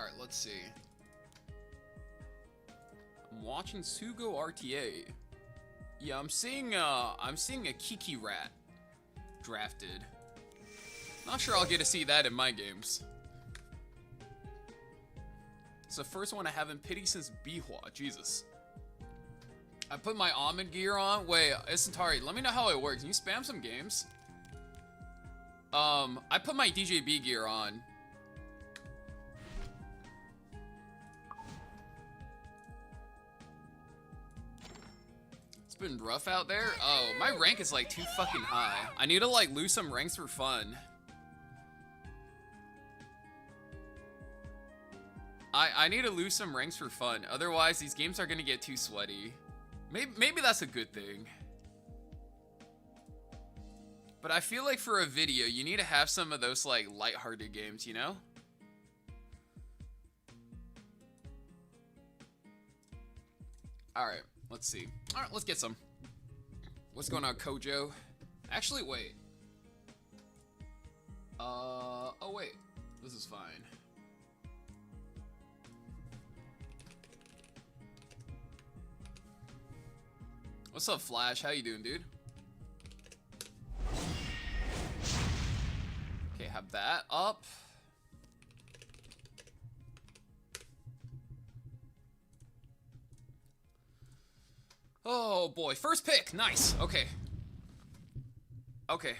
Alright, let's see. I'm watching Sugo RTA. Yeah, I'm seeing a Kiki Rat drafted. Not sure I'll get to see that in my games. It's the first one I haven't pitied since Bihua. Jesus. I put my almond gear on. Wait, Isantari, let me know how it works. Can you spam some games? I put my DJB gear on. It's been rough out there. Oh, my rank is like too fucking high. I need to like lose some ranks for fun. I need to lose some ranks for fun. Otherwise, these games are gonna get too sweaty. Maybe that's a good thing. But I feel like for a video, you need to have some of those like lighthearted games, you know? Alright, let's see. Alright, let's get some. What's going on, Kojo? Actually, wait. Oh wait. This is fine. What's up, Flash? How you doing, dude? Okay, have that up. Oh boy, first pick, nice. Okay. Okay.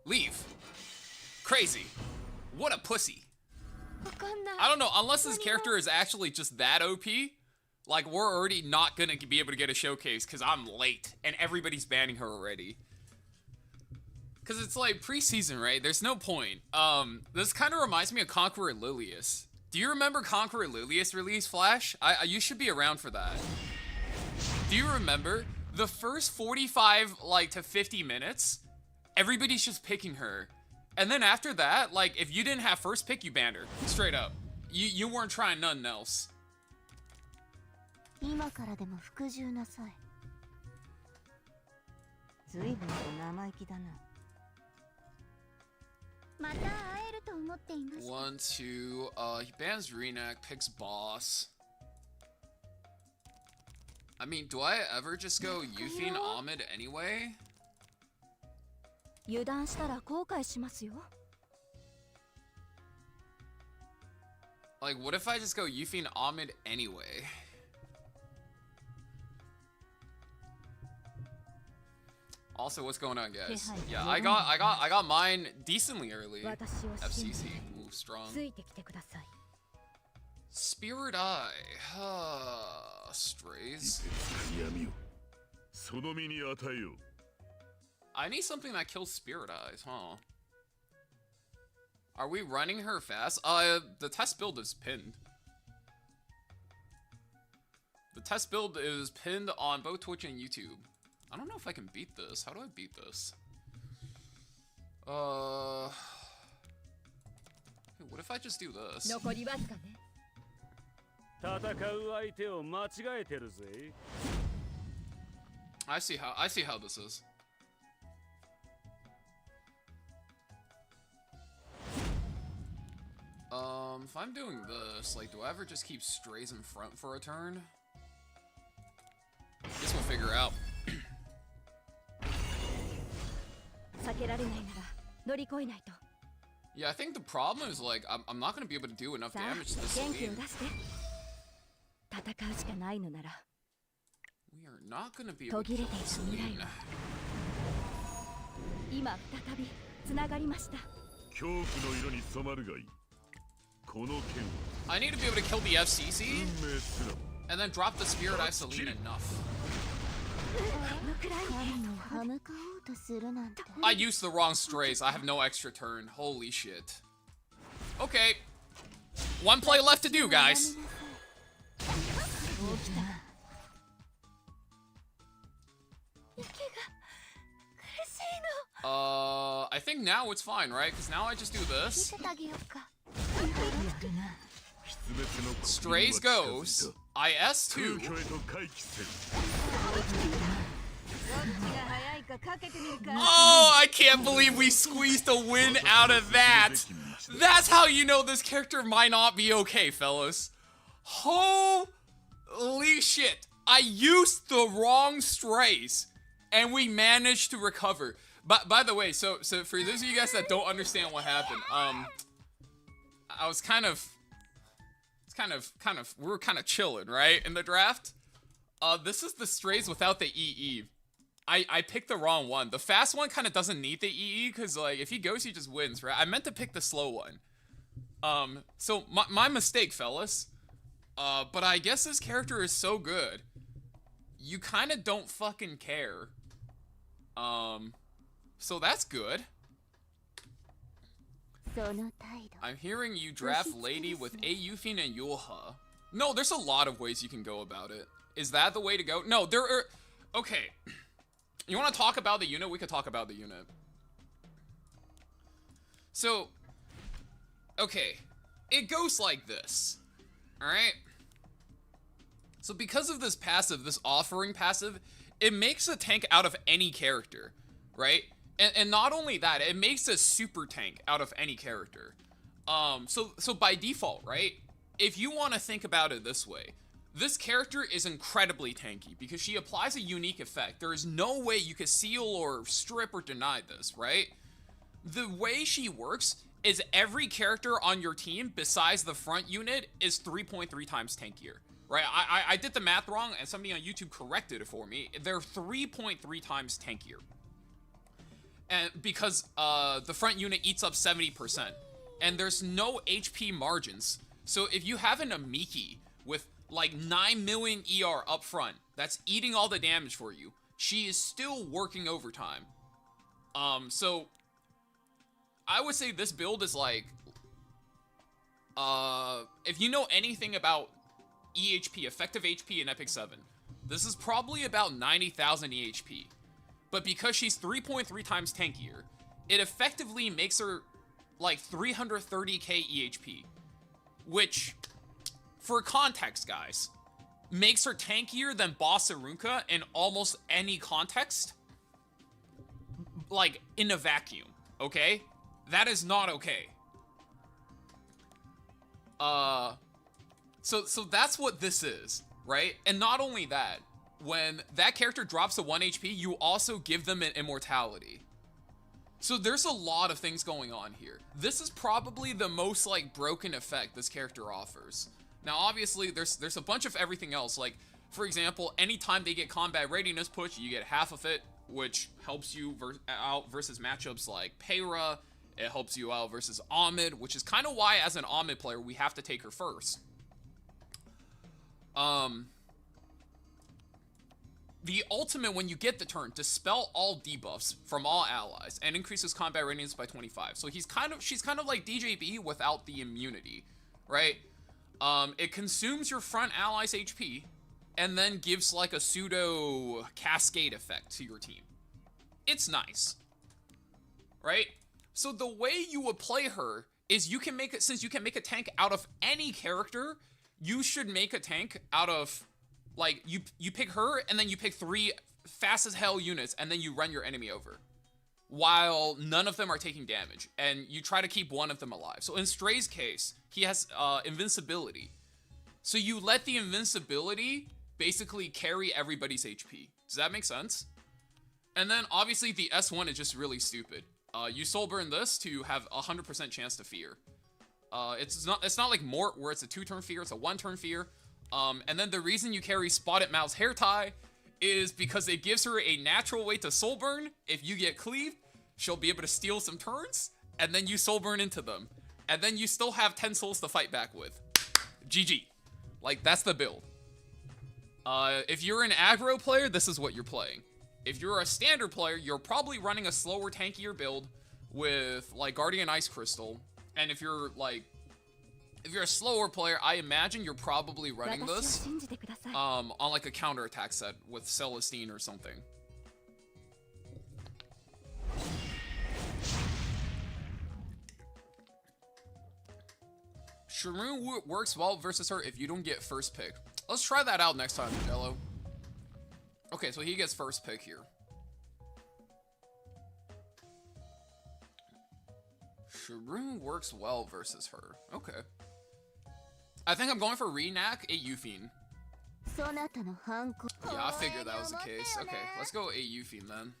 Leave. Crazy. What a pussy. I don't know, unless this character is actually just that OP, like we're already not gonna be able to get a showcase because I'm late and everybody's banning her already. Cause it's like preseason, right? There's no point. This kind of reminds me of Conqueror Lilius. Do you remember Conqueror Lilius release, Flash? You should be around for that. Do you remember the first 45 like to 50 minutes? Everybody's just picking her, and then after that, like if you didn't have first pick, you banned her straight up. You weren't trying nothing else. One, two, he bans Renak, picks boss. I mean, do I ever just go Yufin Ahmed anyway? Like, what if I just go Yufin Ahmed anyway? Also, what's going on, guys? Yeah, I got mine decently early. FCC, ooh, strong. Spirit Eye, strays. I need something that kills Spirit Eyes, huh? Are we running her fast? The test build is pinned. The test build is pinned on both Twitch and YouTube. I don't know if I can beat this. How do I beat this? Hey, what if I just do this? I see how this is. If I'm doing this, like, do I ever just keep strays in front for a turn? Guess we'll figure out. Yeah, I think the problem is, like, I'm not gonna be able to do enough damage to this Celine. We are not gonna be able to kill this Celine. I need to be able to kill the FCC and then drop the Spirit Eye Celine enough. I used the wrong strays. I have no extra turn. Holy shit. Okay. One play left to do, guys. I think now it's fine, right? Because now I just do this. Strays goes. IS2. Oh, I can't believe we squeezed a win out of that. That's how you know this character might not be okay, fellas. Holy shit. I used the wrong strays, and we managed to recover. But by the way, so for those of you guys that don't understand what happened, I was we were kind of chilling, right, in the draft. This is the strays without the EE. I picked the wrong one. The fast one kind of doesn't need the EE, because, like, if he goes, he just wins, right? I meant to pick the slow one. So my mistake, fellas. But I guess this character is so good, you kind of don't fucking care. So that's good. I'm hearing you draft Lady with Ayufin and Yulha. No, there's a lot of ways you can go about it. Is that the way to go? No, there are... Okay. You want to talk about the unit? We could talk about the unit. So... Okay. It goes like this. Alright? So because of this passive, this offering passive, it makes a tank out of any character. Right? And not only that, it makes a super tank out of any character. So by default, right? If you want to think about it this way, this character is incredibly tanky because she applies a unique effect. There is no way you can seal or strip or deny this, right? The way she works is every character on your team besides the front unit is 3.3 times tankier, right? I did the math wrong and somebody on YouTube corrected it for me. They're 3.3 times tankier. And because the front unit eats up 70%, and there's no HP margins. So if you have an Amiki with like 9 million ER up front, that's eating all the damage for you, she is still working overtime. So I would say this build is like, if you know anything about EHP, effective HP in Epic 7, this is probably about 90,000 EHP. But because she's 3.3 times tankier, it effectively makes her like 330k EHP. Which, for context, guys, makes her tankier than Boss Arunka in almost any context. Like, in a vacuum, okay? That is not okay. So that's what this is, right? And not only that, when that character drops to 1 HP, you also give them an immortality. So there's a lot of things going on here. This is probably the most, like, broken effect this character offers. Now, obviously, there's a bunch of everything else. Like, for example, anytime they get combat readiness push, you get half of it, which helps you out versus matchups like Peyra. It helps you out versus Ahmed, which is kind of why, as an Ahmed player, we have to take her first. The ultimate, when you get the turn, dispel all debuffs from all allies and increases combat readiness by 25. So she's kind of like DJB without the immunity, right? It consumes your front allies' HP and then gives like a pseudo cascade effect to your team. It's nice, right? So the way you would play her is you can make it, since you can make a tank out of any character, you should make a tank out of, like, you pick her, and then you pick 3 fast as hell units, and then you run your enemy over. While none of them are taking damage, and you try to keep one of them alive. So in Stray's case, he has invincibility. So you let the invincibility basically carry everybody's HP. Does that make sense? And then, obviously, the S1 is just really stupid. You soul burn this to have a 100% chance to fear. It's not like Mort, where it's a 2-turn fear, it's a 1-turn fear. And then the reason you carry Spotted Mouth's hair tie is because it gives her a natural way to soul burn. If you get cleaved, she'll be able to steal some turns, and then you soul burn into them. And then you still have 10 souls to fight back with. GG. Like, that's the build. If you're an aggro player, this is what you're playing. If you're a standard player, you're probably running a slower, tankier build with, like, Guardian Ice Crystal. And if you're a slower player, I imagine you're probably running this on like a counterattack set with Celestine or something. Sharoon works well versus her if you don't get first pick. Let's try that out next time, Jello. Okay, so he gets first pick here. Sharoon works well versus her. Okay. I think I'm going for Renak, a Yufine. Yeah, I figured that was the case. Okay, let's go a Yufine then.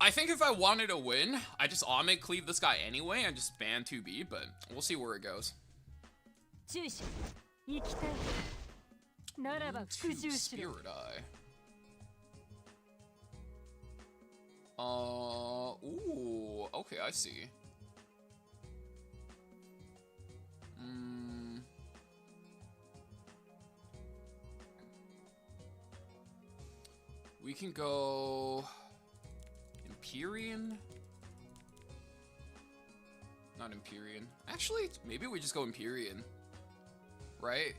I think if I wanted to win, I just Omid cleave this guy anyway and just ban 2B, but we'll see where it goes. Spirit Eye. Ooh, okay, I see. We can go Empyrean? Not Empyrean. Actually, maybe we just go Empyrean. Right?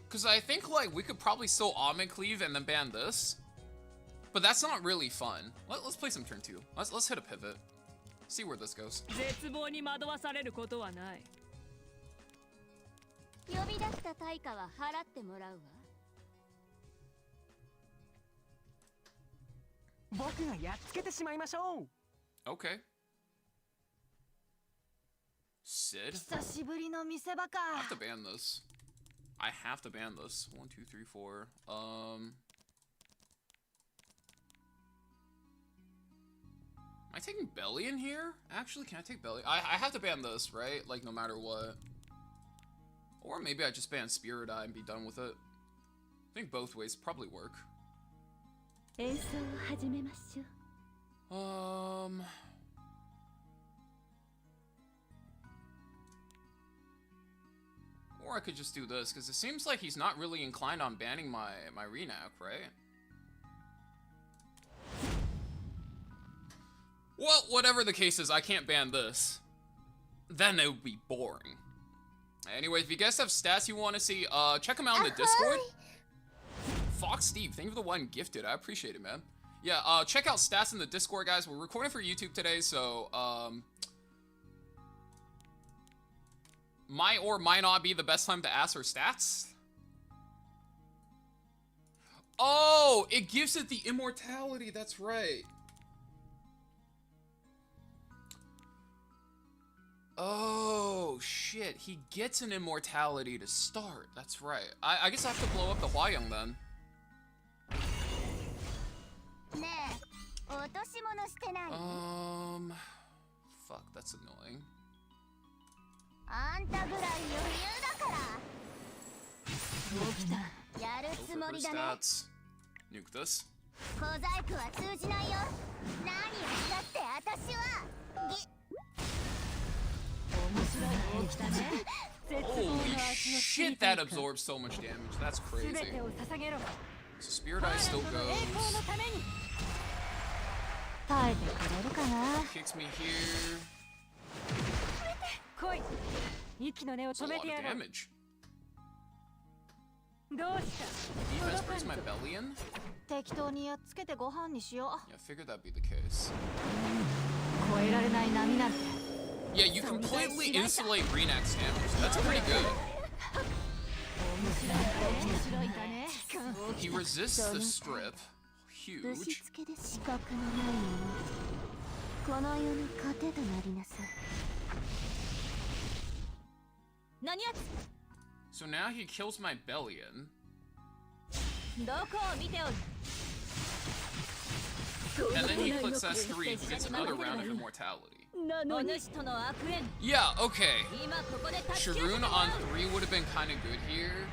Because I think, like, we could probably still Omid cleave and then ban this. But that's not really fun. Let's play some turn 2. Let's hit a pivot. See where this goes. Okay. Sid? I have to ban this. I have to ban this. 1, 2, 3, 4. Am I taking Belly in here? Actually, can I take Belly? I have to ban this, right? Like, no matter what. Or maybe I just ban Spirit Eye and be done with it. I think both ways probably work. Or I could just do this, because it seems like he's not really inclined on banning my Renak, right? Well, whatever the case is, I can't ban this. Then it would be boring. Anyway, if you guys have stats you want to see, check them out in the Discord. Fox Steve, thank you for the one gifted. I appreciate it, man. Yeah, check out stats in the Discord, guys. We're recording for YouTube today, so, might or might not be the best time to ask for stats. Oh, it gives it the immortality. That's right. Oh, shit. He gets an immortality to start. That's right. I guess I have to blow up the Hwayoung then. Fuck, that's annoying. Stats. Nuke this. Holy shit, that absorbs so much damage. That's crazy. So Spirit Eye still goes. Kicks me here. That's a lot of damage. Defense brings my belly in? Yeah, I figured that'd be the case. Yeah, you completely insulate Renak's damage. That's pretty good. He resists the strip. Huge. So now he kills my Bellion. And then he clicks S3, he gets another round of immortality. Yeah, okay. Sharoon on 3 would have been kind of good here.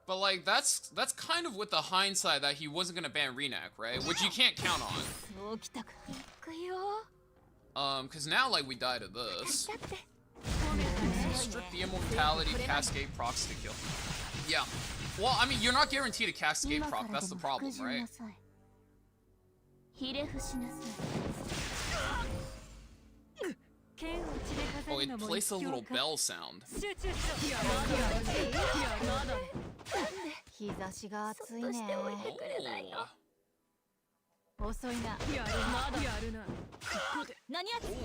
But like that's kind of with the hindsight that he wasn't gonna ban Renak, right? Which you can't count on. Cause now like we die to this. Strip the immortality, cascade procs to kill. Yeah. Well, I mean you're not guaranteed a cascade proc, that's the problem, right? Oh, it plays a little bell sound.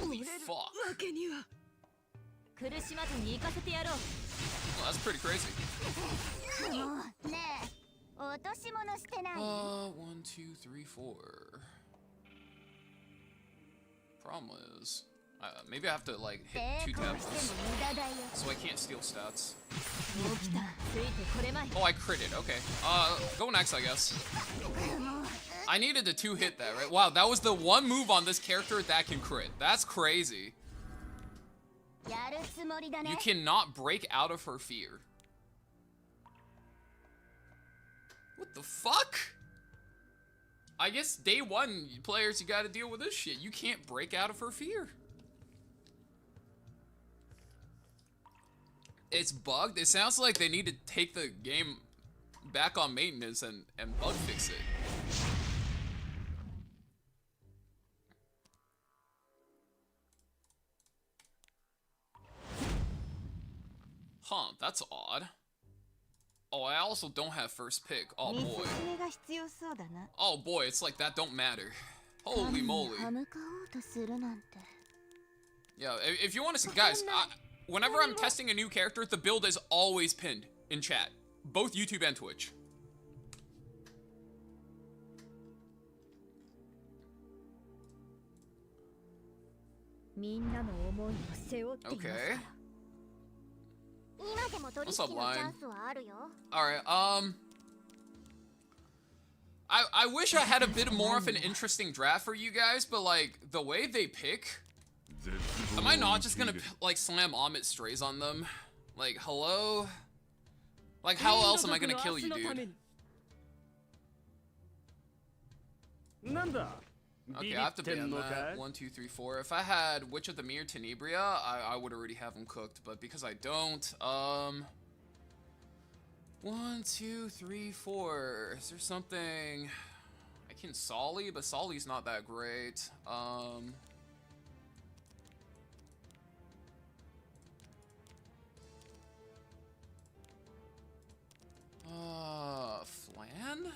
Holy fuck. Well, that's pretty crazy. 1, 2, 3, 4. Problem is, maybe I have to like hit 2 tabs, so I can't steal stats. Oh, I critted. Okay. Go next, I guess. I needed to 2-hit that, right? Wow, that was the one move on this character that can crit. That's crazy. You cannot break out of her fear. What the fuck? I guess day one, players, you gotta deal with this shit. You can't break out of her fear. It's bugged. It sounds like they need to take the game back on maintenance and bug fix it. Huh, that's odd. Oh, I also don't have first pick. Oh boy. Oh boy, it's like that don't matter. Holy moly. Yeah, if you want to see, guys, whenever I'm testing a new character, the build is always pinned in chat. Both YouTube and Twitch. Okay. What's up, Line? Alright, I wish I had a bit more of an interesting draft for you guys, but like, the way they pick, am I not just gonna like slam Amit strays on them? Like, hello? Like, how else am I gonna kill you, dude? Okay, I have to ban that. 1, 2, 3, 4. If I had Witch of the Mere Tenebria, I would already have them cooked, but because I don't, 1, 2, 3, 4. Is there something I can Solly, but Solly's not that great. Flan?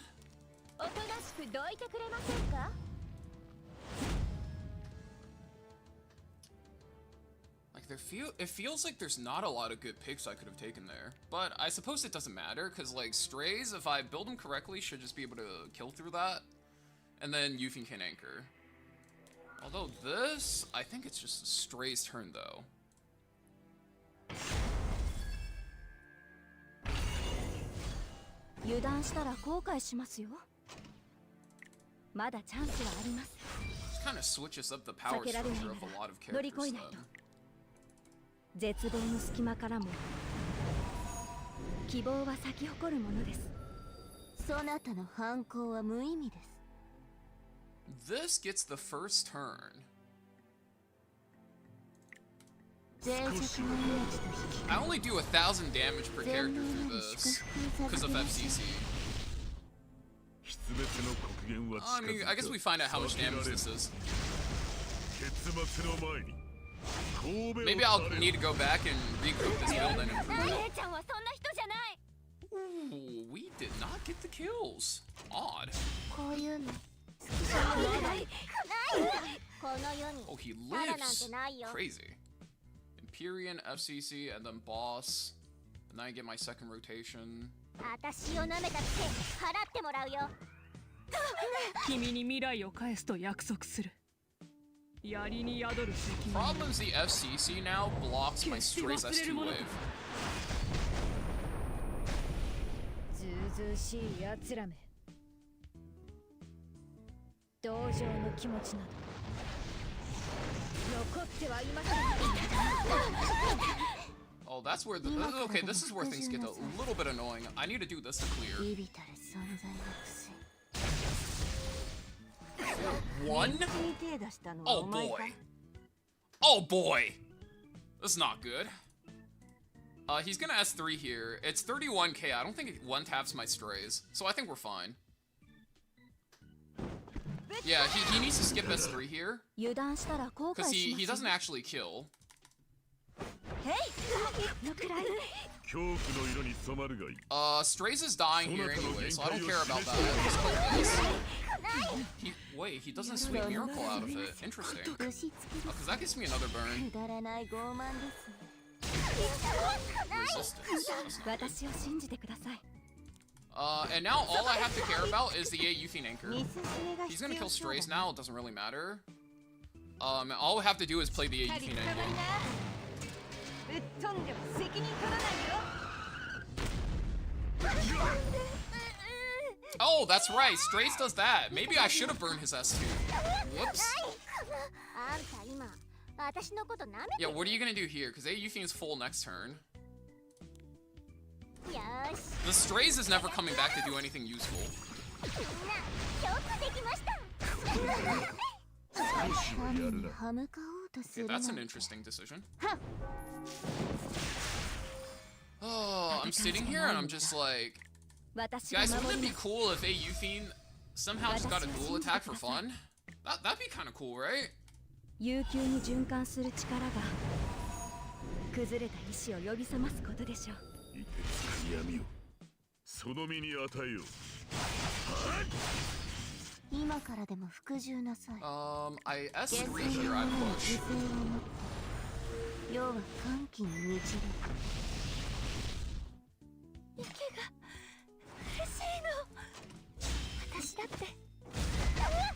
Like it feels like there's not a lot of good picks I could have taken there, but I suppose it doesn't matter because like strays, if I build them correctly, should just be able to kill through that, and then Yuffie can anchor. Although this, I think it's just Stray's turn though. Just kind of switches up the power structure of a lot of characters then. This gets the first turn. I only do 1,000 damage per character through this because of FCC. I mean, I guess we find out how much damage this is. Maybe I'll need to go back and regroup this build and improve it. Ooh, we did not get the kills. Odd. Oh, he lives. Crazy. Empyrean, FCC, and then boss. And then I get my second rotation. Problem's the FCC now blocks my Stray's S2 wave. Oh, that's where the okay, this is where things get a little bit annoying. I need to do this to clear. 1? Oh boy. Oh boy. That's not good. He's gonna S3 here. It's 31k. I don't think it one taps my strays, so I think we're fine. Yeah, he needs to skip S3 here, because he doesn't actually kill. Strays is dying here anyway, so I don't care about that. Just click this. Wait, he doesn't sweep miracle out of it. Interesting. Oh, because that gives me another burn. Resistance. And now all I have to care about is the Yuffie Anchor. He's gonna kill strays now, it doesn't really matter. All I have to do is play the Yuffie Anchor. Oh, that's right, Strays does that. Maybe I should have burned his S2. Whoops. Yeah, what are you gonna do here? Because Yuffie is full next turn. The Strays is never coming back to do anything useful. Okay, that's an interesting decision. Oh, I'm sitting here and I'm just like... Guys, wouldn't it be cool if Yuffie somehow just got a dual attack for fun? That'd be kind of cool, right? I S3 here, I push.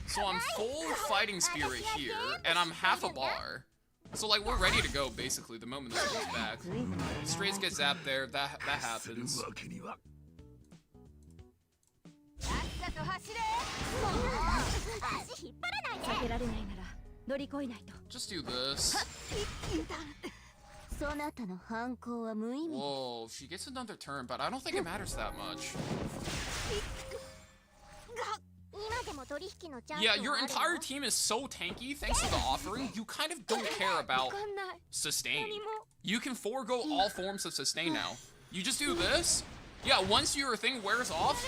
So I'm full fighting spirit here, and I'm half a bar. So like we're ready to go basically the moment this goes back. Strays get zapped there, that happens. Just do this. Whoa, she gets another turn, but I don't think it matters that much. Yeah, your entire team is so tanky thanks to the offering, you kind of don't care about sustain. You can forego all forms of sustain now. You just do this. Yeah, once your thing wears off.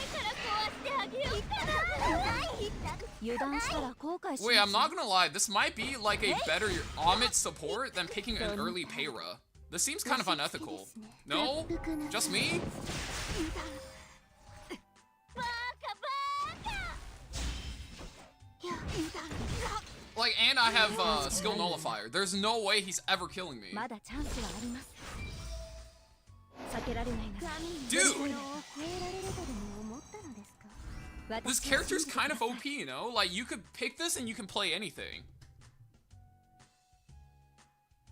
Wait, I'm not gonna lie, this might be like a better Amit support than picking an early Payra. This seems kind of unethical. No? Just me? Like, and I have skill nullifier. There's no way he's ever killing me. Dude! This character's kind of OP, you know? Like, you could pick this and you can play anything.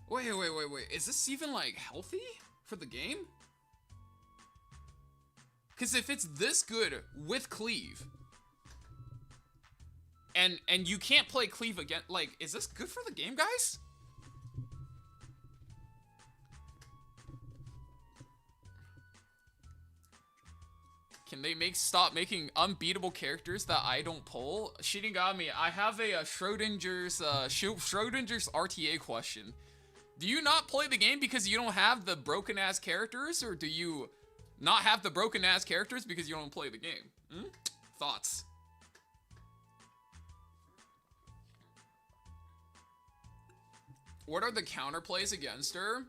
Wait. Is this even, like, healthy for the game? Because if it's this good with cleave, and you can't play cleave again, like, is this good for the game, guys? Can they stop making unbeatable characters that I don't pull? Shinigami, I have a Schrodinger's RTA question. Do you not play the game because you don't have the broken ass characters, or do you not have the broken ass characters because you don't play the game? Thoughts? What are the counterplays against her?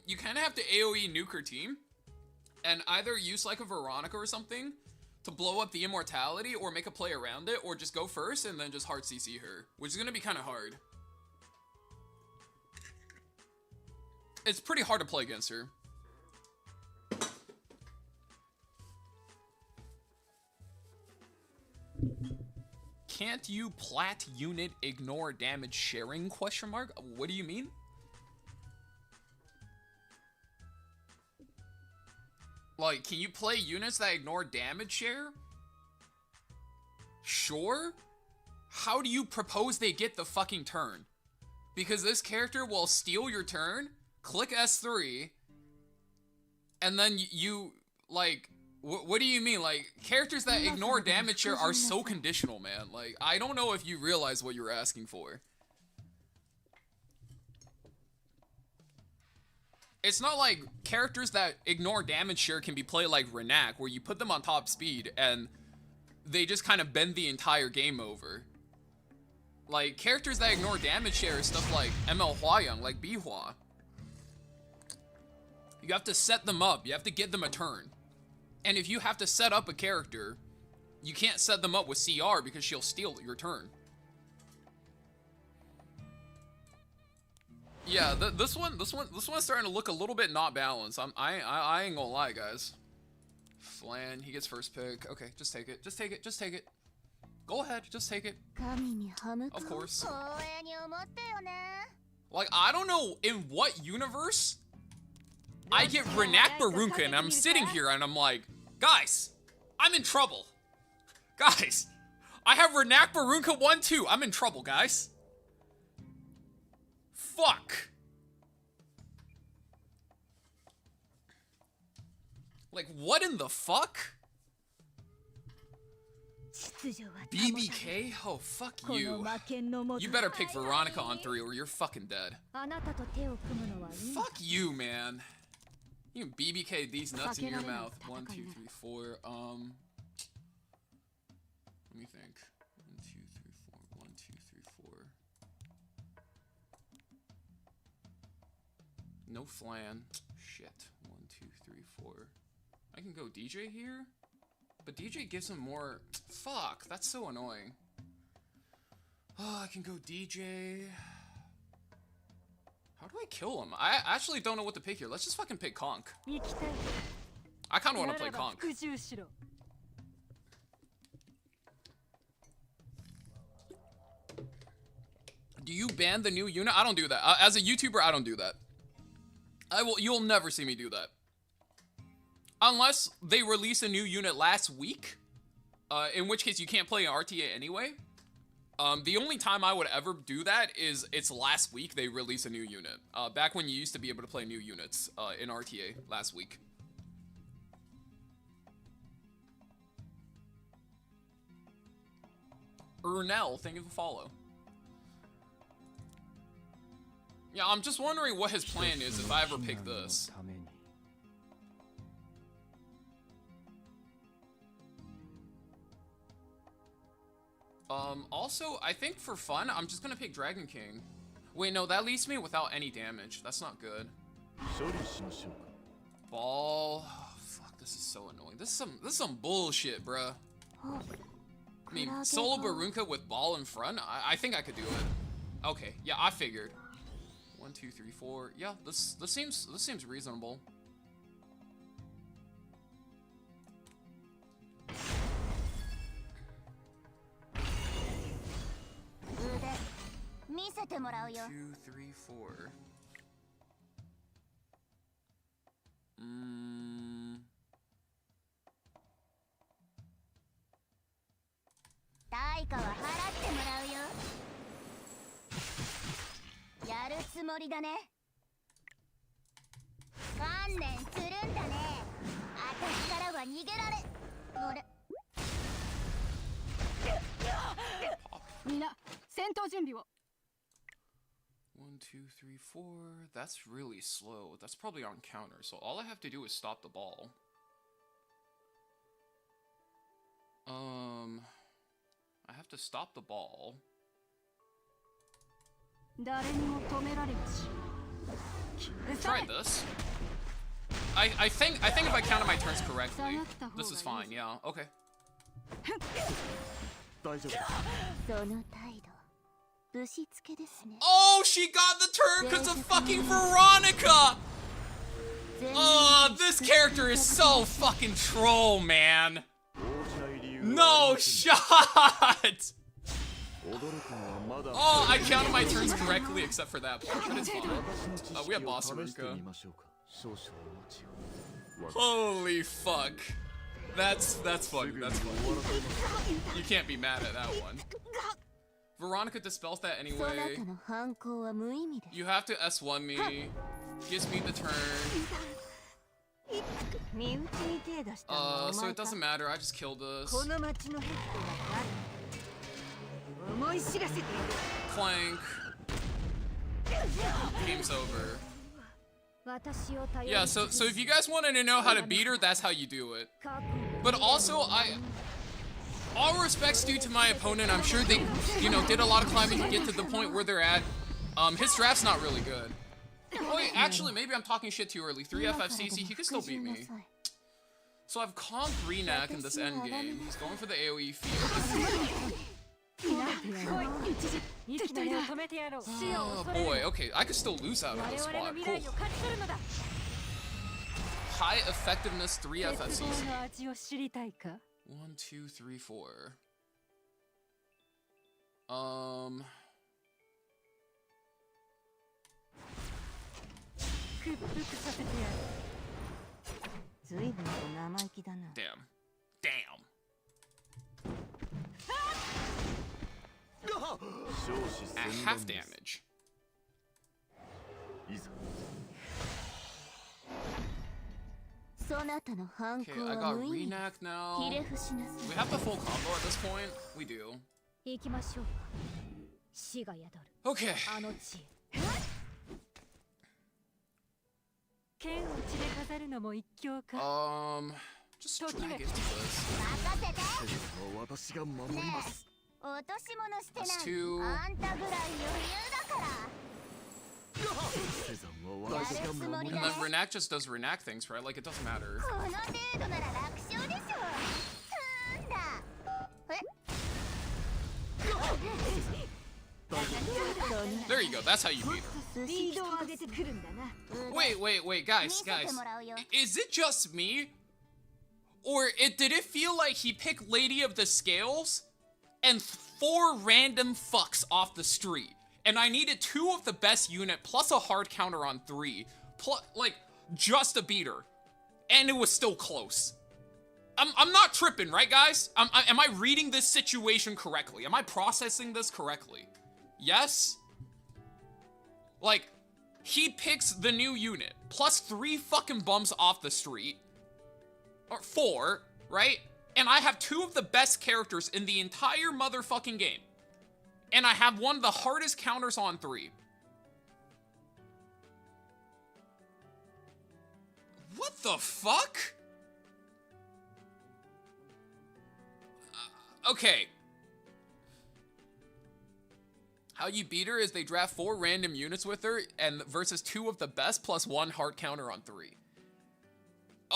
You kind of have to AoE nuke her team and either use like a Veronica or something to blow up the immortality or make a play around it, or just go first and then just hard CC her, which is gonna be kind of hard. It's pretty hard to play against her. Can't you plat unit ignore damage sharing, question mark? What do you mean? Like, can you play units that ignore damage share? Sure. How do you propose they get the fucking turn? Because this character will steal your turn, click S3, and then you like, what do you mean? Like, characters that ignore damage share are so conditional, man. Like, I don't know if you realize what you're asking for. It's not like characters that ignore damage share can be played like Renak, where you put them on top speed and they just kind of bend the entire game over. Like, characters that ignore damage share is stuff like ML Hwayoung, like Bihua. You have to set them up, you have to get them a turn. And if you have to set up a character You can't set them up with CR because she'll steal your turn. Yeah, this one's starting to look a little bit not balanced. I ain't gonna lie, guys. Flan, he gets first pick. Okay, just take it. Just take it. Just take it. Go ahead, just take it. Of course. Like, I don't know in what universe I get Renak Barunka and I'm sitting here and I'm like, guys, I'm in trouble. Guys, I have Renak Barunka 1-2. I'm in trouble, guys. Fuck. Like, what in the fuck? BBK? Oh, fuck you. You better pick Veronica on 3 or you're fucking dead. Fuck you, man. You can BBK these nuts in your mouth. 1, 2, 3, 4. Let me think. 1, 2, 3, 4. 1, 2, 3, 4. No flan. Shit. 1, 2, 3, 4. I can go DJ here? But DJ gives him more... Fuck, that's so annoying. Oh, I can go DJ... How do I kill him? I actually don't know what to pick here. Let's just fucking pick Conk. I kind of want to play Conk. Do you ban the new unit? I don't do that. As a YouTuber, I don't do that. You'll never see me do that. Unless they release a new unit last week, in which case you can't play an RTA anyway. The only time I would ever do that is it's last week they release a new unit. Back when you used to be able to play new units in RTA last week. Ernell, thank you for follow. Yeah, I'm just wondering what his plan is if I ever pick this. Also, I think for fun, I'm just gonna pick Dragon King. Wait, no, that leaves me without any damage. That's not good. Ball. Oh, fuck, this is so annoying. This is some bullshit, bruh. I mean, solo Barunka with ball in front? I think I could do it. Okay, yeah, I figured. 1, 2, 3, 4. Yeah, this seems reasonable. Two, 3, 4. One, 2, 3, 4. That's really slow. That's probably on counter. So all I have to do is stop the ball. I have to stop the ball. Try this. I think if I counted my turns correctly, this is fine. Yeah. Okay. Oh, she got the turn because of fucking Veronica! Oh, this character is so fucking troll, man. No shot! Oh, I counted my turns correctly except for that part, but it's fine. We have boss Veronica. Holy fuck. That's funny, that's funny. You can't be mad at that one. Veronica dispels that anyway. You have to S1 me. Gives me the turn. So it doesn't matter, I just killed this. Clank. Game's over. Yeah, so if you guys wanted to know how to beat her, that's how you do it. But also, all respects due to my opponent. I'm sure they, did a lot of climbing to get to the point where they're at. His draft's not really good. Oh wait, actually, maybe I'm talking shit too early. 3 FFCC, he can still beat me. So I've comped Renak in this endgame. He's going for the AoE field. Oh boy, okay, I could still lose out of this spot. Cool. High effectiveness 3 FFCs. 1, 2, 3, 4. Damn. At half damage. Okay, I got Renak now. We have the full combo at this point. We do. Okay. Just drag into this. That's 2. And then Renak just does Renak things, right? Like, it doesn't matter. There you go, that's how you beat her. Wait, guys. Is it just me? Or did it feel like he picked Lady of the Scales and 4 random fucks off the street? And I needed 2 of the best unit plus a hard counter on 3. Plus, like, just to beat her. And it was still close. I'm not tripping, right, guys? Am I reading this situation correctly? Am I processing this correctly? Yes? Like, he picks the new unit, plus 3 fucking bums off the street. Or 4, right? And I have 2 of the best characters in the entire motherfucking game. And I have one of the hardest counters on 3. What the fuck? Okay. How you beat her is they draft 4 random units with her and versus 2 of the best plus 1 hard counter on 3.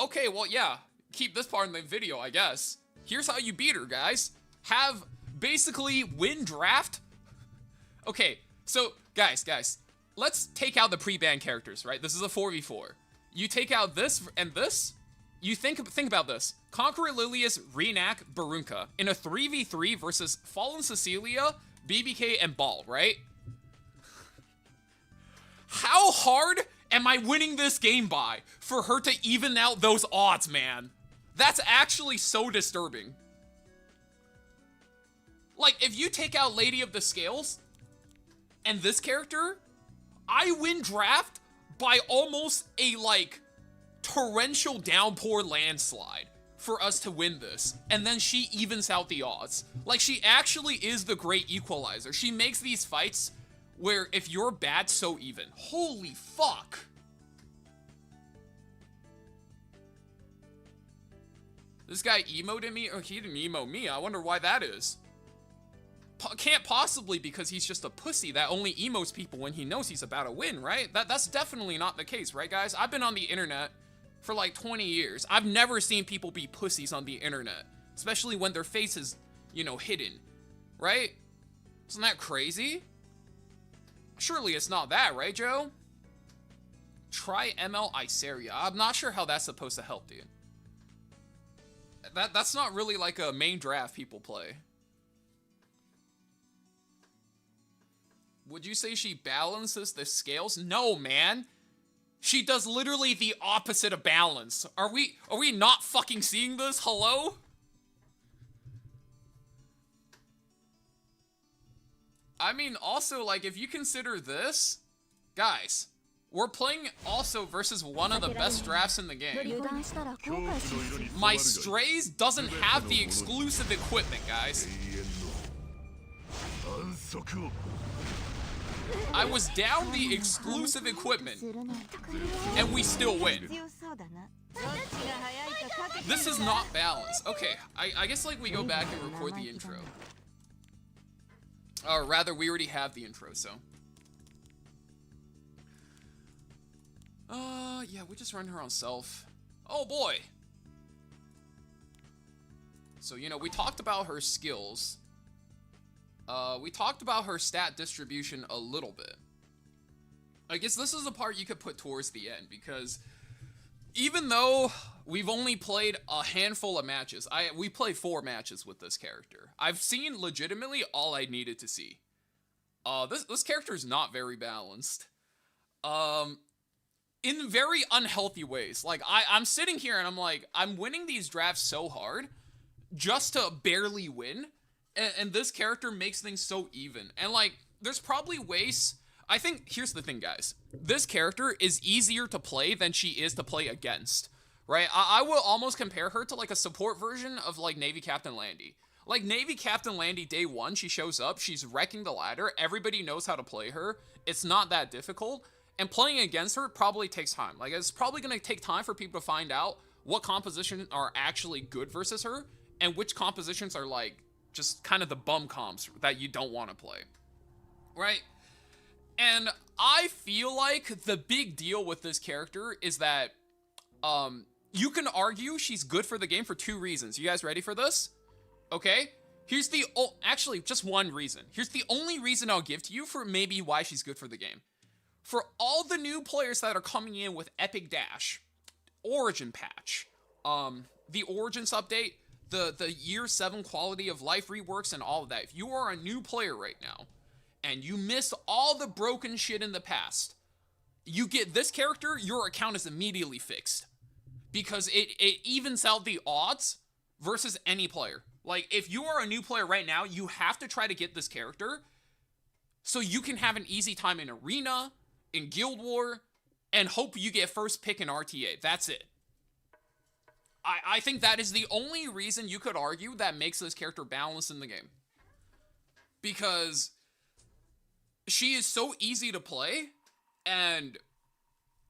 Okay, well, yeah. Keep this part in the video, I guess. Here's how you beat her, guys. Have basically win draft. Okay, so guys, let's take out the pre-ban characters, right? This is a 4v4. You take out this and this. You think about this. Conqueror Lilius, Renak, Barunka in a 3v3 versus Fallen Cecilia, BBK, and Ball, right? How hard am I winning this game by for her to even out those odds, man? That's actually so disturbing. Like, if you take out Lady of the Scales and this character, I win draft by almost a, like, torrential downpour landslide for us to win this. And then she evens out the odds. Like, she actually is the great equalizer. She makes these fights where if you're bad, so even. Holy fuck. This guy emoted me? Oh, he didn't emote me. I wonder why that is. Can't possibly because he's just a pussy that only emotes people when he knows he's about to win, right? That's definitely not the case, right, guys? I've been on the internet for like 20 years. I've never seen people be pussies on the internet, especially when their face is, you know, hidden, right? Isn't that crazy? Surely it's not that, right, Joe? Try ML Iseria. I'm not sure how that's supposed to help, dude. That's not really like a main draft people play. Would you say she balances the scales? No, man. She does literally the opposite of balance. Are we not fucking seeing this? Hello? I mean, also, like, if you consider this, guys, we're playing also versus one of the best drafts in the game. My Strays doesn't have the exclusive equipment, guys. I was down the exclusive equipment, and we still win. This is not balanced. Okay, I guess, like, we go back and record the intro. Or rather, we already have the intro, so. Yeah, we just run her on self. Oh boy. So, you know, we talked about her skills. We talked about her stat distribution a little bit. I guess this is the part you could put towards the end, because even though we've only played a handful of matches, we played 4 matches with this character. I've seen legitimately all I needed to see. This character is not very balanced. In very unhealthy ways. Like, I'm sitting here and I'm like, I'm winning these drafts so hard just to barely win. And this character makes things so even. And like, there's probably ways. I think, here's the thing, guys. This character is easier to play than she is to play against, right? I will almost compare her to like a support version of like Navy Captain Landy. Like Navy Captain Landy, day 1, she shows up, she's wrecking the ladder, everybody knows how to play her, it's not that difficult, and playing against her probably takes time. Like, it's probably going to take time for people to find out what compositions are actually good versus her, and which compositions are like, just kind of the bum comps that you don't want to play, right? And I feel like the big deal with this character is that you can argue she's good for the game for 2 reasons. You guys ready for this? Okay? Here's the... actually, just one reason. Here's the only reason I'll give to you for maybe why she's good for the game. For all the new players that are coming in with Epic Dash, Origin Patch, the Origins update, the Year 7 quality of life reworks and all of that, if you are a new player right now, and you missed all the broken shit in the past, you get this character, your account is immediately fixed. Because it evens out the odds versus any player. Like, if you are a new player right now, you have to try to get this character so you can have an easy time in Arena, in Guild War, and hope you get first pick in RTA. That's it. I think that is the only reason you could argue that makes this character balanced in the game. Because she is so easy to play, and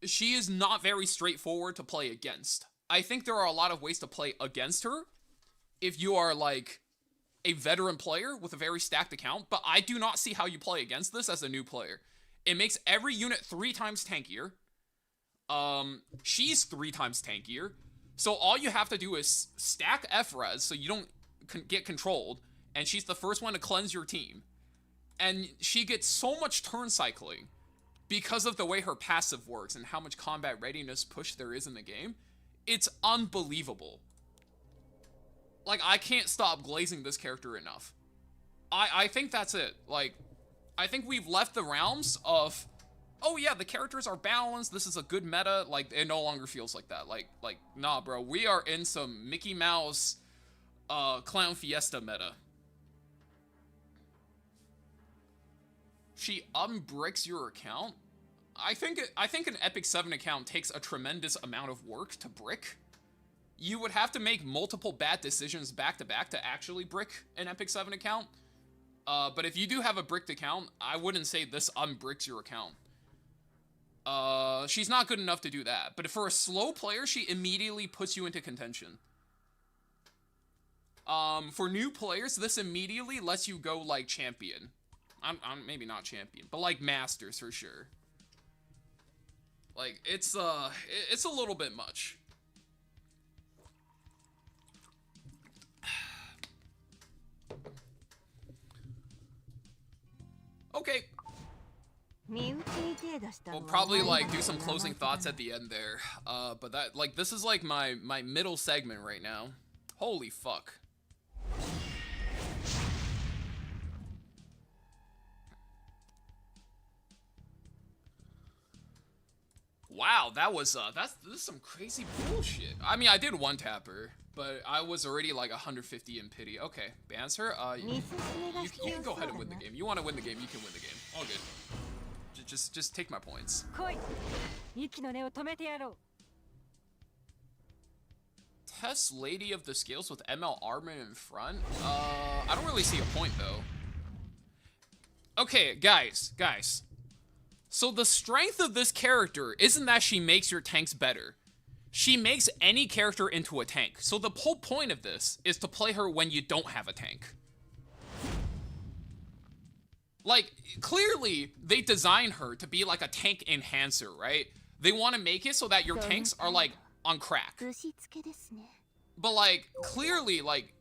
she is not very straightforward to play against. I think there are a lot of ways to play against her if you are like a veteran player with a very stacked account, but I do not see how you play against this as a new player. It makes every unit 3 times tankier. She's 3 times tankier. So all you have to do is stack F-res so you don't get controlled, and she's the first one to cleanse your team. And she gets so much turn cycling because of the way her passive works and how much combat readiness push there is in the game. It's unbelievable. Like, I can't stop glazing this character enough. I think that's it. Like, I think we've left the realms of, oh yeah, the characters are balanced, this is a good meta. Like, it no longer feels like that. Like, nah, bro, we are in some Mickey Mouse, Clown Fiesta meta. She unbricks your account? I think an Epic 7 account takes a tremendous amount of work to brick. You would have to make multiple bad decisions back to back to actually brick an Epic 7 account. But if you do have a bricked account, I wouldn't say this unbricks your account. She's not good enough to do that. But for a slow player, she immediately puts you into contention. For new players, this immediately lets you go like champion. I'm maybe not champion, but like masters for sure. Like, it's a little bit much. Okay. We'll probably like do some closing thoughts at the end there. But that, like, this is like my middle segment right now. Holy fuck. Wow, that was this is some crazy bullshit. I mean, I did one tapper, but I was already like 150 in pity. Okay, bans her. You can go ahead and win the game. You want to win the game, you can win the game. All good. Just take my points. Test Lady of the Scales with ML Armor in front. I don't really see a point though. Okay, guys. So the strength of this character isn't that she makes your tanks better. She makes any character into a tank. So the whole point of this is to play her when you don't have a tank. Like, clearly, they designed her to be like a tank enhancer, right? They want to make it so that your tanks are like on crack. But like, clearly, like,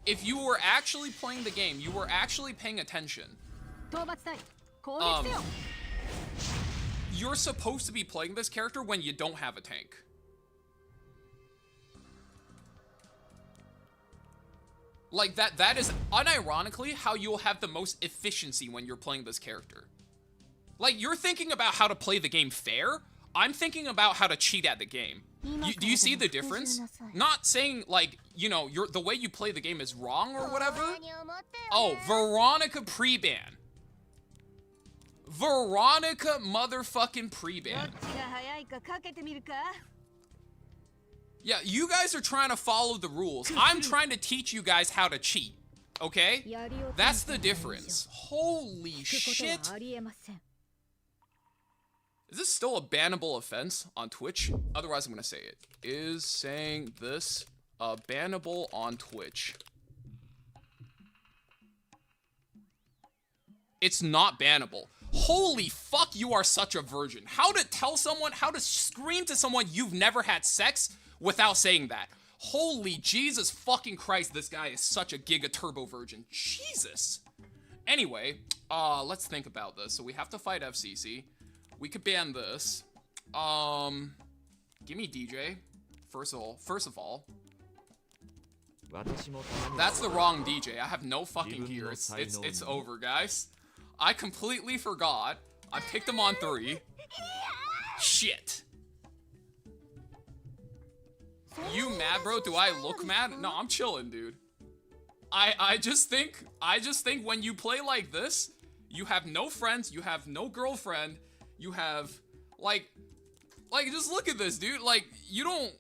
if you were actually playing the game, you were actually paying attention. You're supposed to be playing this character when you don't have a tank. Like, that is unironically how you'll have the most efficiency when you're playing this character. Like, you're thinking about how to play the game fair. I'm thinking about how to cheat at the game. Do you see the difference? Not saying, like, you know, the way you play the game is wrong or whatever. Oh, Veronica pre-ban. Veronica motherfucking pre-ban. Yeah, you guys are trying to follow the rules. I'm trying to teach you guys how to cheat. Okay? That's the difference. Holy shit. Is this still a bannable offense on Twitch? Otherwise, I'm gonna say it. Is saying this bannable on Twitch? It's not bannable. Holy fuck, you are such a virgin. How to tell someone, how to scream to someone you've never had sex without saying that? Holy Jesus fucking Christ, this guy is such a giga turbo virgin. Jesus. Anyway, let's think about this. So we have to fight FCC. We could ban this. Give me DJ. First of all. That's the wrong DJ. I have no fucking gear. It's over, guys. I completely forgot. I picked him on 3. Shit. You mad, bro? Do I look mad? No, I'm chilling, dude. I just think when you play like this, you have no friends, you have no girlfriend, you have like just look at this, dude. Like, you don't.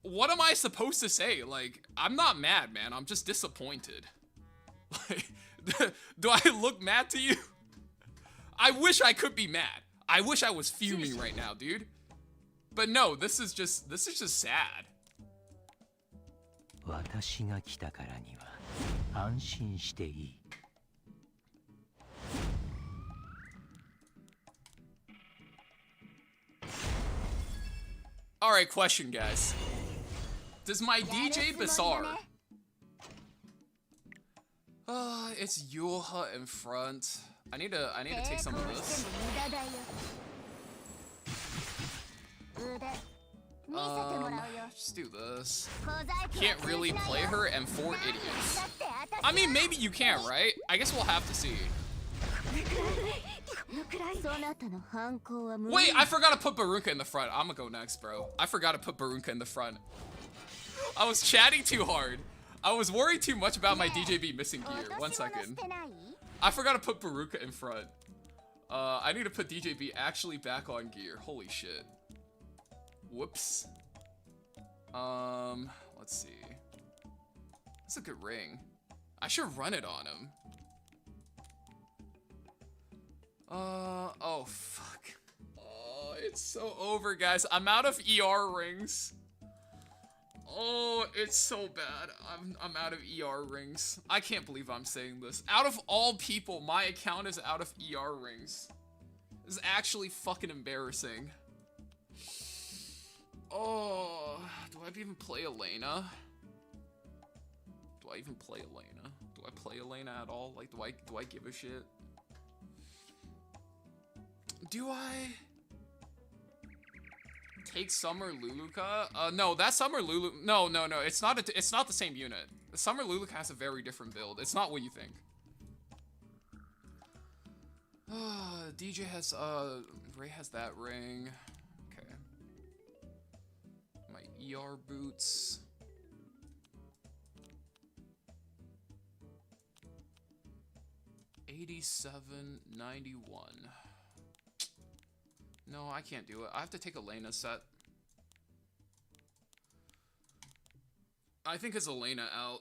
What am I supposed to say? Like, I'm not mad, man. I'm just disappointed. Like, do I look mad to you? I wish I could be mad. I wish I was fuming right now, dude. But no, this is just sad. Alright, question, guys. Does my DJ Bizarre... it's Yuha in front. I need to take some of this. Just do this. Can't really play her and 4 idiots. I mean, maybe you can, right? I guess we'll have to see. Wait, I forgot to put Barunka in the front. I'm gonna go next, bro. I forgot to put Barunka in the front. I was chatting too hard. I was worried too much about my DJB missing gear. 1 second. I forgot to put Barunka in front. I need to put DJB actually back on gear. Holy shit. Whoops. Let's see. That's a good ring. I should run it on him. Oh, fuck. Oh, it's so over, guys. I'm out of ER rings. Oh, it's so bad. I'm out of ER rings. I can't believe I'm saying this. Out of all people, my account is out of ER rings. This is actually fucking embarrassing. Oh, do I even play Elena? Do I even play Elena? Do I play Elena at all? Like, do I give a shit? Do I take Summer Luluka? No, that Summer Lulu. No. It's not the same unit. The Summer Luluka has a very different build. It's not what you think. DJ has Ray has that ring. Okay. My ER boots. $87.91. No, I can't do it. I have to take Elena's set. I think it's Elena out.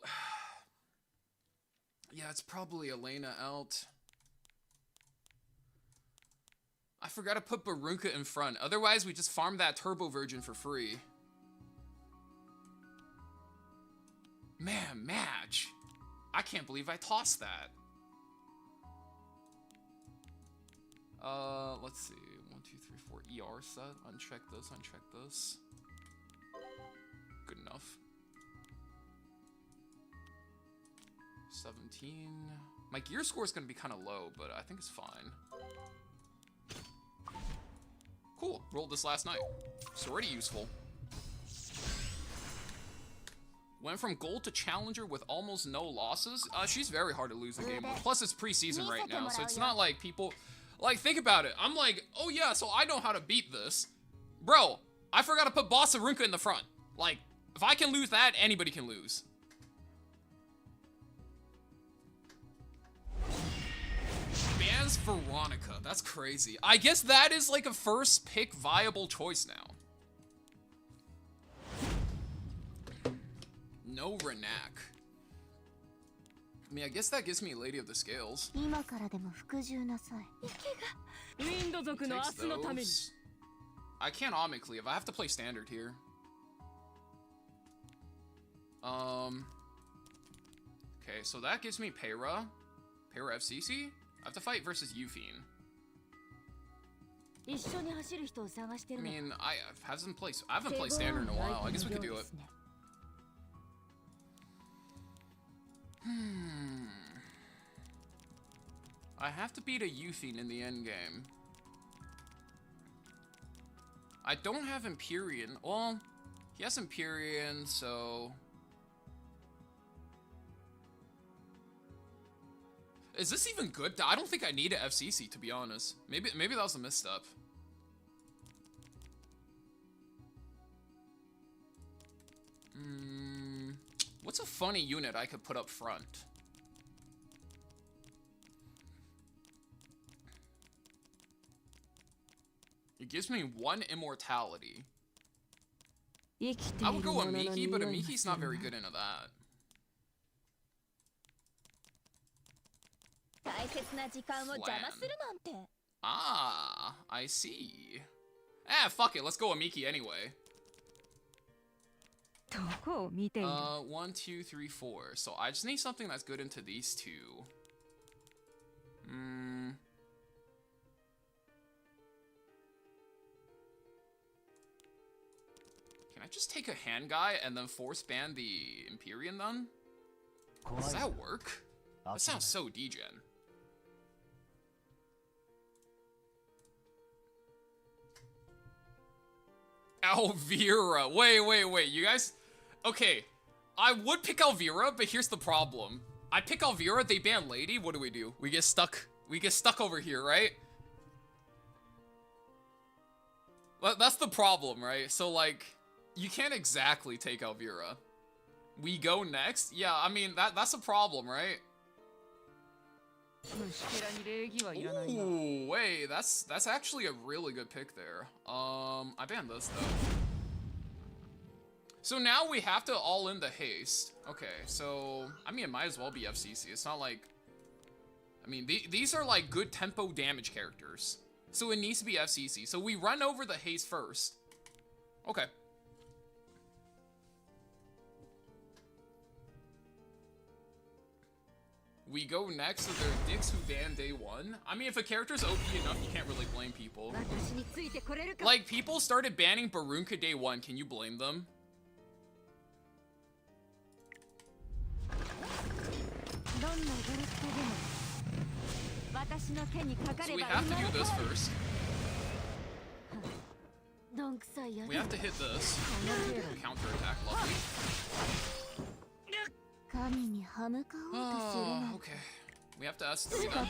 Yeah, it's probably Elena out. I forgot to put Barunka in front. Otherwise, we just farm that Turbo Virgin for free. Man, match. I can't believe I tossed that. Let's see. 1, 2, 3, 4. ER set. Uncheck this, uncheck this. Good enough. 17. My gear score is going to be kind of low, but I think it's fine. Cool. Rolled this last night. It's already useful. Went from gold to challenger with almost no losses. She's very hard to lose the game with. Plus, it's preseason right now, so it's not like people... Like, think about it. I'm like, oh yeah, so I know how to beat this. Bro, I forgot to put Boss Arunka in the front. Like, if I can lose that, anybody can lose. Bans Veronica. That's crazy. I guess that is like a first pick viable choice now. No Renak. I mean, I guess that gives me Lady of the Scales. I can't Omni Cleave. I have to play standard here. Okay, so that gives me Pera. Pera FCC? I have to fight versus Euphine. I mean, I haven't played standard in a while. I guess we could do it. I have to beat a Euphine in the end game. I don't have Empyrean. Well, he has Empyrean, so... Is this even good? I don't think I need an FCC, to be honest. Maybe that was a misstep. What's a funny unit I could put up front? It gives me 1 immortality. I would go Amiki, but Amiki's not very good into that. Flan. Ah, I see. Fuck it, let's go Amiki anyway. 1, 2, 3, 4. So I just need something that's good into these two. Can I just take a hand guy and then force ban the Empyrean then? Does that work? That sounds so degen. Alvira. Wait. You guys... Okay. I would pick Alvira, but here's the problem. I pick Alvira, they ban Lady. What do? We get stuck. We get stuck over here, right? Well, that's the problem, right? So, like, you can't exactly take Alvira. We go next? Yeah, I mean, that's a problem, right? Ooh, wait, that's actually a really good pick there. I banned this though. So now we have to all in the haste. Okay, so I mean, it might as well be FCC. It's not like, I mean, these are like good tempo damage characters, so it needs to be FCC. So we run over the haste first. Okay. We go next to their dicks who ban day 1. I mean, if a character's OP enough, you can't really blame people. Like, people started banning Barunka day 1. Can you blame them? So we have to do this first. We have to hit this. Counterattack, lovely. Oh, okay. We have to S3 then.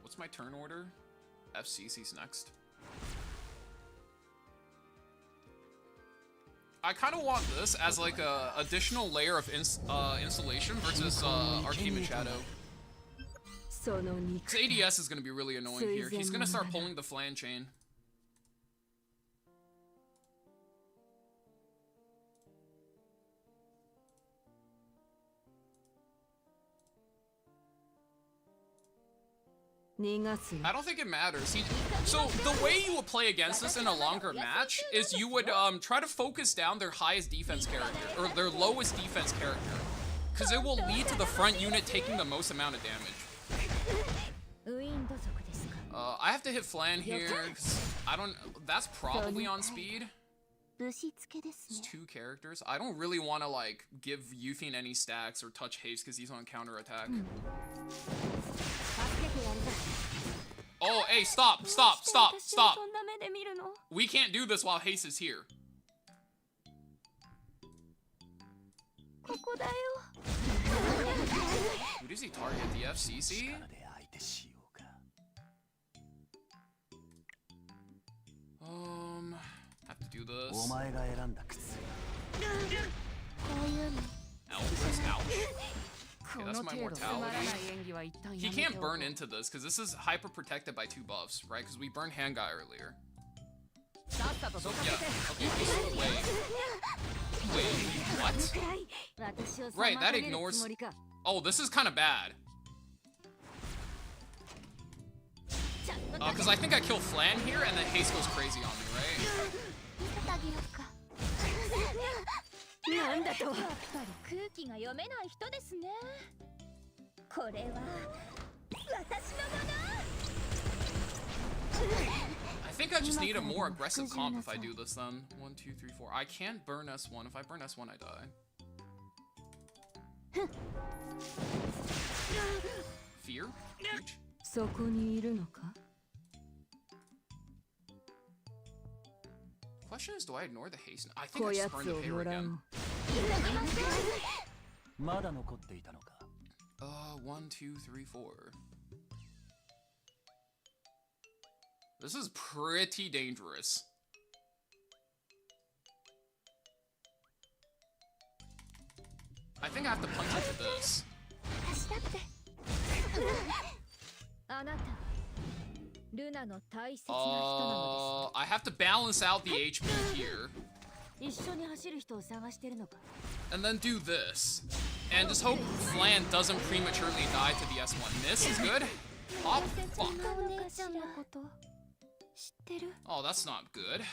What's my turn order? FCC's next. I kind of want this as like a additional layer of insulation versus Arcane and Shadow. Because ADS is going to be really annoying here. He's going to start pulling the Flan chain. I don't think it matters. So the way you would play against this in a longer match is you would try to focus down their highest defense character, or their lowest defense character. Because it will lead to the front unit taking the most amount of damage. I have to hit Flan here. I don't. That's probably on speed. It's 2 characters. I don't really want to like give Euthine any stacks or touch haste because he's on counter attack. Oh, hey, stop. We can't do this while haste is here. Who does he target? The FCC? Have to do this. Ouch. Okay, that's my mortality. He can't burn into this because this is hyper protected by 2 buffs, right? Because we burned hand guy earlier. So yeah. Okay. Wait. What? Right. That ignores. Oh, this is kind of bad. Because I think I kill Flan here, and then haste goes crazy on me, right? I think I just need a more aggressive comp if I do this then. 1, 2, 3, 4. I can't burn S1. If I burn S1, I die. Fear? Huge. Question is, do I ignore the haste? I think I just burned the pair again. 1, 2, 3, 4. This is pretty dangerous. I think I have to punch into this. I have to balance out the HP here. And then do this. And just hope Flan doesn't prematurely die to the S1. This is good. Oh, fuck. Oh, that's not good.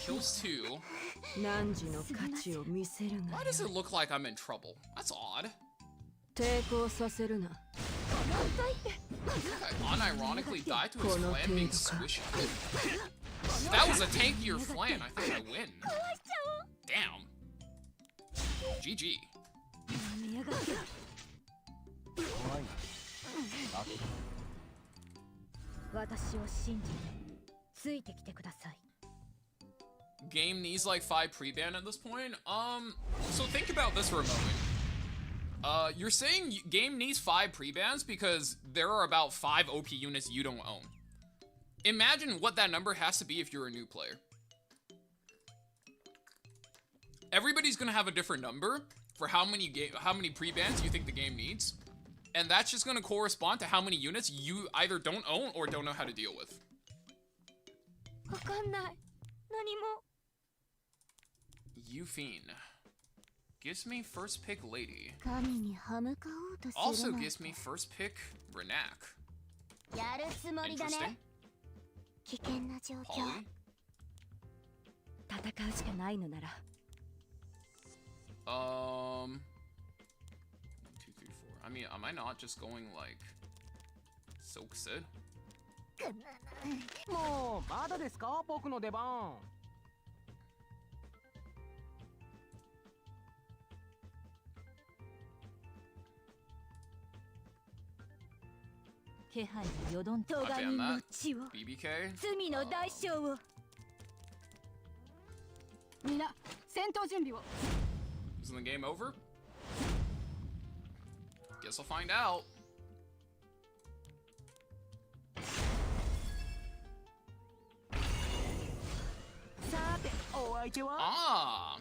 Kills 2. Why does it look like I'm in trouble? That's odd. I unironically died to his Flan being squishy. If that was a tankier Flan, I think I win. Damn. GG. Game needs like 5 pre-ban at this point. So think about this for a moment. You're saying game needs 5 pre-bans because there are about 5 OP units you don't own. Imagine what that number has to be if you're a new player. Everybody's gonna have a different number for how many pre-bans you think the game needs. And that's just gonna correspond to how many units you either don't own or don't know how to deal with. Euthine. Gives me first pick Lady. Also gives me first pick Renak. Interesting. Polly. 1, 2, 3, 4. I mean, am I not just going like Soak Sid? もうまだですか僕の出番。気配よどんとが人の血を BBK? 罪の代償をみんな戦闘準備を Isn't the game over? Guess I'll find out. Ah,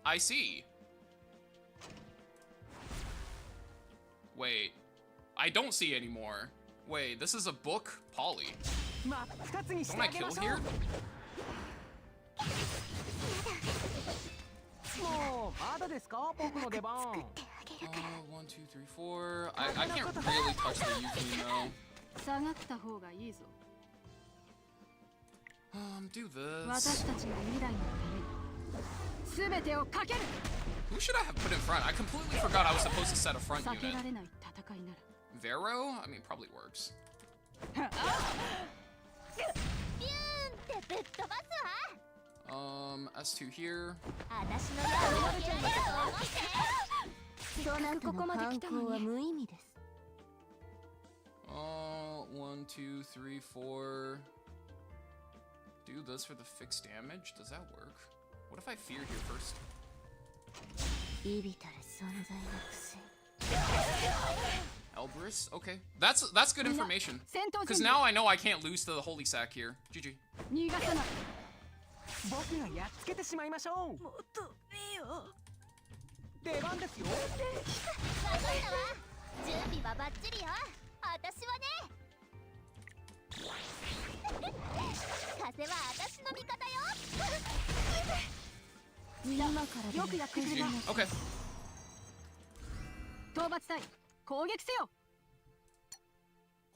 I see. Wait, I don't see anymore. Wait, this is a book, Polly. Don't I kill here? もうまだですか僕の出番。1, 2, 3, 4. I can't really touch the Euthine though. 下がった方がいいぞ。Do this. 私たちの未来のために全てをかける。Who should I have put in front? I completely forgot I was supposed to set a front 避け unit. られない戦いなら Vero? I mean, probably works. S2 here. ここまで来たのに 1, 2, 3, 4. Do this for the fixed damage? Does that work? What if I fear here first? Elbrus? Okay. That's good information. Because now I know I can't lose to the Holy Sack here. GG. 逃がさない僕がやっつけてしまいましょう。もっといいよ出番ですよ。準備はバッチリよ。私はね。風は私の味方よ。今からよくやってくれた Okay. 討伐隊攻撃せよ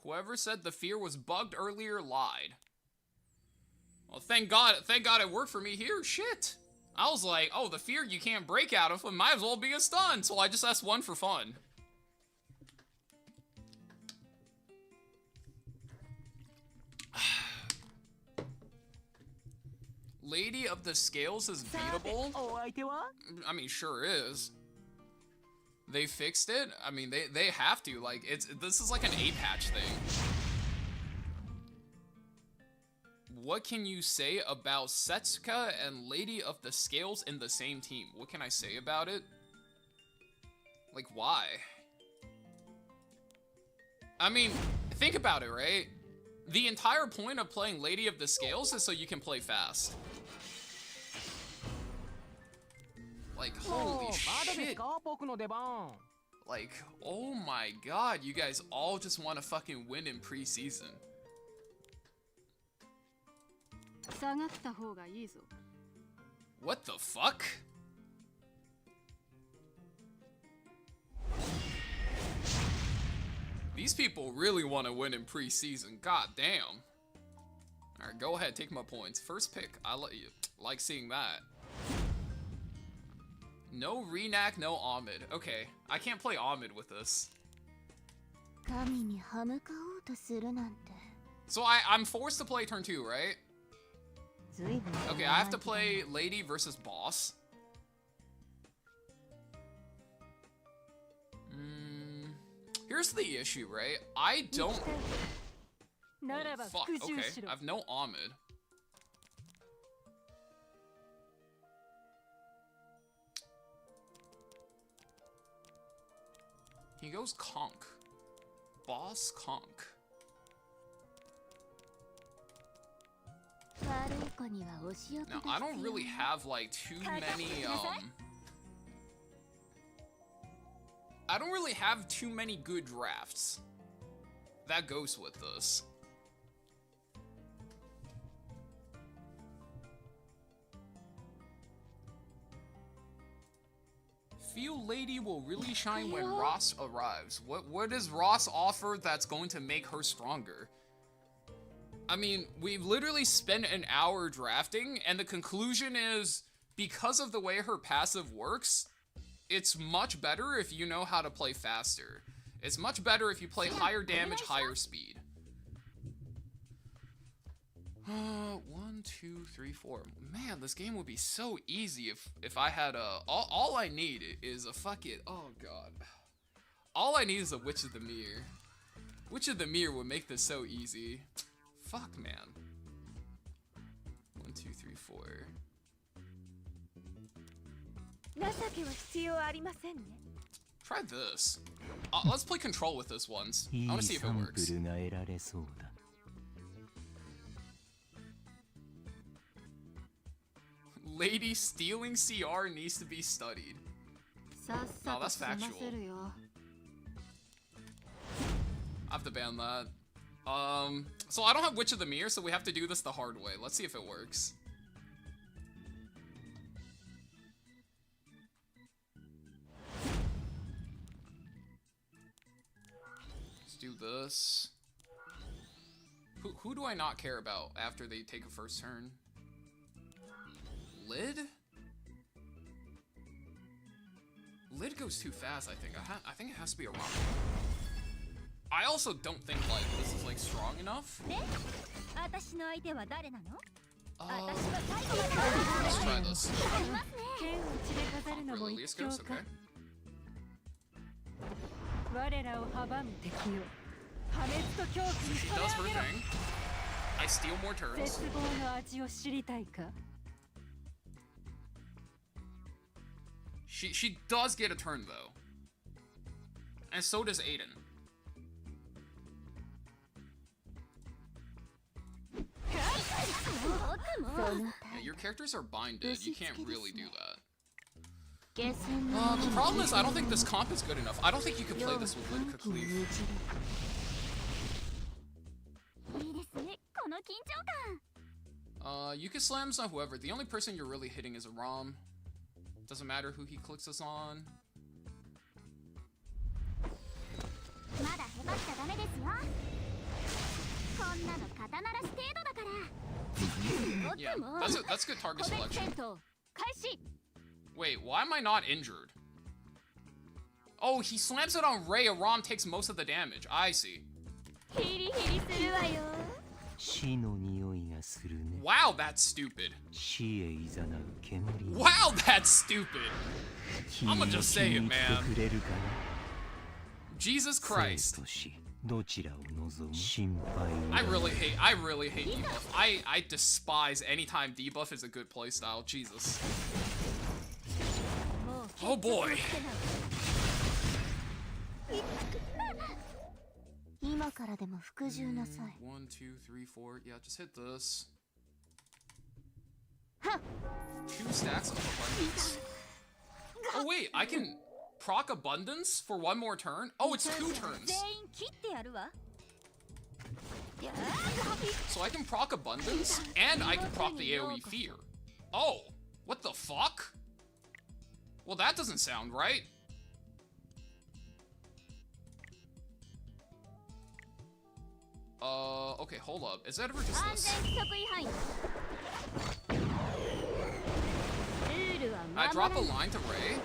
Whoever said the fear was bugged earlier lied. Well, thank God it worked for me here. Shit. I was like, oh, the fear you can't break out of, it might as well be a stun. So I just S1 for fun. Lady of the Scales is beatable? お相手は I mean, sure is. They fixed it? I mean, they have to. Like, this is like an A-patch thing. What can you say about Setsuka and Lady of the Scales in the same team? What can I say about it? Like, why? I mean, think about it, right? The entire point of playing Lady of the Scales is so you can play fast. Like, holy shit. Like, oh my god, you guys all just want to fucking win in preseason. 下がった方がいいぞ What the fuck? These people really want to win in preseason. God damn. Alright, go ahead, take my points. First pick. I like seeing that. No Renak, no Ahmed. Okay, I can't play Ahmed with this. So I'm forced to play turn 2, right? Okay, I have to play Lady versus Boss. Here's the issue, right? I don't... Oh, fuck, okay. I have no Ahmed. He goes Conk. Boss Conk. Now, I don't really have, like, too many, I don't really have too many good drafts. That goes with this. Feel Lady will really shine when Ross arrives. What does Ross offer that's going to make her stronger? I mean, we've literally spent an hour drafting, and the conclusion is, because of the way her passive works, it's much better if you know how to play faster. It's much better if you play higher damage, higher speed. 1, 2, 3, 4. Man, this game would be so easy if I had a... All I need is a fucking... Oh, God. All I need is a Witch of the Mirror. Witch of the Mirror would make this so easy. Fuck, man. 1, 2, 3, 4. Try this. Let's play control with this once. I want to see if it works. Lady stealing CR needs to be studied. Oh, that's factual. I have to ban that. So I don't have Witch of the Mirror, so we have to do this the hard way. Let's see if it works. Let's do this. Who do I not care about after they take a first turn? Lid? lid goes too fast, I think. I think it has to be a ROM. I also don't think, like, this is, like, strong enough. Let's try this. Release goes, okay. She does her thing. I steal more turns. She does get a turn, though. And so does Aiden. Yeah, your characters are binded. You can't really do that. The problem is, I don't think this comp is good enough. I don't think you can play this with Lytica Cleave. You can slam on whoever. The only person you're really hitting is a ROM. Doesn't matter who he clicks us on. Yeah, that's good target selection. Wait, why am I not injured? Oh, he slams it on Ray. A ROM takes most of the damage. I see. Wow, that's stupid. Wow, that's stupid. I'ma just say it, man. Jesus Christ. I really hate debuff. I despise anytime debuff is a good playstyle. Jesus. Oh boy. 今からでも服従なさい。 1, 2, 3, 4. Yeah, just hit this. 2 stacks of abundance. Oh wait, I can proc abundance for 1 more turn? Oh, it's 2 turns. So I can proc abundance, and I can proc the AoE fear. Oh, what the fuck? Well, that doesn't sound right. Okay, hold up. Is that ever just this? I drop a line to Ray.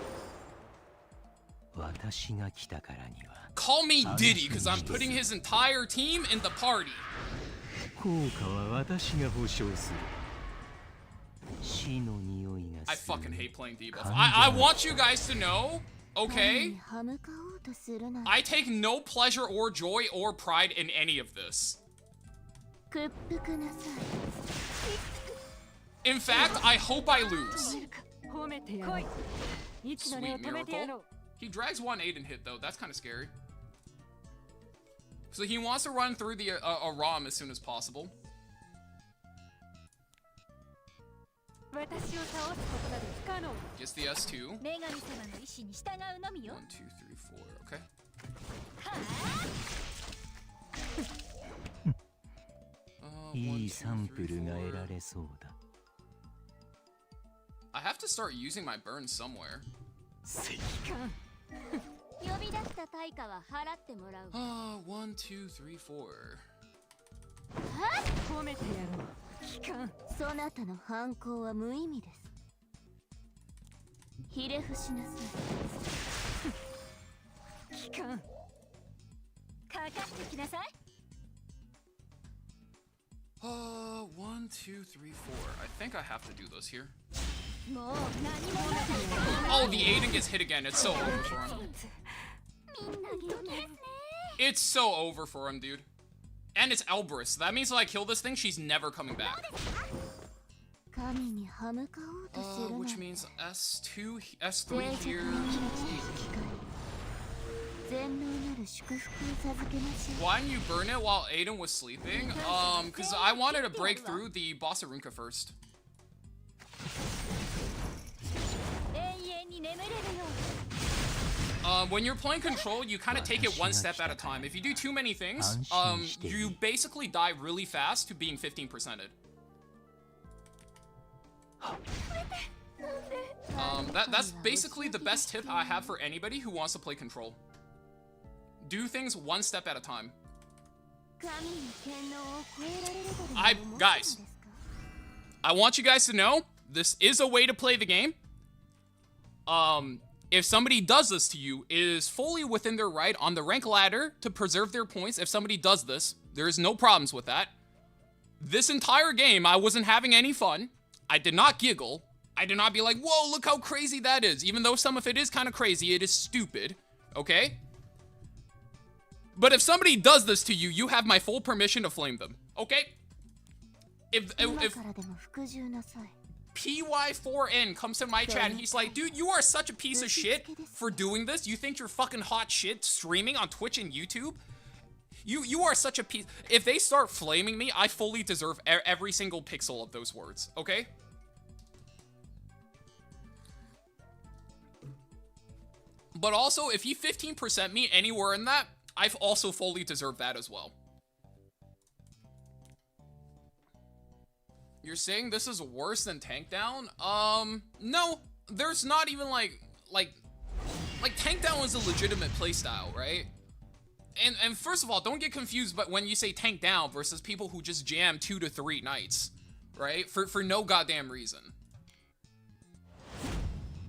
Call me Diddy, because I'm putting his entire team in the party. I fucking hate playing debuff. I want you guys to know, okay? I take no pleasure or joy or pride in any of this. In fact, I hope I lose. Sweet miracle. He drags 1 Aiden hit though, that's kind of scary. So he wants to run through the a ROM as soon as possible. Gets the S2. 1, 2, 3, 4. Okay. I have to start using my burn somewhere. 1, 2, 3, 4. そなたの反抗は無意味です。ひれ伏しなさい。機関。かかってきなさい。1, 2, 3, 4. I think I have to do this here. もう何もない。 Oh, the Aiden gets hit again. It's so over for him. みんな元気ですね。 It's so over for him, dude. And it's Elbrus. That means if I kill this thing, she's never coming back. 神に歯向かおうとするな。 Which means S2, S3 here. 全能なる祝福を授けましょう。 Why didn't you burn it while Aiden was sleeping? Because I wanted to break through the Boss Arunka first. 永遠に眠れるよ。 When you're playing control, you kind of take it 1 step at a time. If you do too many things, you basically die really fast to being 15%ed. That's basically the best tip I have for anybody who wants to play control. Do things 1 step at a time. Guys, I want you guys to know, this is a way to play the game. If somebody does this to you, it is fully within their right on the rank ladder to preserve their points. If somebody does this, there's no problems with that. This entire game, I wasn't having any fun. I did not giggle. I did not be like, whoa, look how crazy that is. Even though some of it is kind of crazy, it is stupid, okay? But if somebody does this to you, you have my full permission to flame them, okay? If PY4N comes to my chat and he's like, dude, you are such a piece of shit for doing this. You think you're fucking hot shit streaming on Twitch and YouTube? You are such a piece. If they start flaming me, I fully deserve every single pixel of those words, okay? But also, if you 15% me anywhere in that, I've also fully deserved that as well. You're saying this is worse than Tank Down? No. There's not even like Tank Down was a legitimate playstyle, right? And first of all, don't get confused but when you say Tank Down versus people who just jam 2 to 3 nights, right? For no goddamn reason.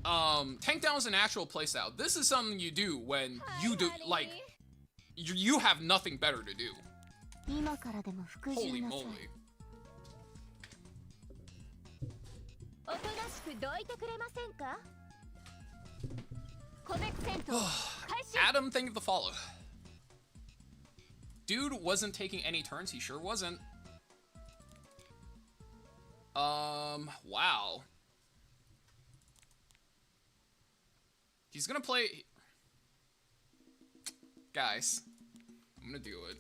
Tank Down is an actual playstyle. This is something you do when you do, like, you have nothing better to do. Holy moly. Adam, thank you for the follow. Dude wasn't taking any turns, he sure wasn't. Wow. He's gonna play... Guys, I'm gonna do it.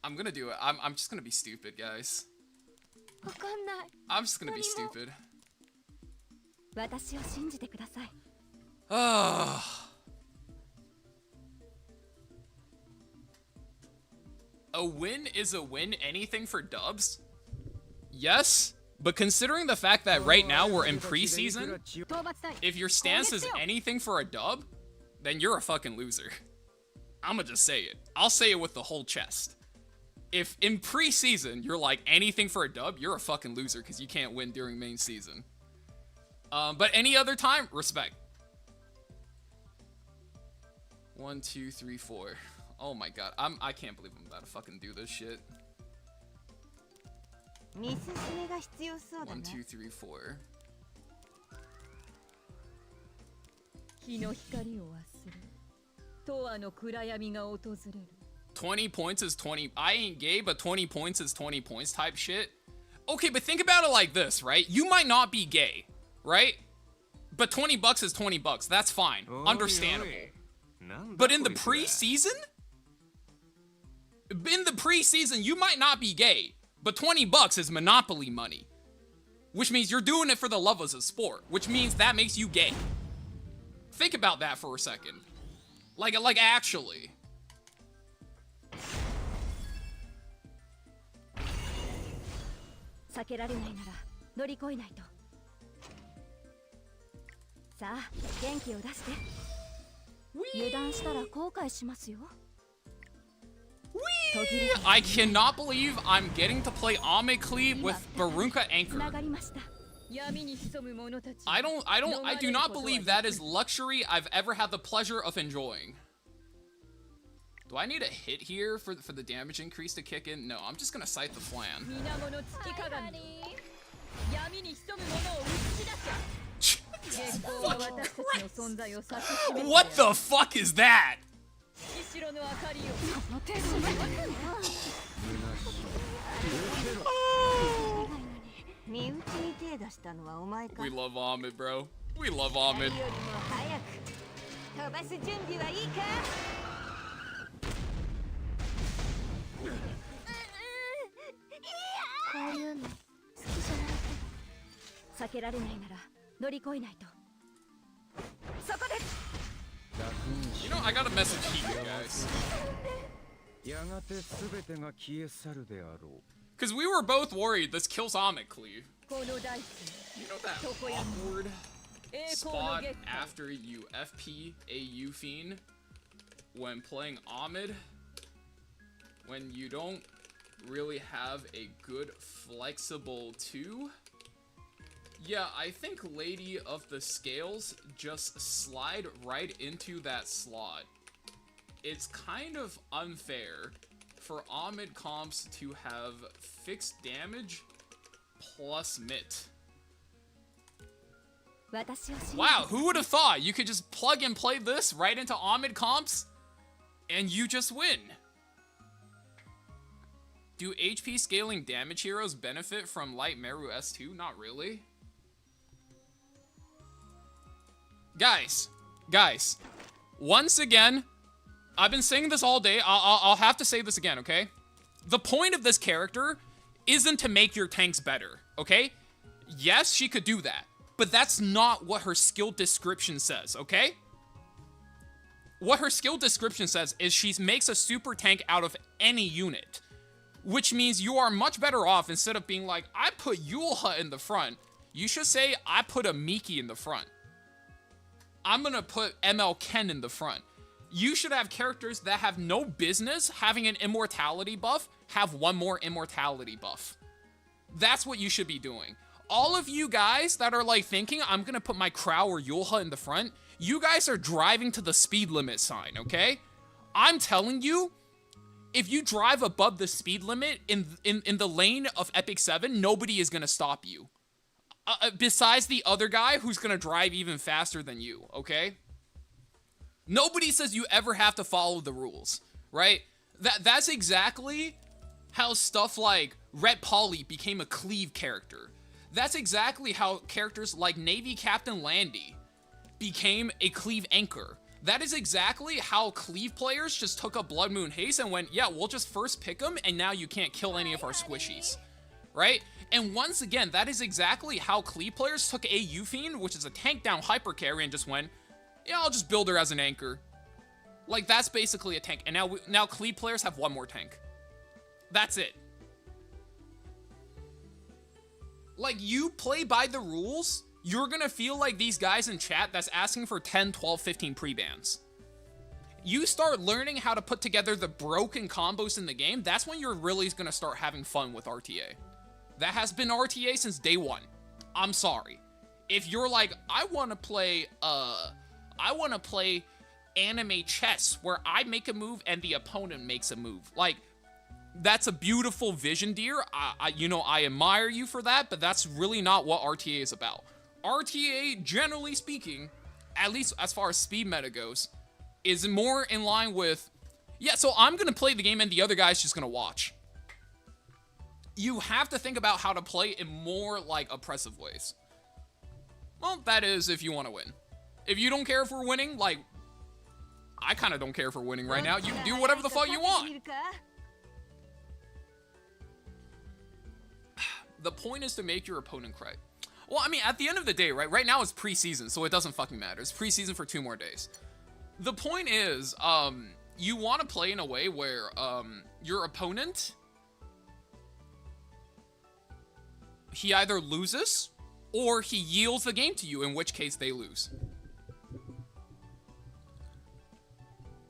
I'm gonna do it. I'm just gonna be stupid, guys. I'm just gonna be stupid. A win is a win, anything for dubs? Yes, but considering the fact that right now we're in preseason, if your stance is anything for a dub, then you're a fucking loser. I'ma just say it. I'll say it with the whole chest. If in preseason you're like anything for a dub, you're a fucking loser because you can't win during main season. But any other time, respect. 1, 2, 3, 4. Oh my god, I can't believe I'm about to fucking do this shit. 1, 2, 3, 4. 20 points is 20. I ain't gay, but 20 points is 20 points type shit. Okay, but think about it like this, right? You might not be gay, right? But 20 bucks is 20 bucks. That's fine. Understandable. But in the preseason? In the preseason, you might not be gay, but 20 bucks is Monopoly money. Which means you're doing it for the love of the sport, which means that makes you gay. Think about that for a second. Like actually. I cannot believe I'm getting to play Ame Cleave with Barunka Anchor. I do not believe that is luxury I've ever had the pleasure of enjoying. Do I need a hit here for the damage increase to kick in? No, I'm just gonna sight the flan. What the fuck is that? We love Ahmed, bro. We love Ahmed. You know, I gotta message Higa, guys. Because we were both worried this kills Ahmed Cleave. You know that awkward spot after you FP a U-Fiend when playing Ahmed? When you don't really have a good flexible 2? Yeah, I think Lady of the Scales just slide right into that slot. It's kind of unfair for Ahmed comps to have fixed damage plus mit. Wow, who would have thought you could just plug and play this right into Ahmed comps and you just win? Do HP scaling damage heroes benefit from Light Meru S2? Not really. Guys, once again, I've been saying this all day. I'll have to say this again, okay? The point of this character isn't to make your tanks better, okay? Yes, she could do that, but that's not what her skill description says, okay? What her skill description says is she makes a super tank out of any unit, which means you are much better off instead of being like, I put Yulha in the front. You should say, I put a Miki in the front. I'm gonna put ML Ken in the front. You should have characters that have no business having an immortality buff have one more immortality buff. That's what you should be doing. All of you guys that are like thinking, I'm gonna put my Crow or Yulha in the front, you guys are driving to the speed limit sign, okay? I'm telling you, if you drive above the speed limit in the lane of Epic 7, nobody is gonna stop you. Besides the other guy who's gonna drive even faster than you, okay? Nobody says you ever have to follow the rules, right? That's exactly how stuff like Red Polly became a cleave character. That's exactly how characters like Navy Captain Landy became a cleave anchor. That is exactly how cleave players just took up Blood Moon Haste and went, yeah, we'll just first pick them and now you can't kill any of our squishies, right? And once again, that is exactly how cleave players took a Eufiend, which is a tank down hyper carry, and just went, yeah, I'll just build her as an anchor. Like, that's basically a tank. And now cleave players have one more tank. That's it. Like, you play by the rules, you're gonna feel like these guys in chat that's asking for 10, 12, 15 pre-bans. You start learning how to put together the broken combos in the game, that's when you're really gonna start having fun with RTA. That has been RTA since day one. I'm sorry. If you're like, I wanna play anime chess where I make a move and the opponent makes a move. Like, that's a beautiful vision, dear. I admire you for that, but that's really not what RTA is about. RTA, generally speaking, at least as far as speed meta goes, is more in line with, yeah, so I'm gonna play the game and the other guy's just gonna watch. You have to think about how to play in more, like, oppressive ways. Well, that is if you want to win. If you don't care if we're winning, like, I kind of don't care if we're winning right now. You can do whatever the fuck you want. The point is to make your opponent cry. Well, I mean, at the end of the day, right now it's preseason, so it doesn't fucking matter. It's preseason for 2 more days. The point is, you want to play in a way where, your opponent, he either loses or he yields the game to you, in which case they lose.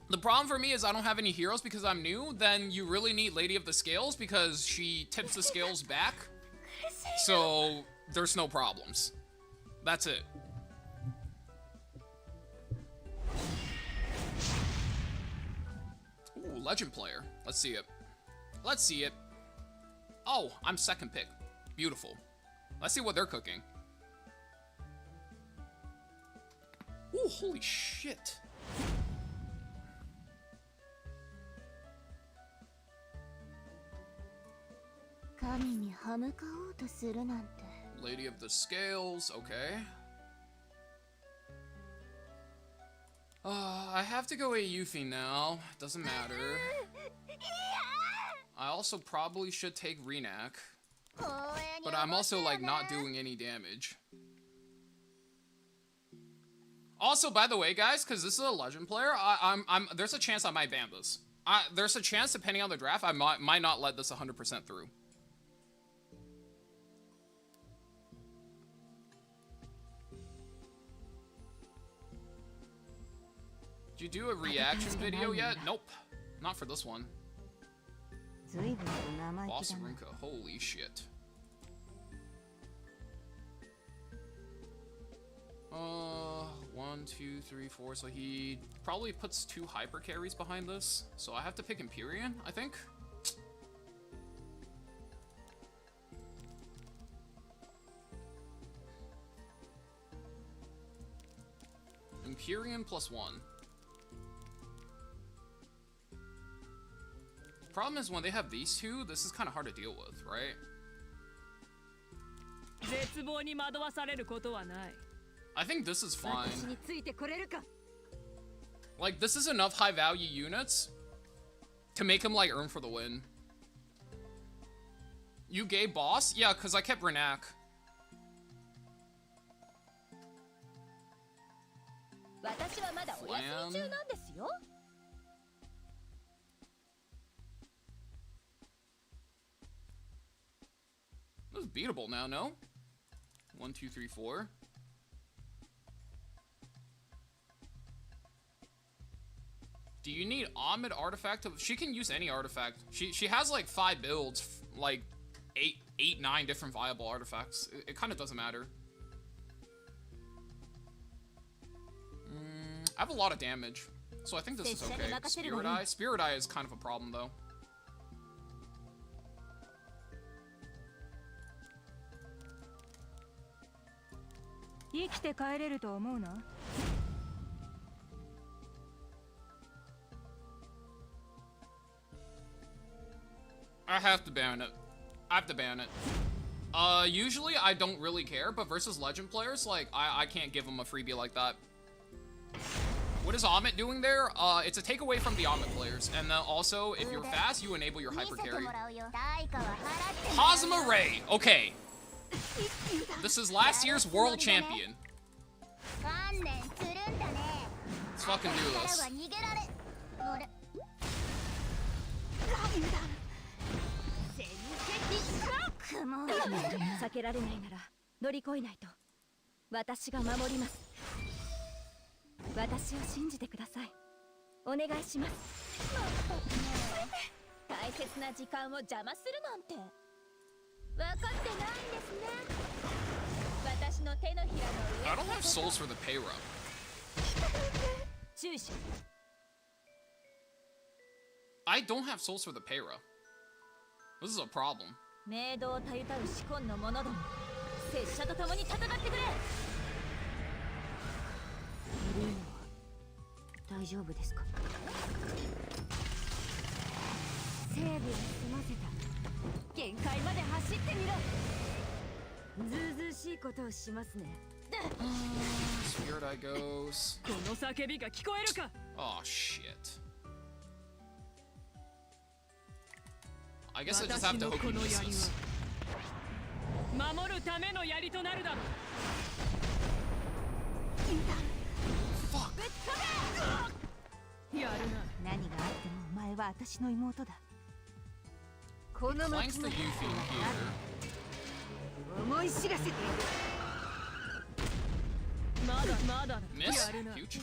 The problem for me is I don't have any heroes because I'm new. Then you really need Lady of the Scales because she tips the scales back. So there's no problems. That's it. Ooh, legend player. Let's see it. Let's see it. Oh, I'm second pick. Beautiful. Let's see what they're cooking. Ooh, holy shit. Lady of the Scales, okay. I have to go Yuffie now. Doesn't matter. I also probably should take Renak. But I'm also, like, not doing any damage. Also, by the way, guys, because this is a legend player, there's a chance I might ban this. There's a chance, depending on the draft, I might not let this 100% through. Did you do a reaction video yet? Nope. Not for this one. Boss Rinka, holy shit. 1, 2, 3, 4. So he probably puts 2 hyper carries behind this. So I have to pick Empyrean, I think. Empyrean +1. Problem is when they have these two, this is kind of hard to deal with, right? I think this is fine. Like, this is enough high value units to make him like earn for the win. You gave boss? Yeah, because I kept Renak. Flan. This is beatable now, no? 1, 2, 3, 4. Do you need Ahmed artifact? She can use any artifact. She has like 5 builds, like 8, 9 different viable artifacts. It kind of doesn't matter. I have a lot of damage, so I think this is okay. Spirit Eye? Spirit Eye is kind of a problem, though. I have to ban it. I have to ban it. Usually I don't really care, but versus legend players, like, I can't give them a freebie like that. What is Amit doing there? It's a takeaway from the Amit players. And then also, if you're fast, you enable your hyper carry. Hazama Ray. Okay. This is last year's world champion. Let's fucking do this. I don't have souls for the pay rub. I don't have souls for the pay rub. This is a problem. Spirit Eye goes. Oh shit. I guess I just have to hope he misses. Fuck. Flanks the Yuffie here. Miss? Huge.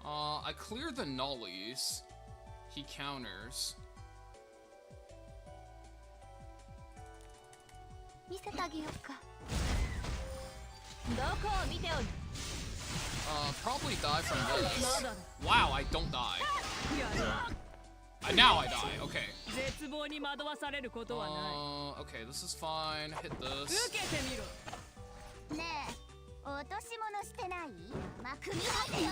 I clear the nullies. He counters. Probably die from this. Wow, I don't die. Now I die, okay. Okay, this is fine. Hit this. 落とし物してない？まくみはてよ。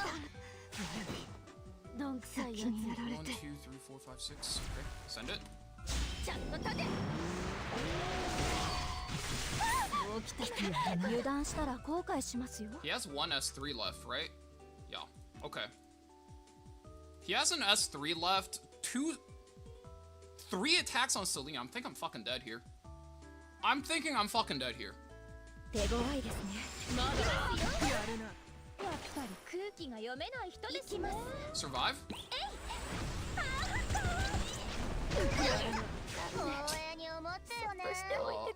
どんくさいやつ。1, 2, 3, 4, 5, 6. Okay, send it. ちゃんと立て。起きた。油断したら後悔しますよ。He has one S3 left, right? Yeah. Okay. He has an S3 left. 3 attacks on Celine. I think I'm fucking dead here. I'm thinking I'm fucking dead here. 手強いですね。まだやるな。やっぱり空気が読めない人ですね。Survive?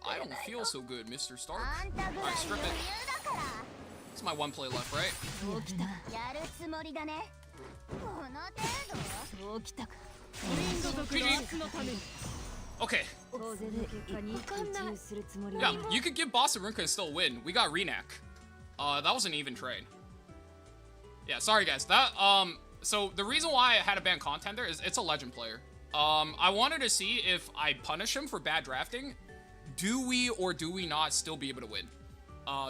I don't feel so good, Mr. Stark. Alright, strip it. It's my 1 play left, right? GG. Okay. Yeah, you could give Boss a Rinka and still win. We got Renak. That was an even trade. Yeah, sorry guys. That so the reason why I had to ban Contender is it's a legend player. I wanted to see if I punish him for bad drafting. Do we or do we not still be able to win?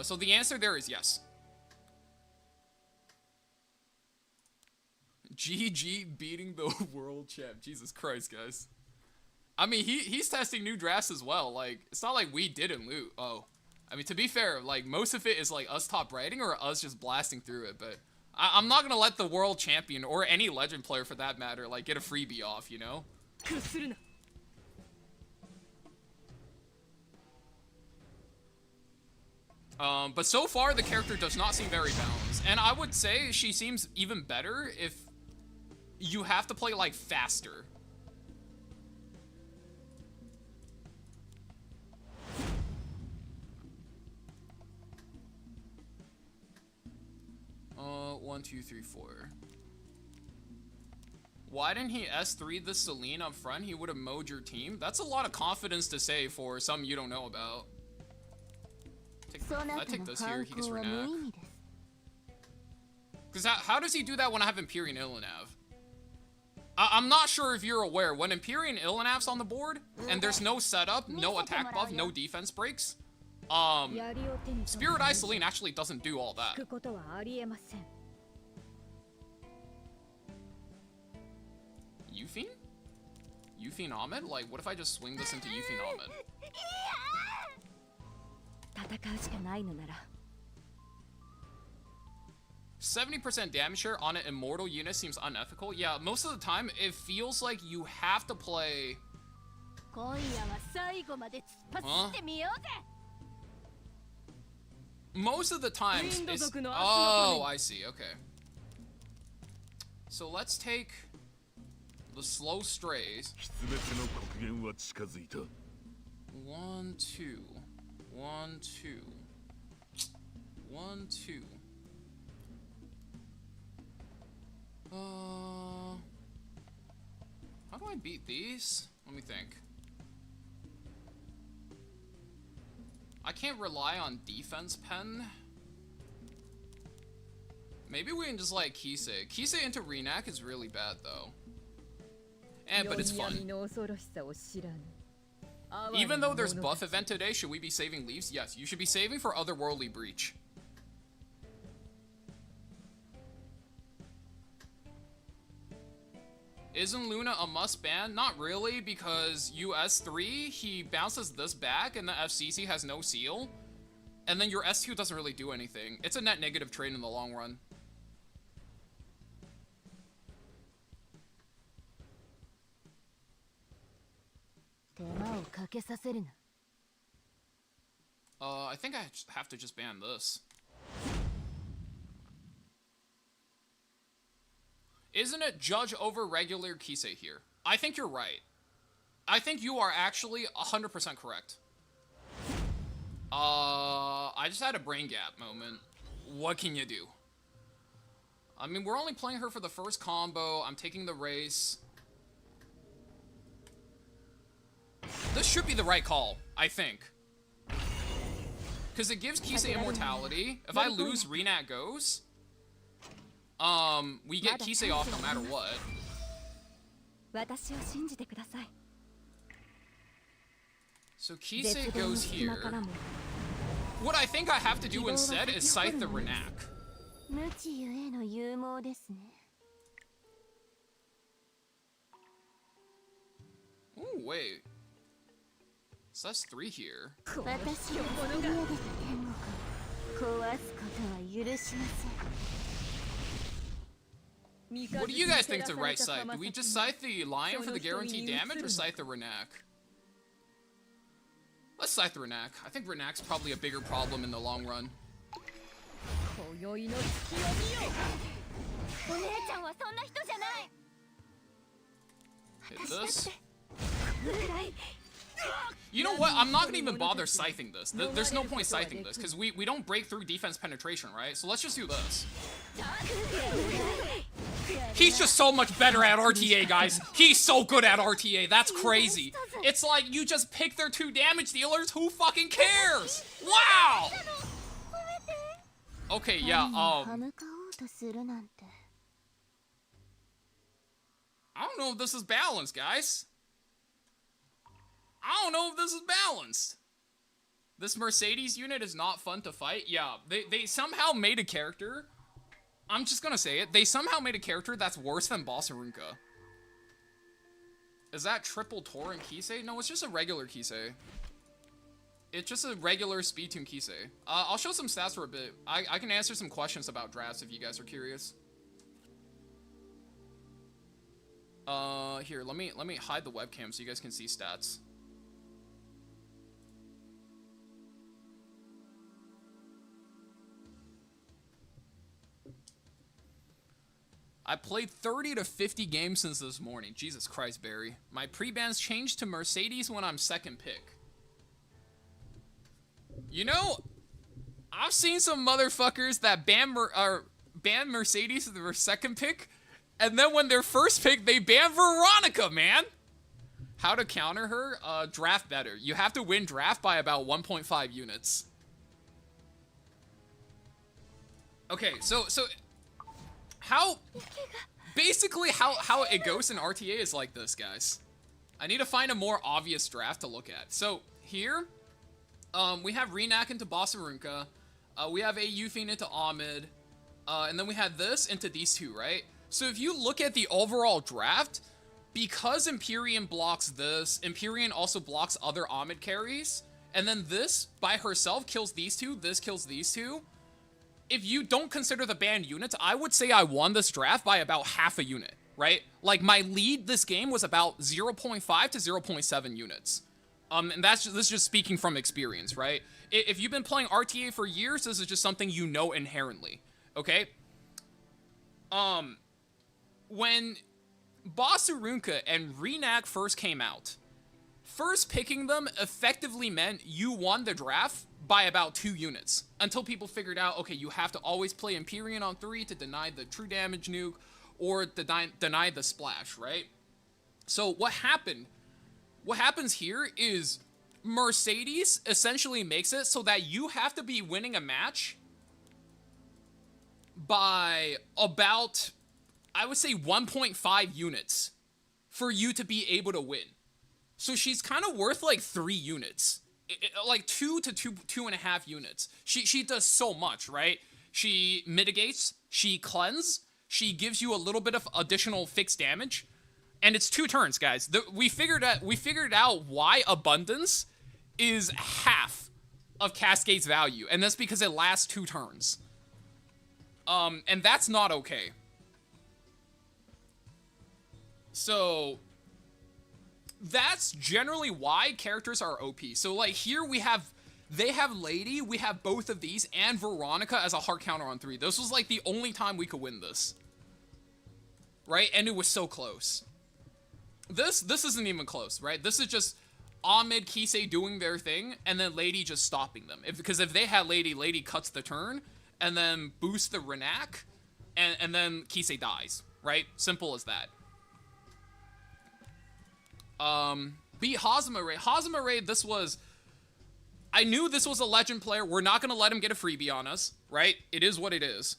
So the answer there is yes. GG beating the world champ. Jesus Christ, guys. I mean, he's testing new drafts as well. Like, it's not like we didn't loot. Oh. I mean, to be fair, like, most of it is, like, us top rating or us just blasting through it. But I'm not going to let the world champion, or any legend player for that matter, like, get a freebie off, you know? But so far, the character does not seem very balanced. And I would say she seems even better if you have to play, like, faster. One, two, three, four. Why didn't he S3 the Celine up front? He would have mowed your team. That's a lot of confidence to say for something you don't know about. I take this here. He gets Renak. Because how does he do that when I have Empyrean Illinev? I'm not sure if you're aware. When Empyrean Illinev's on the board, and there's no setup, no attack buff, no defense breaks, Spirit Eye Celine actually doesn't do all that. Yufine? Yufine Ahmed? Like, what if I just swing this into Yufine Ahmed? 70% damage share on an immortal unit seems unethical. Yeah, most of the time, it feels like you have to play... Huh? Most of the times, it's... Oh, I see, okay. So let's take the slow strays. 1, 2. 1, 2. 1, 2. How do I beat these? Let me think. I can't rely on defense pen. Maybe we can just like Kisei. Kisei into Renak is really bad though. But it's fun. Even though there's buff event today, should we be saving leaves? Yes, you should be saving for Otherworldly Breach. Isn't Luna a must ban? Not really, because US3, he bounces this back and the FCC has no seal. And then your S2 doesn't really do anything. It's a net negative trade in the long run. I think I have to just ban this. Isn't it judge over regular Kisei here? I think you're right. I think you are actually 100% correct. I just had a brain gap moment. What can you do? I mean, we're only playing her for the first combo. I'm taking the race. This should be the right call, I think. Because it gives Kisei immortality. If I lose, Renak goes. We get Kisei off no matter what. So Kisei goes here. What I think I have to do instead is Scythe the Renak. Oh, wait. So that's 3 here. What do you guys think to right side? Do we just Scythe the Lion for the guaranteed damage or Scythe the Renak? Let's Scythe the Renak. I think Renak's probably a bigger problem in the long run. Hit this. You know what? I'm not gonna even bother scything this. There's no point scything this, because we don't break through defense penetration, right? So let's just do this. He's just so much better at RTA, guys. He's so good at RTA. That's crazy. It's like you just pick their 2 damage dealers. Who fucking cares? Wow! Okay, yeah, I don't know if this is balanced, guys. I don't know if this is balanced. This Mercedes unit is not fun to fight. Yeah, they somehow made a character. I'm just gonna say it. They somehow made a character that's worse than Bossarunka. Is that triple Torin Kisei? No, it's just a regular Kisei. It's just a regular speed tune Kisei. I'll show some stats for a bit. I can answer some questions about drafts if you guys are curious. Here, let me hide the webcam so you guys can see stats. I played 30 to 50 games since this morning. Jesus Christ, Barry. My pre-bans changed to Mercedes when I'm second pick. You know, I've seen some motherfuckers that ban Mercedes as their second pick, and then when they're first pick, they ban Veronica, man. How to counter her? Draft better. You have to win draft by about 1.5 units. Okay, so basically how it goes in RTA is like this, guys. I need to find a more obvious draft to look at. So here, we have Renak into Bossarunka, we have a Yufin into Ahmed, and then we had this into these two, right? So if you look at the overall draft, because Empyrean blocks this, Empyrean also blocks other Ahmed carries, and then this by herself kills these two, this kills these two. If you don't consider the banned units, I would say I won this draft by about half a unit, right? Like, my lead this game was about 0.5 to 0.7 units. And this is just speaking from experience, right? If you've been playing RTA for years, this is just something you know inherently, okay? When Bossarunka and Renak first came out, first picking them effectively meant you won the draft by about 2 units, until people figured out, okay, you have to always play Empyrean on 3 to deny the true damage nuke, or deny the splash, right? So what happens here is Mercedes essentially makes it so that you have to be winning a match by about, I would say, 1.5 units for you to be able to win. So she's kind of worth like 3 units. Like 2 to 2.5 units. She does so much, right? She mitigates, she cleanse, she gives you a little bit of additional fixed damage, and it's 2 turns, guys. We figured out why Abundance is half of Cascade's value, and that's because it lasts 2 turns. And that's not okay. So that's generally why characters are OP. So like here they have Lady, we have both of these, and Veronica as a hard counter on 3. This was like the only time we could win this. Right? And it was so close. This isn't even close, right? This is just Ahmed, Kisei doing their thing, and then Lady just stopping them. Because if they had Lady cuts the turn, and then boosts the Renak, and then Kisei dies, right? Simple as that. Beat Hazama Ray. Hazama Ray, I knew this was a legend player. We're not going to let him get a freebie on us, right? It is what it is.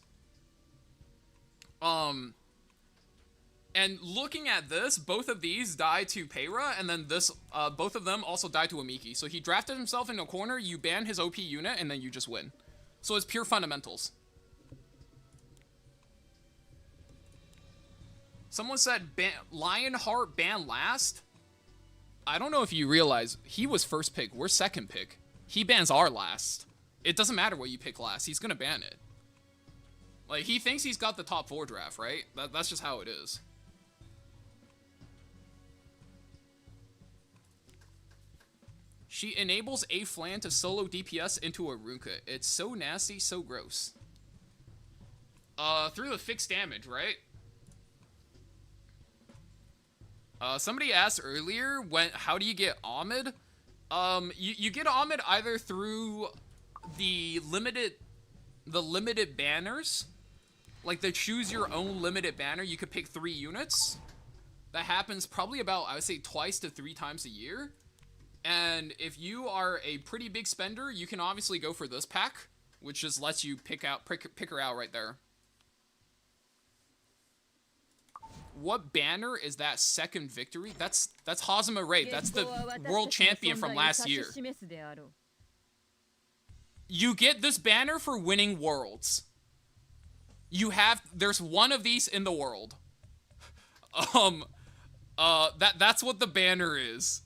And looking at this, both of these die to Peyra, and then this, both of them also die to Amiki. So he drafted himself in a corner, you ban his OP unit, and then you just win. So it's pure fundamentals. Someone said Lionheart ban last. I don't know if you realize, he was first pick, we're second pick. He bans our last. It doesn't matter what you pick last, he's gonna ban it. Like, he thinks he's got the top 4 draft, right? That's just how it is. She enables a Flan to solo DPS into a Ruka. It's so nasty, so gross. Through the fixed damage, right? Somebody asked earlier, how do you get Ahmed? You get Ahmed either through the limited banners, like the choose your own limited banner. You could pick 3 units. That happens probably about, I would say, 2 to 3 times a year. And if you are a pretty big spender, you can obviously go for this pack, which just lets you pick her out right there. What banner is that second victory? That's Hazama Ray. That's the world champion from last year. You get this banner for winning worlds. There's one of these in the world. That's what the banner is.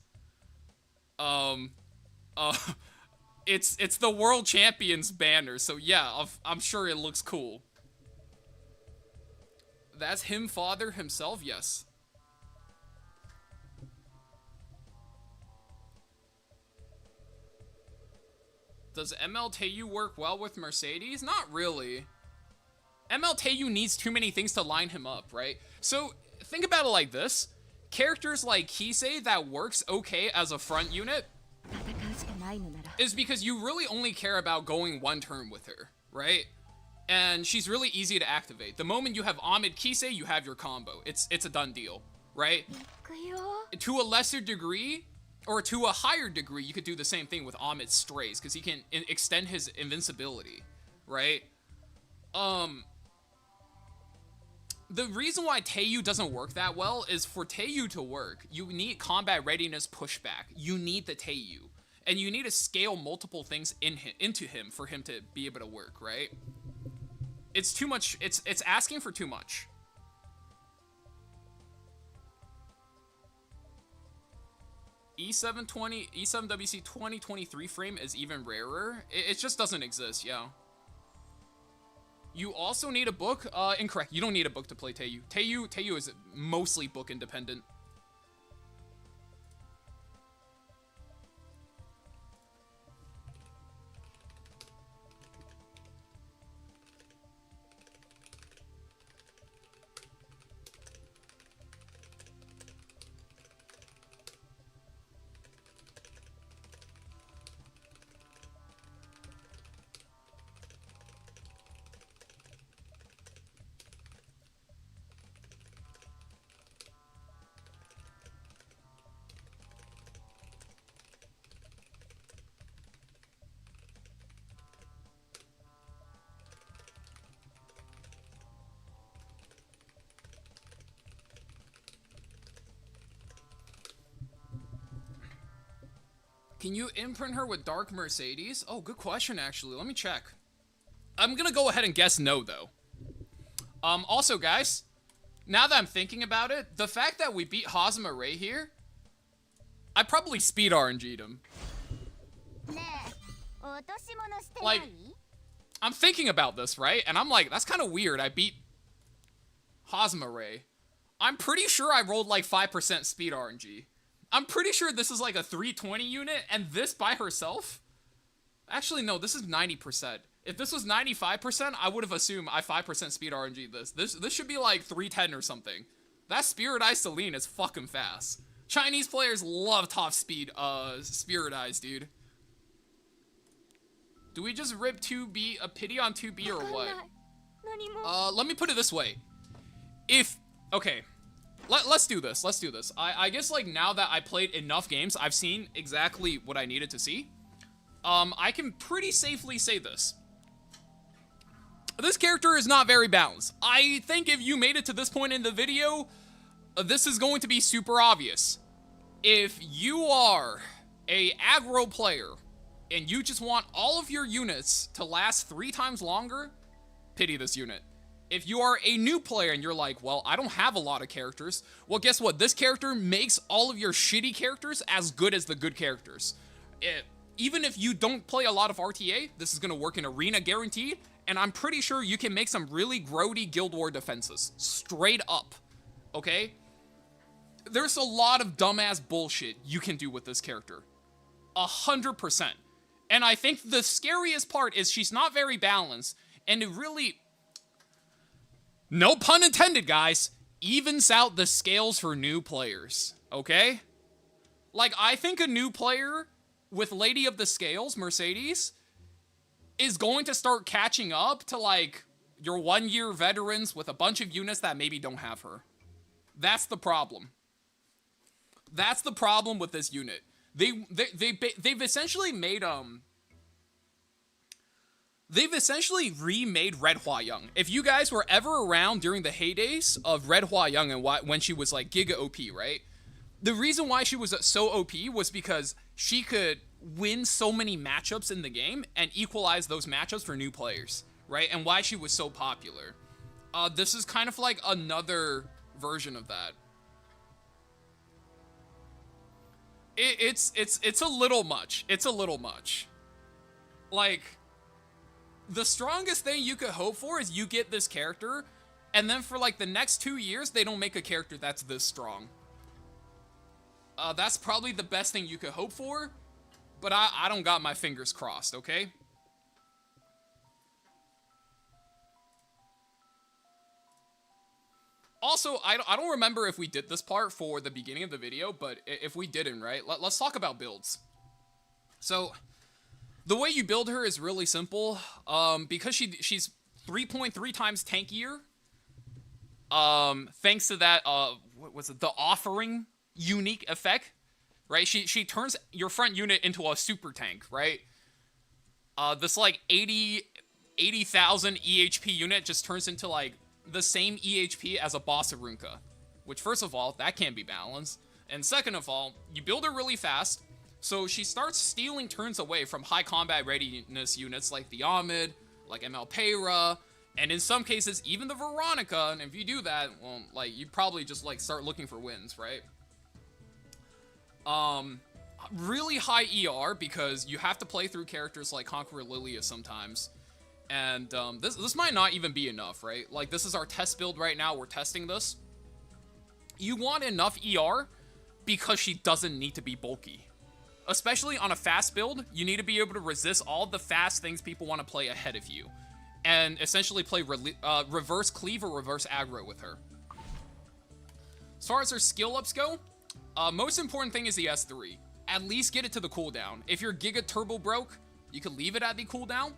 It's the world champions banner, so yeah, I'm sure it looks cool. That's him, father himself, yes. Does MLTU work well with Mercedes? Not really. MLTU needs too many things to line him up, right? So, think about it like this. Characters like Kisei that works okay as a front unit is because you really only care about going one turn with her, right? And she's really easy to activate. The moment you have Ahmed Kisei, you have your combo. It's a done deal, right? To a lesser degree, or to a higher degree, you could do the same thing with Ahmed Strays, because he can extend his invincibility, right? The reason why Teiyu doesn't work that well is for Teiyu to work, you need combat readiness pushback. You need the Teiyu. And you need to scale multiple things into him for him to be able to work, right? It's too much. It's asking for too much. E7WC 2023 frame is even rarer. It just doesn't exist, yeah. You also need a book. Incorrect. You don't need a book to play Teiyu. Teiyu is mostly book independent. Can you imprint her with Dark Mercedes? Oh, good question, actually. Let me check. I'm gonna go ahead and guess no, though. Also, guys, now that I'm thinking about it, the fact that we beat Hazama Ray here, I probably speed RNG'd him. Like, I'm thinking about this, right? And I'm like, that's kind of weird. I beat Hazama Ray. I'm pretty sure I rolled like 5% speed RNG. I'm pretty sure this is like a 320 unit, and this by herself? Actually, no, this is 90%. If this was 95%, I would have assumed I 5% speed RNG this. This should be like 310 or something. That Spirit Eye Celine is fucking fast. Chinese players love top speed Spirit Eyes, dude. Do we just rip 2B, a pity on 2B or what? Let me put it this way. Okay. Let's do this. Let's do this. I guess, like, now that I played enough games, I've seen exactly what I needed to see. I can pretty safely say this. This character is not very balanced. I think if you made it to this point in the video, this is going to be super obvious. If you are a aggro player, and you just want all of your units to last 3 times longer, pity this unit. If you are a new player and you're like, well, I don't have a lot of characters, well, guess what? This character makes all of your shitty characters as good as the good characters. Even if you don't play a lot of RTA, this is going to work in Arena guaranteed, and I'm pretty sure you can make some really grody Guild War defenses. Straight up. Okay? There's a lot of dumbass bullshit you can do with this character. 100%. And I think the scariest part is she's not very balanced, and it really... no pun intended, guys, evens out the scales for new players, okay? Like, I think a new player with Lady of the Scales, Mercedes, is going to start catching up to, like, your 1-year veterans with a bunch of units that maybe don't have her. That's the problem. That's the problem with this unit. They've essentially made, they've essentially remade Red Hua Young. If you guys were ever around during the heydays of Red Hua Young and when she was like Giga OP, right? The reason why she was so OP was because she could win so many matchups in the game and equalize those matchups for new players, right? And why she was so popular. This is kind of like another version of that. It's a little much. It's a little much. Like, the strongest thing you could hope for is you get this character, and then for like the next 2 years, they don't make a character that's this strong. That's probably the best thing you could hope for, but I don't got my fingers crossed, okay? Also, I don't remember if we did this part for the beginning of the video, but if we didn't, right, let's talk about builds. So, the way you build her is really simple. Because she's 3.3 times tankier, thanks to that, what was it, the offering unique effect, right? She turns your front unit into a super tank, right? This like 80,000 EHP unit just turns into like the same EHP as a boss Arunka, which first of all, that can't be balanced. And second of all, you build her really fast, so she starts stealing turns away from high combat readiness units like the Ahmed, like ML Peyra, and in some cases, even the Veronica. And if you do that, well, like, you probably just like start looking for wins, right? Really high ER because you have to play through characters like Conqueror Lilia sometimes. And this might not even be enough, right? Like, this is our test build right now. We're testing this. You want enough ER because she doesn't need to be bulky. Especially on a fast build, you need to be able to resist all the fast things people want to play ahead of you. And essentially play reverse cleave or reverse aggro with her. As far as her skill ups go, most important thing is the S3. At least get it to the cooldown. If your Giga Turbo broke, you could leave it at the cooldown.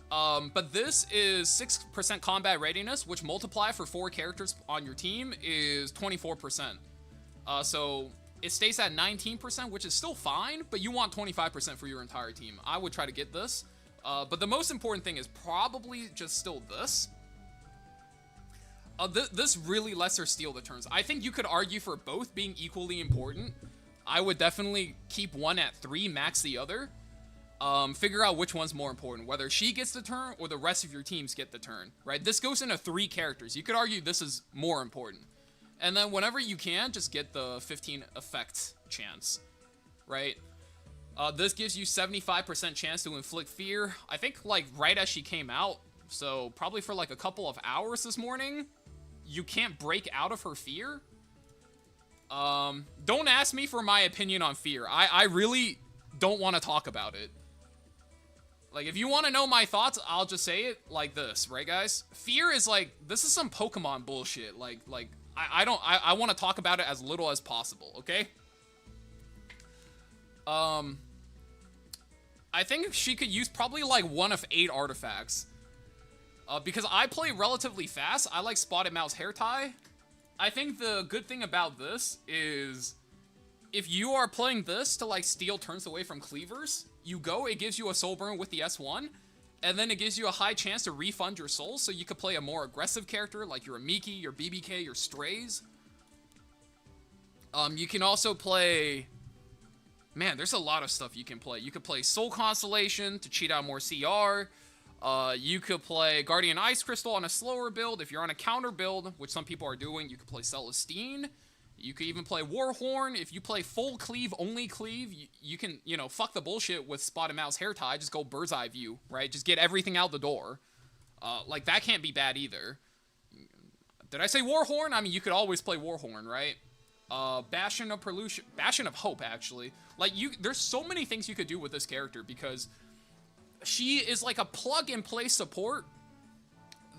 But this is 6% combat readiness, which multiply for 4 characters on your team is 24%. So it stays at 19%, which is still fine, but you want 25% for your entire team. I would try to get this. But the most important thing is probably just still this. This really lets her steal the turns. I think you could argue for both being equally important. I would definitely keep one at 3, max the other. Figure out which one's more important, whether she gets the turn or the rest of your teams get the turn, right? This goes into 3 characters. You could argue this is more important. And then whenever you can, just get the 15 effect chance, right? This gives you 75% chance to inflict fear. I think, like, right as she came out, so probably for, like, a couple of hours this morning, you can't break out of her fear. Don't ask me for my opinion on fear. I really don't want to talk about it. Like, if you want to know my thoughts, I'll just say it like this, right, guys? Fear is, like, this is some Pokemon bullshit. Like, I want to talk about it as little as possible, okay? I think she could use probably, like, 1 of 8 artifacts. Because I play relatively fast. I like Spotted Mouse Hair Tie. I think the good thing about this is if you are playing this to, like, steal turns away from cleavers, you go, it gives you a soul burn with the S1, and then it gives you a high chance to refund your souls, so you could play a more aggressive character, like your Miki, your BBK, your Strays. You can also play... Man, there's a lot of stuff you can play. You could play Soul Constellation to cheat out more CR. You could play Guardian Ice Crystal on a slower build. If you're on a counter build, which some people are doing, you could play Celestine. You could even play Warhorn. If you play full cleave, only cleave, you can, you know, fuck the bullshit with Spotted Mouse Hair Tie. Just go bird's eye view, right? Just get everything out the door. Like, that can't be bad either. Did I say Warhorn? I mean, you could always play Warhorn, right? Bastion of Pollution, Bastion of Hope, actually. Like, there's so many things you could do with this character because she is like a plug-and-play support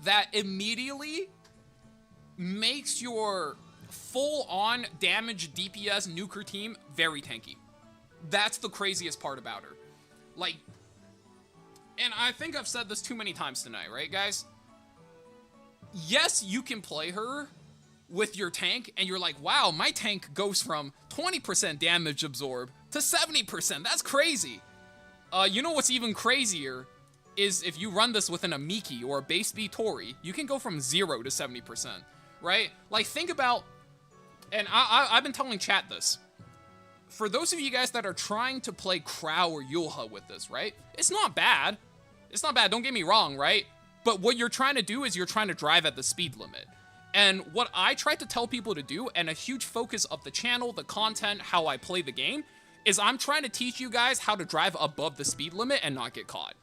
that immediately makes your full-on damage DPS nuker team very tanky. That's the craziest part about her. Like, and I think I've said this too many times tonight, right, guys? Yes, you can play her with your tank, and you're like, wow, my tank goes from 20% damage absorb to 70%. That's crazy. You know what's even crazier is if you run this with an Amiki or a base speed Tori, you can go from 0 to 70%, right? Like, think about, and I've been telling chat this. For those of you guys that are trying to play Crow or Yulha with this, right? It's not bad. It's not bad, don't get me wrong, right? But what you're trying to do is you're trying to drive at the speed limit. And what I try to tell people to do, and a huge focus of the channel, the content, how I play the game, is I'm trying to teach you guys how to drive above the speed limit and not get caught.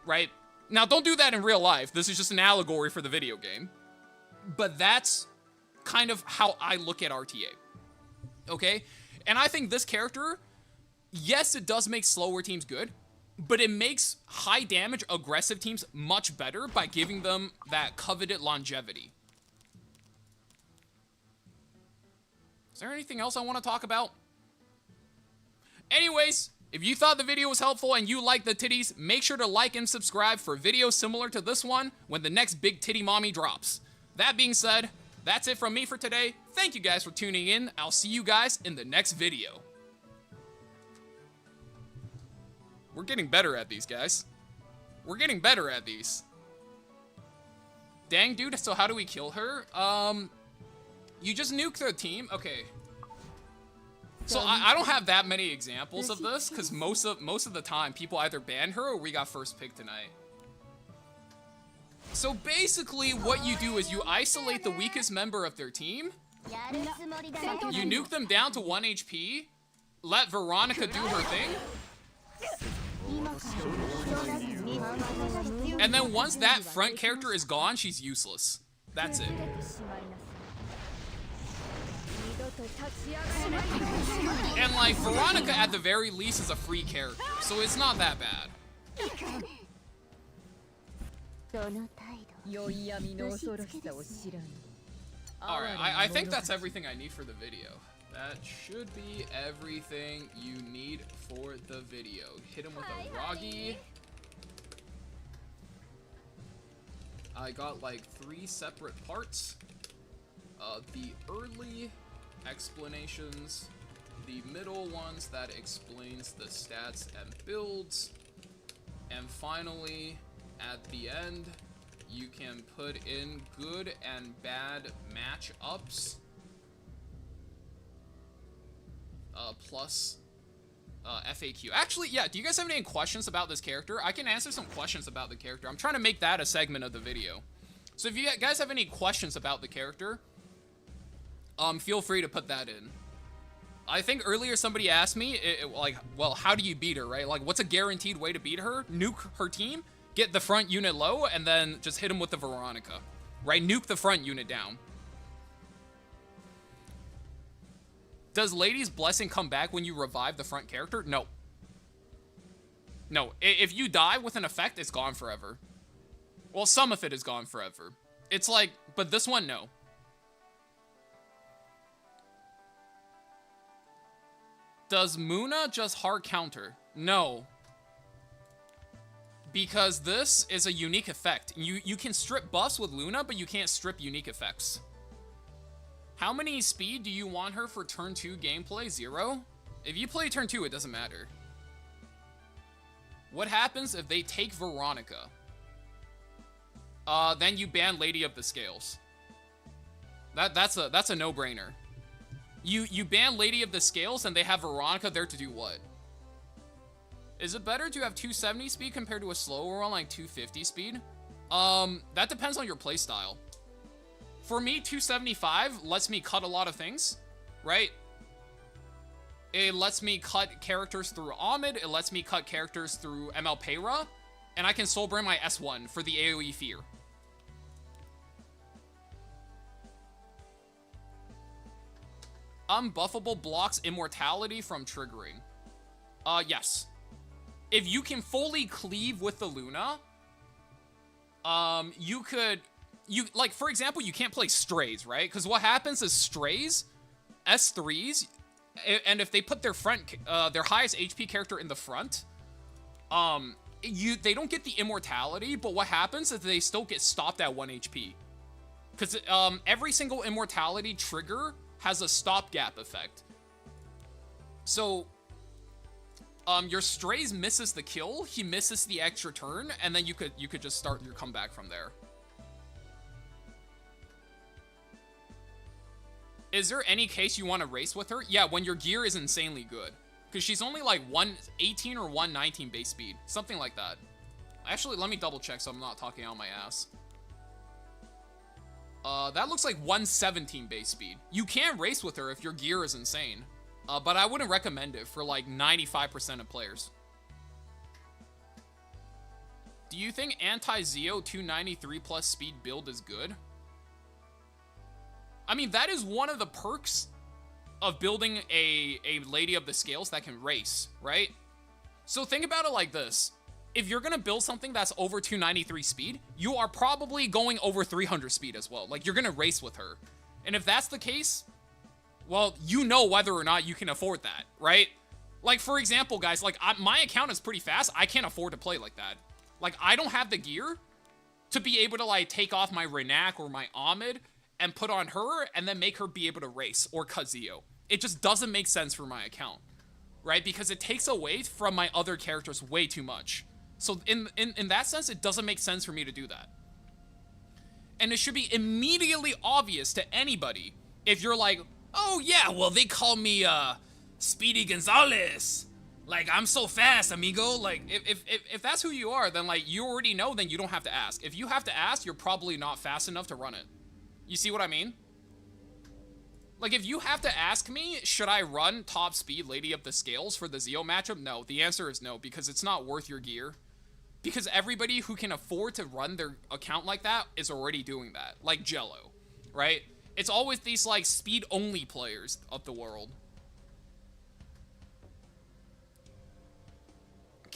Right? Now, don't do that in real life. This is just an allegory for the video game. But that's kind of how I look at RTA. Okay? And I think this character, yes, it does make slower teams good, but it makes high damage, aggressive teams much better by giving them that coveted longevity. Is there anything else I want to talk about? Anyways, if you thought the video was helpful and you like the titties, make sure to like and subscribe for videos similar to this one when the next big titty mommy drops. That being said, that's it from me for today. Thank you guys for tuning in. I'll see you guys in the next video. We're getting better at these, guys. We're getting better at these. Dang, dude, so how do we kill her? You just nuke the team? Okay. So I don't have that many examples of this, because most of the time, people either ban her or we got first pick tonight. So basically, what you do is you isolate the weakest member of their team, you nuke them down to 1 HP, let Veronica do her thing, and then once that front character is gone, she's useless. That's it. And like, Veronica at the very least is a free character, so it's not that bad. Alright, I think that's everything I need for the video. That should be everything you need for the video. Hit him with a Ragi. I got like 3 separate parts. The early explanations, the middle ones that explains the stats and builds, and finally, at the end, you can put in good and bad matchups, plus FAQ. Actually, yeah, do you guys have any questions about this character? I can answer some questions about the character. I'm trying to make that a segment of the video. So if you guys have any questions about the character, feel free to put that in. I think earlier somebody asked me, like, well, how do you beat her, right? Like, what's a guaranteed way to beat her? Nuke her team, get the front unit low, and then just hit him with the Veronica, right? Nuke the front unit down. Does Lady's Blessing come back when you revive the front character? No. No, if you die with an effect, it's gone forever. Well, some of it is gone forever. It's like, but this one, no. Does Muna just hard counter? No. Because this is a unique effect. You can strip buffs with Luna, but you can't strip unique effects. How many speed do you want her for turn 2 gameplay? 0? If you play turn 2, it doesn't matter. What happens if they take Veronica? Then you ban Lady of the Scales. That's a no-brainer. You ban Lady of the Scales and they have Veronica there to do what? Is it better to have 270 speed compared to a slower one like 250 speed? That depends on your playstyle. For me, 275 lets me cut a lot of things, right? It lets me cut characters through Ahmed, it lets me cut characters through ML Payra, and I can soulburn my S1 for the AoE Fear. Unbuffable blocks immortality from triggering. Yes. If you can fully cleave with the Luna, you could, like, for example, you can't play Strays, right? Because what happens is Strays, S3s, and if they put their their highest HP character in the front, they don't get the immortality, but what happens is they still get stopped at 1 HP. Because every single immortality trigger has a stopgap effect. So, your strays misses the kill, he misses the extra turn, and then you could just start your comeback from there. Is there any case you want to race with her? Yeah, when your gear is insanely good. Because she's only like 118 or 119 base speed. Something like that. Actually, let me double check so I'm not talking out my ass. That looks like 117 base speed. You can race with her if your gear is insane. But I wouldn't recommend it for like 95% of players. Do you think anti-Zeo 293 plus speed build is good? I mean, that is one of the perks of building a Lady of the Scales that can race, right? So think about it like this. If you're gonna build something that's over 293 speed, you are probably going over 300 speed as well. Like, you're gonna race with her. And if that's the case, well, you know whether or not you can afford that, right? Like, for example, guys, like, my account is pretty fast. I can't afford to play like that. Like, I don't have the gear to be able to, like, take off my Renak or my Ahmed and put on her, and then make her be able to race, or Kazuyo. It just doesn't make sense for my account, right? Because it takes away from my other characters way too much. So in that sense, it doesn't make sense for me to do that. And it should be immediately obvious to anybody if you're like, oh yeah, well, they call me Speedy Gonzalez. Like, I'm so fast, amigo. Like, if that's who you are, then, like, you already know, then you don't have to ask. If you have to ask, you're probably not fast enough to run it. You see what I mean? Like, if you have to ask me, should I run top speed Lady of the Scales for the Zeo matchup? No, the answer is no, because it's not worth your gear. Because everybody who can afford to run their account like that is already doing that. Like Jello, right? It's always these, like, speed-only players of the world.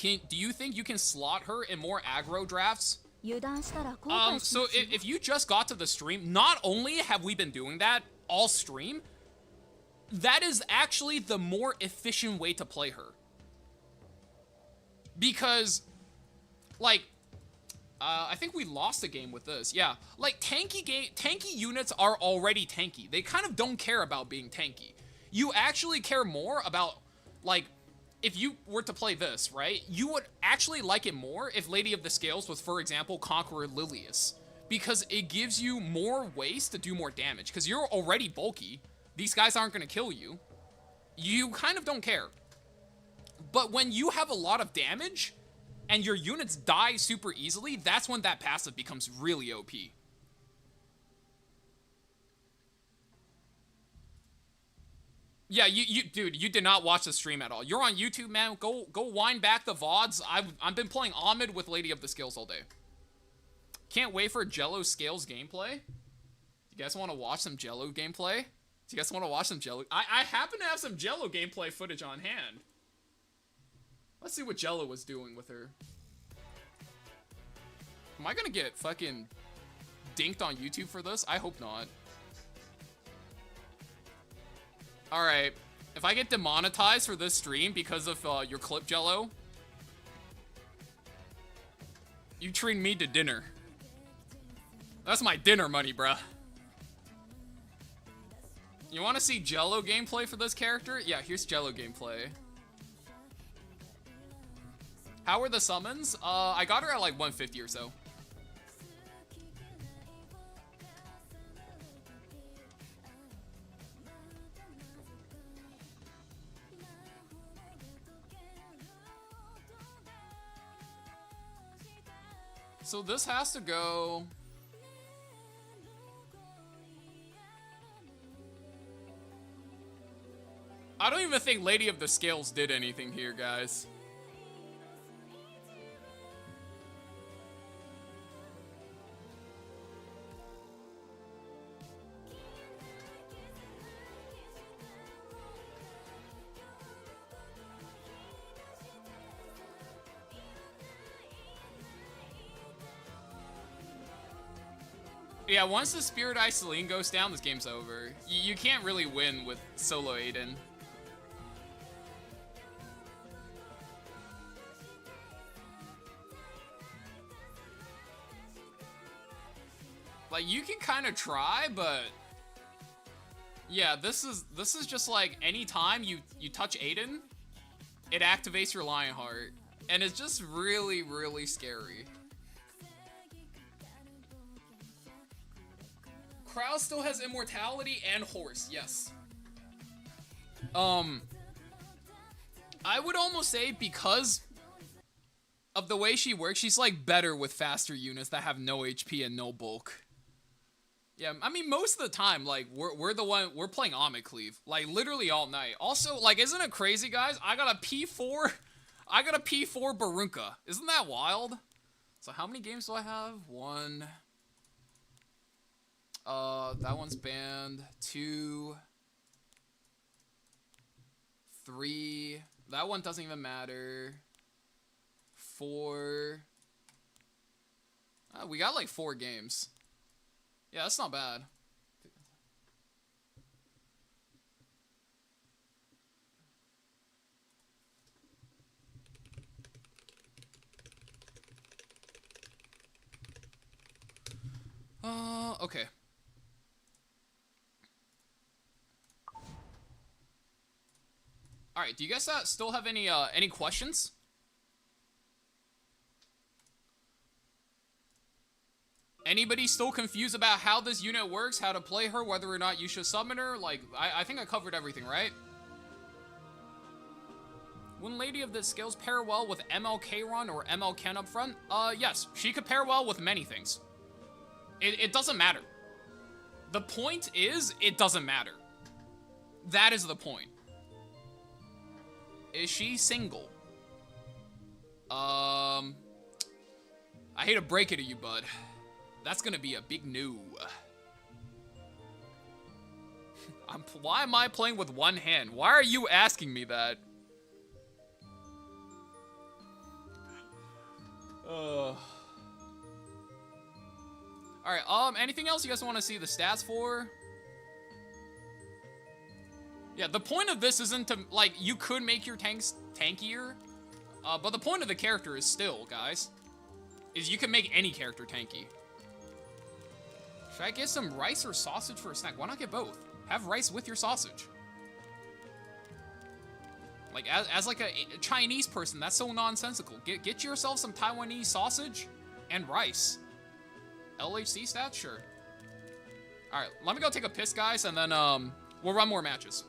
Do you think you can slot her in more aggro drafts? So if you just got to the stream, not only have we been doing that all stream, that is actually the more efficient way to play her. Because, like, I think we lost a game with this. Yeah, like, tanky units are already tanky. They kind of don't care about being tanky. You actually care more about, like, if you were to play this, right, you would actually like it more if Lady of the Scales was, for example, Conqueror Lilius. Because it gives you more ways to do more damage. Because you're already bulky. These guys aren't going to kill you. You kind of don't care. But when you have a lot of damage, and your units die super easily, that's when that passive becomes really OP. Yeah, dude, you did not watch the stream at all. You're on YouTube, man. Go wind back the VODs. I've been playing Ahmed with Lady of the Scales all day. Can't wait for Jello Scales gameplay. You guys want to watch some Jello gameplay? Do you guys want to watch some Jello? I happen to have some Jello gameplay footage on hand. Let's see what Jello was doing with her. Am I gonna get fucking dinked on YouTube for this? I hope not. Alright, if I get demonetized for this stream because of your clip, Jello, you treat me to dinner. That's my dinner money, bruh. You want to see Jello gameplay for this character? Yeah, here's Jello gameplay. How are the summons? I got her at like 150 or so. So this has to go... I don't even think Lady of the Scales did anything here, guys. Yeah, once the Spirit Eye Celine goes down, this game's over. You can't really win with solo Aiden. Like, you can kind of try, but yeah, this is just like any time you touch Aiden it activates your Lionheart. And it's just really, really scary. Crow still has immortality and horse, yes. I would almost say because of the way she works, she's like better with faster units that have no HP and no bulk. Yeah, I mean, most of the time, like, we're playing Amit Cleave, like, literally all night. Also, like, isn't it crazy, guys? I got a P4 Barunka. Isn't that wild? So how many games do I have? 1. That one's banned. 2. 3. That one doesn't even matter. 4. We got like 4 games. Yeah, that's not bad. Okay. All right, do you guys still have any questions? Anybody still confused about how this unit works, how to play her, whether or not you should summon her? Like, I think I covered everything, right? When Lady of the Scales pair well with MLK Ron or ML Ken up front? Yes, she could pair well with many things. It doesn't matter. The point is, it doesn't matter. That is the point. Is she single? I hate to break it to you, bud. That's gonna be a big no. Why am I playing with one hand? Why are you asking me that? Alright, anything else you guys want to see the stats for? Yeah, the point of this isn't to, like, you could make your tanks tankier, but the point of the character is still, guys, is you can make any character tanky. Should I get some rice or sausage for a snack? Why not get both? Have rice with your sausage. Like, as like a Chinese person, that's so nonsensical. Get yourself some Taiwanese sausage and rice. LHC stats? Sure. Alright, let me go take a piss, guys, and then, we'll run more matches.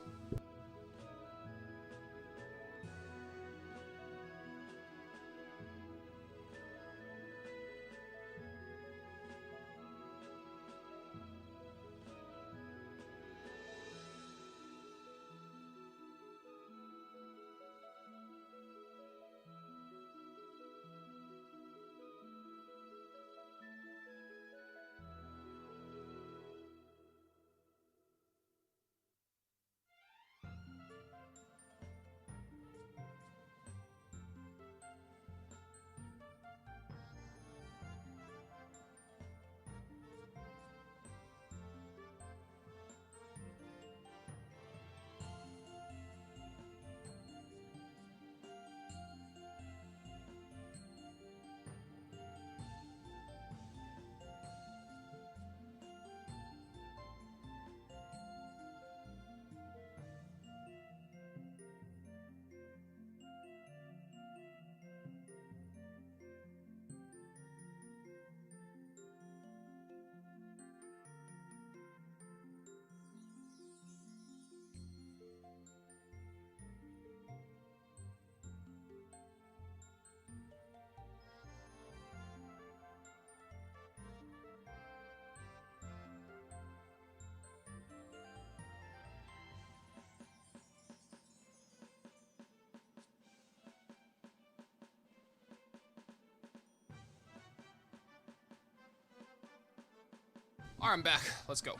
Alright, I'm back. Let's go.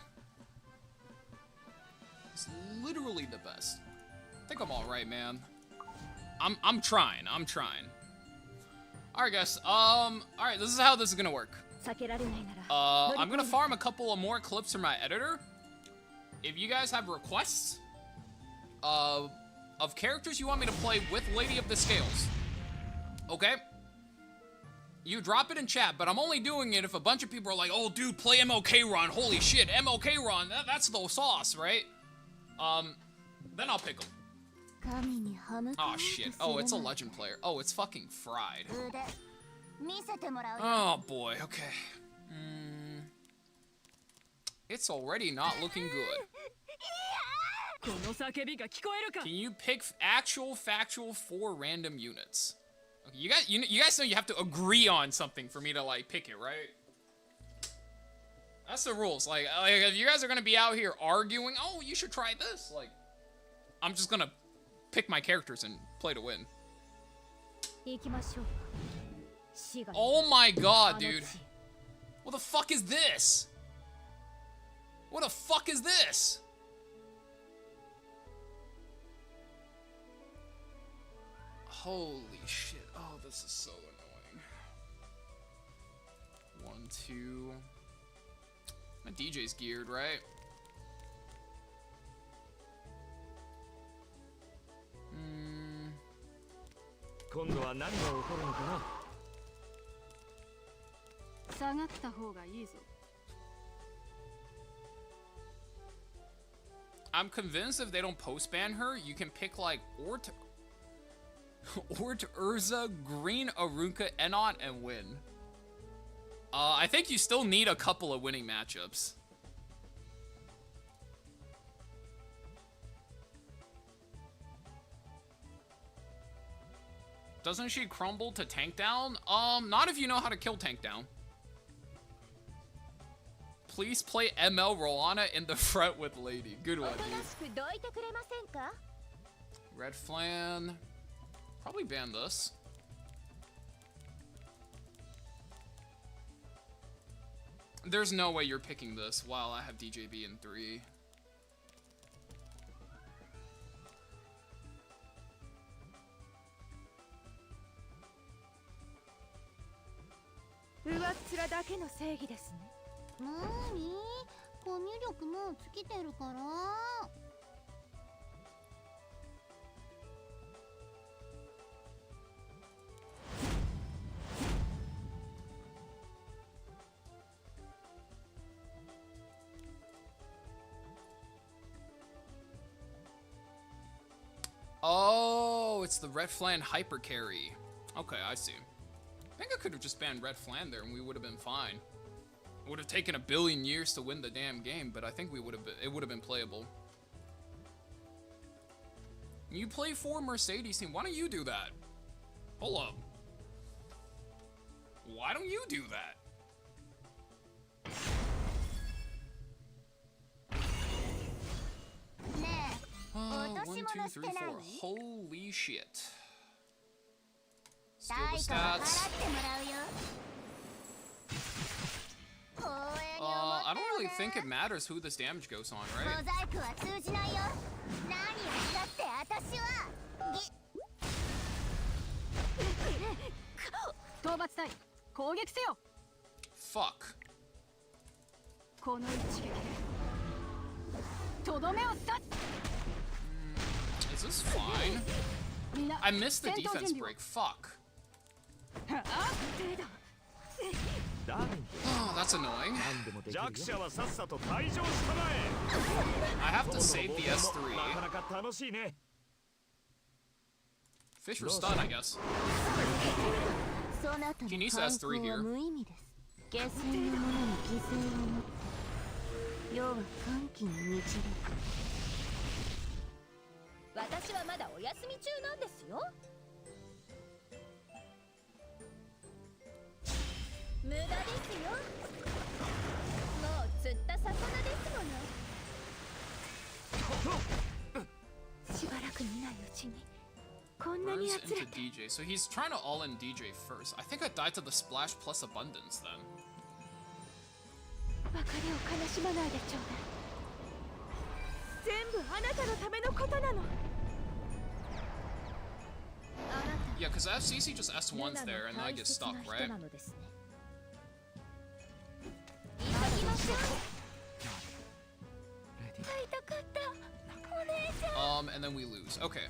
It's literally the best. I think I'm alright, man. I'm trying. Alright, guys. Alright, this is how this is gonna work. I'm gonna farm a couple of more clips from my editor. If you guys have requests of characters you want me to play with Lady of the Scales, okay? You drop it in chat, but I'm only doing it if a bunch of people are like, oh, dude, play MLK Ron. Holy shit, MLK Ron, that's the sauce, right? Then I'll pick them. Oh shit. Oh, it's a legend player. Oh, it's fucking fried. Oh boy, okay. It's already not looking good. Can you pick actual factual 4 random units? Okay, you guys know you have to agree on something for me to like pick it, right? That's the rules. Like if you guys are gonna be out here arguing, oh, you should try this. Like, I'm just gonna pick my characters and play to win. Oh my god, dude. What the fuck is this? What the fuck is this? Holy shit. Oh, this is so annoying. 1, 2. My DJ's geared, right? I'm convinced if they don't post-ban her, you can pick like Ort, Urza, Green, Arunka, Enot, and win. I think you still need a couple of winning matchups. Doesn't she crumble to tank down? Not if you know how to kill tank down. Please play ML Rolana in the front with Lady. Good one, dude. Red Flan. Probably ban this. There's no way you're picking this while I have DJB in 3. Oh, it's the Red Flan hyper carry. Okay, I see. I think I could have just banned Red Flan there and we would have been fine. It would have taken a billion years to win the damn game, but I think it would have been playable. You play 4 Mercedes team. Why don't you do that? Hold up. Why don't you do that? One, two, three, 4. Holy shit. Steal the stats. I don't really think it matters who this damage goes on, right? Fuck. Is this fine? I missed the defense break. Fuck. Oh, that's annoying. I have to save the S3. Fish or stun, I guess. He needs S3 here. Burns into DJ. So he's trying to all in DJ first. I think I died to the splash plus abundance then. Yeah, because FCC just S1s there and then I get stuck, right? And then we lose. Okay.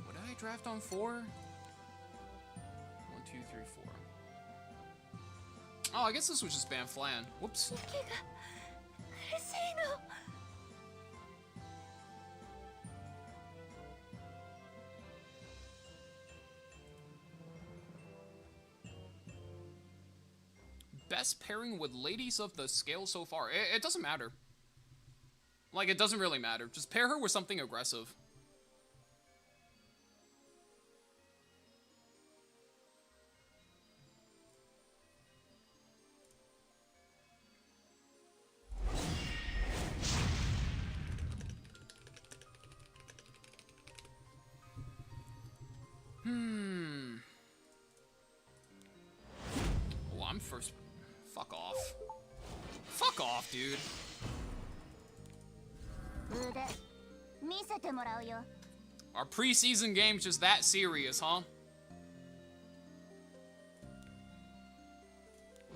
What did I draft on 4? 3, 4. Oh, I guess this was just Ban Flan. Whoops. Best pairing with ladies of the scale so far. It doesn't matter. Like, it doesn't really matter. Just pair her with something aggressive. Oh, I'm first. Fuck off. Fuck off, dude. Our preseason game's just that serious, huh?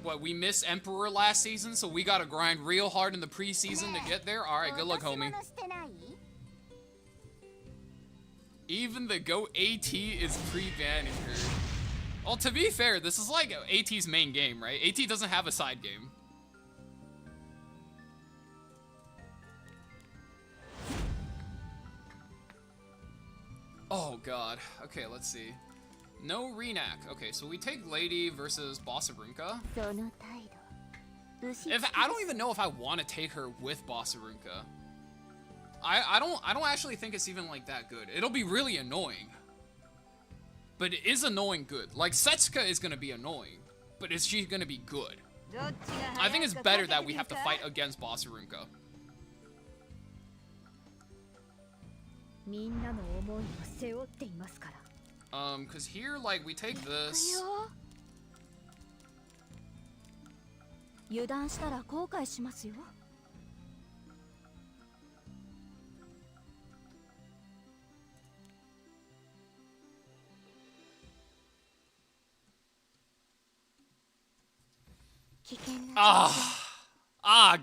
What, we missed Emperor last season, so we gotta grind real hard in the preseason to get there? Alright, good luck, homie. Even the GOAT AT is pre-banning her. Well, to be fair, this is like AT's main game, right? AT doesn't have a side game. Oh god. Okay, let's see. No Renak. Okay, so we take Lady versus Bossarunka. I don't even know if I want to take her with Bossarunka. I don't actually think it's even like that good. It'll be really annoying. But it is annoying good. Like, Setsuka is gonna be annoying, but is she gonna be good? I think it's better that we have to fight against Bossarunka. Cause here, like, we take this.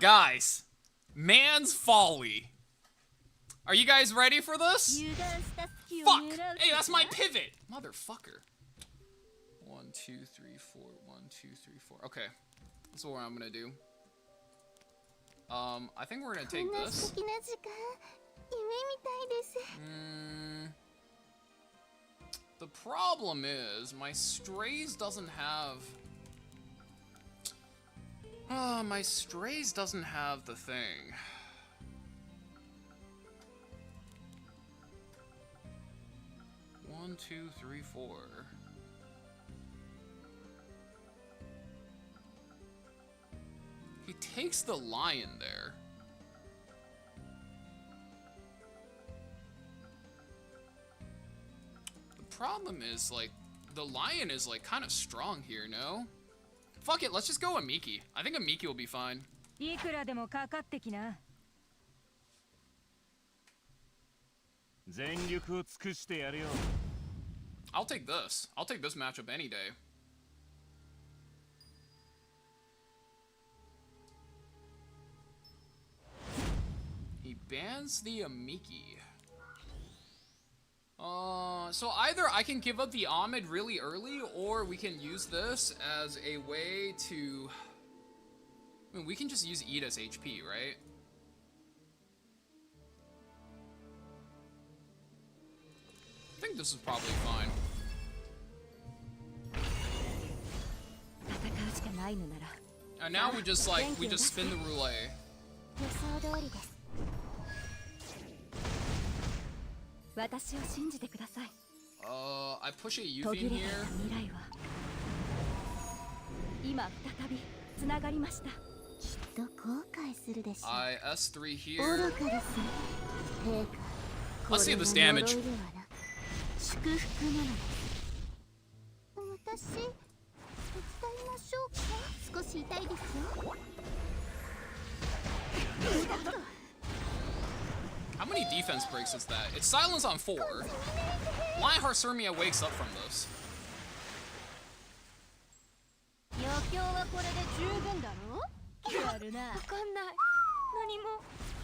Guys. Man's folly. Are you guys ready for this? Fuck! Hey, that's my pivot! Motherfucker. 1, 2, 3, 4. 1, 2, 3, 4. Okay. That's what I'm gonna do. I think we're gonna take this. The problem is, my Strays doesn't have... my Strays doesn't have the thing. One, 2, 3, 4. He takes the lion there. The problem is, like, the lion is, like, kind of strong here, no? Fuck it, let's just go Amiki. I think Amiki will be fine. I'll take this. I'll take this matchup any day. He bans the Amiki. So either I can give up the Ahmed really early, or we can use this as a way to... I mean, we can just use Eat as HP, right? I think this is probably fine. And now we just, like, we just spin the roulette. I push a Yuffie here. I S3 here. Let's see this damage. How many defense breaks is that? It's silence on 4. Lionheart Surmia wakes up from this.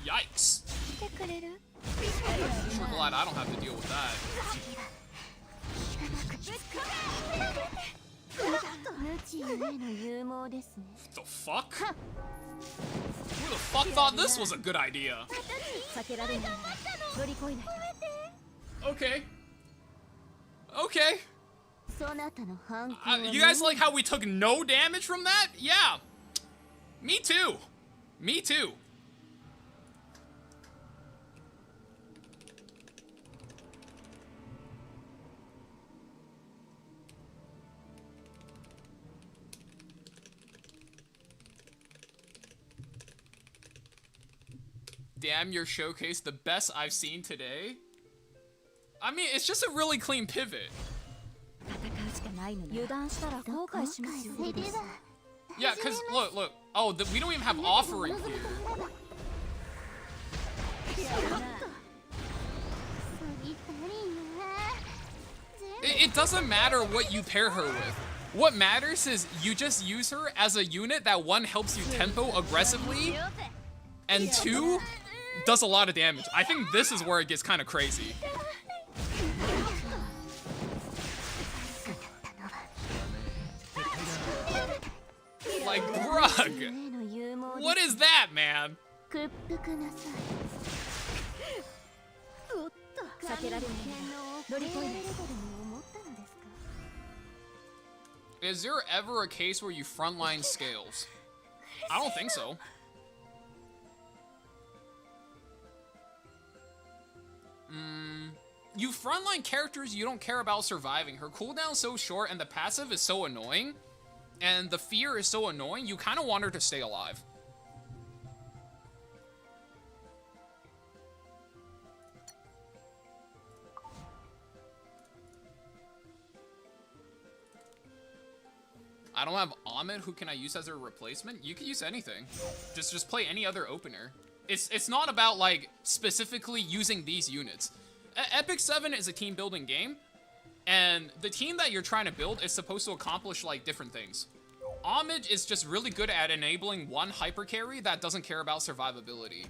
Yikes. I'm sure glad I don't have to deal with that. The fuck? Who the fuck thought this was a good idea? Okay. Okay. You guys like how we took no damage from that? Yeah. Me too. Me too. Damn your showcase, the best I've seen today. I mean, it's just a really clean pivot. Yeah, cause look. Oh, we don't even have offering here. It doesn't matter what you pair her with. What matters is you just use her as a unit that one helps you tempo aggressively, and two does a lot of damage. I think this is where it gets kind of crazy. Like, bruh, what is that, man? Is there ever a case where you frontline scales? I don't think so. You frontline characters, you don't care about surviving. Her cooldown's so short and the passive is so annoying. And the fear is so annoying, you kind of want her to stay alive. I don't have Ahmed, who can I use as a replacement? You can use anything. Just play any other opener. It's not about, like, specifically using these units. Epic 7 is a team building game, and the team that you're trying to build is supposed to accomplish, like, different things. Homage is just really good at enabling one hyper carry that doesn't care about survivability.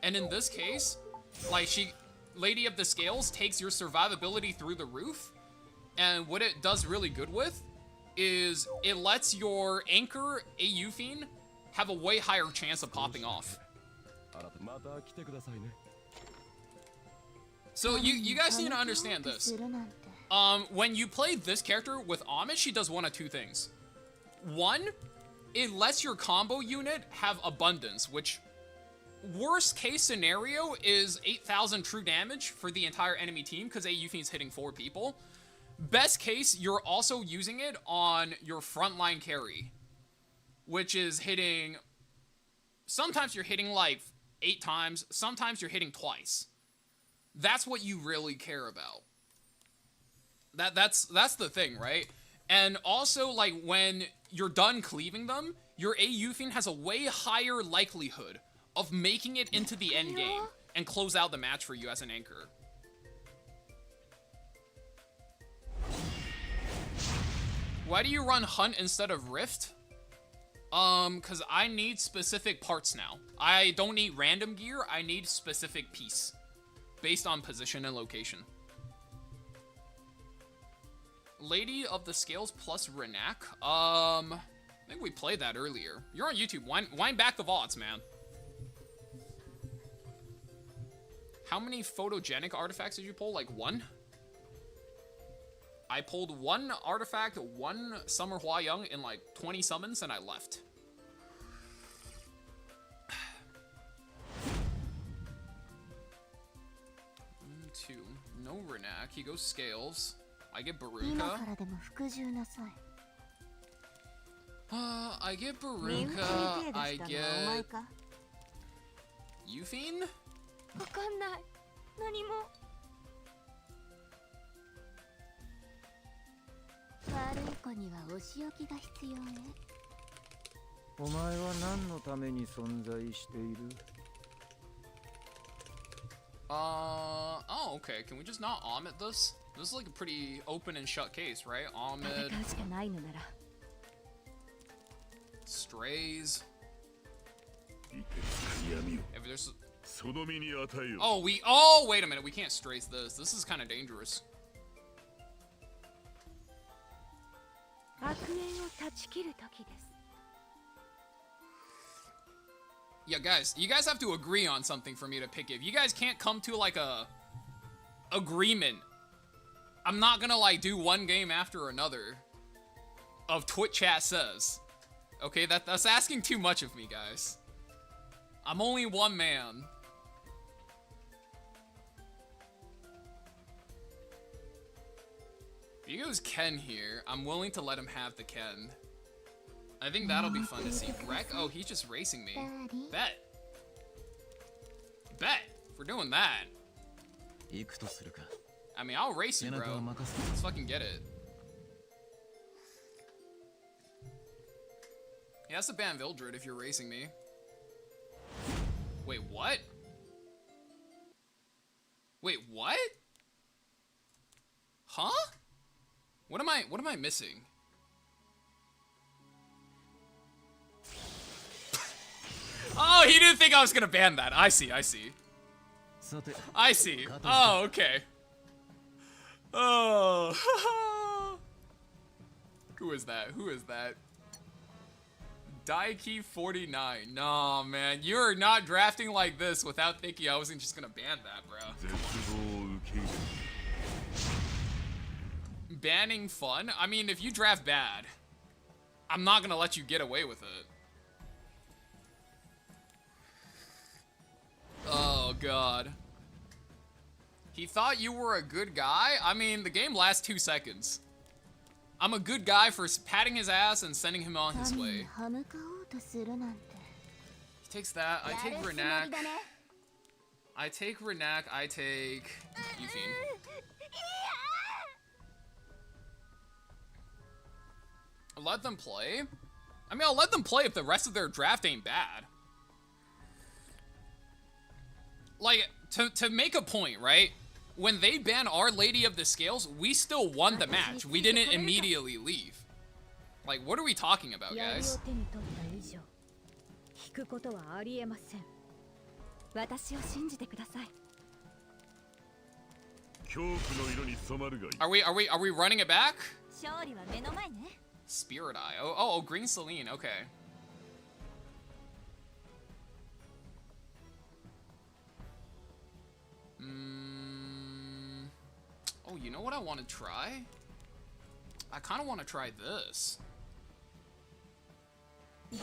And in this case, like, Lady of the Scales takes your survivability through the roof, and what it does really good with is it lets your anchor AU Fiend have a way higher chance of popping off. So you guys need to understand this. When you play this character with Homage, she does one of two things. One, it lets your combo unit have abundance, which worst case scenario is 8,000 true damage for the entire enemy team because AU Fiend's hitting 4 people. Best case, you're also using it on your frontline carry, which is hitting, sometimes you're hitting like 8 times, sometimes you're hitting twice. That's what you really care about. That's the thing, right? And also, like, when you're done cleaving them, your AU Fiend has a way higher likelihood of making it into the end game and close out the match for you as an anchor. Why do you run Hunt instead of Rift? Cause I need specific parts now. I don't need random gear, I need specific piece. Based on position and location. Lady of the Scales plus Renak? I think we played that earlier. You're on YouTube, wind back the VODs, man. How many photogenic artifacts did you pull? Like 1? I pulled 1 artifact, 1 Summer Hua Young in like 20 summons, and I left. 1, 2. No Renak. He goes Scales. I get Baruka. I get Baruka. I get Euphine? Oh, okay. Can we just not omit this? This is like a pretty open and shut case, right? Omit. Strays. If there's... Oh, wait a minute. We can't strays this. This is kind of dangerous. Yeah, guys, you guys have to agree on something for me to pick it. If you guys can't come to like a agreement, I'm not gonna like do one game after another of Twitch chat says. Okay, that's asking too much of me, guys. I'm only one man. If he goes Ken here, I'm willing to let him have the Ken. I think that'll be fun to see. Wreck? Oh, he's just racing me. Bet. Bet. If we're doing that. I mean, I'll race you, bro. Let's fucking get it. He has to ban Vildred if you're racing me. Wait, what? Wait, what? Huh? What am I missing? Oh, he didn't think I was gonna ban that. I see. I see. Oh, okay. Oh. Who is that? Who is that? Daiki 49. Nah, man. You're not drafting like this without thinking I wasn't just gonna ban that, bro. Banning fun? I mean, if you draft bad, I'm not gonna let you get away with it. Oh, God. He thought you were a good guy? I mean, the game lasts 2 seconds. I'm a good guy for patting his ass and sending him on his way. He takes that. I take Renak. I take Euphine. Let them play? I mean, I'll let them play if the rest of their draft ain't bad. Like, to make a point, right? When they ban Our Lady of the Scales, we still won the match. We didn't immediately leave. Like, what are we talking about, guys? Are we running it back? Spirit Eye. Oh, Green Celine. Okay. Oh, you know what I want to try? I kind of want to try this. Did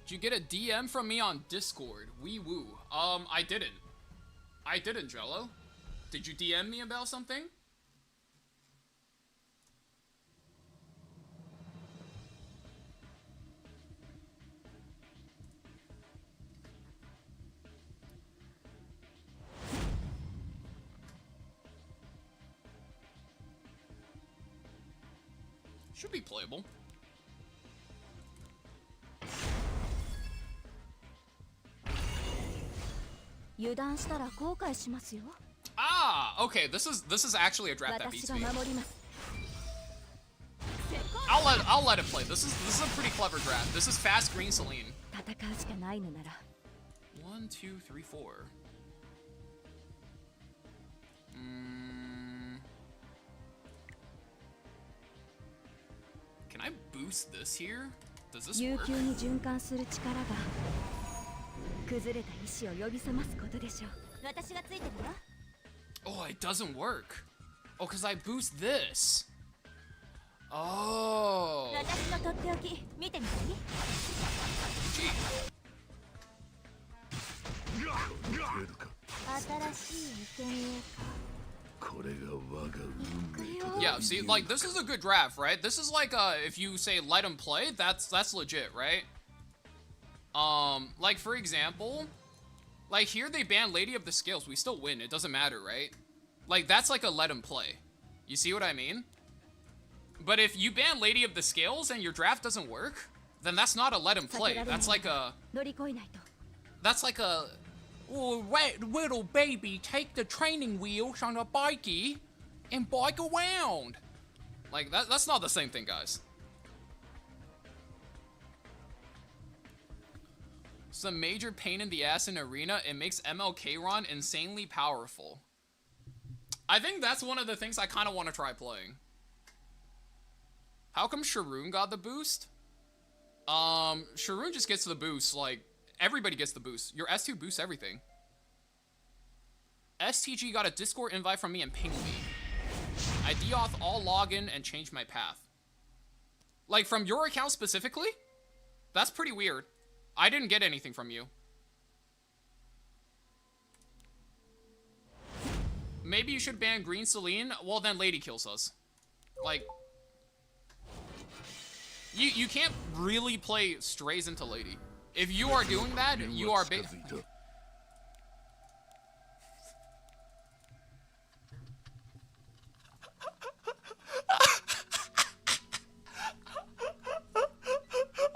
you get a DM from me on Discord? Wee woo. I didn't, Jello. Did you DM me about something? Should be playable. Ah, okay. This is actually a draft that beats me. I'll let it play. This is a pretty clever draft. This is fast Green Celine. 1, 2, 3, 4. Can I boost this here? Does this work? Oh, it doesn't work. Oh, because I boost this. Oh. Gee. Yeah, see, like, this is a good draft, right? This is like, if you say let him play, that's legit, right? Like, for example, like, here they ban Lady of the Scales. We still win. It doesn't matter, right? Like, that's like a let him play. You see what I mean? But if you ban Lady of the Scales and your draft doesn't work, then that's not a let him play. That's like a... Oh, little baby, take the training wheels on a bikey and bike around. Like, that's not the same thing, guys. It's a major pain in the ass in arena. It makes MLK Ron insanely powerful. I think that's one of the things I kind of want to try playing. How come Sharoon got the boost? Sharoon just gets the boost. Like, everybody gets the boost. Your S2 boosts everything. STG got a Discord invite from me and pinged me. I deauth all login and changed my path. Like, from your account specifically? That's pretty weird. I didn't get anything from you. Maybe you should ban Green Celine? Well, then Lady kills us. Like, you can't really play Strays into Lady. If you are doing that, you are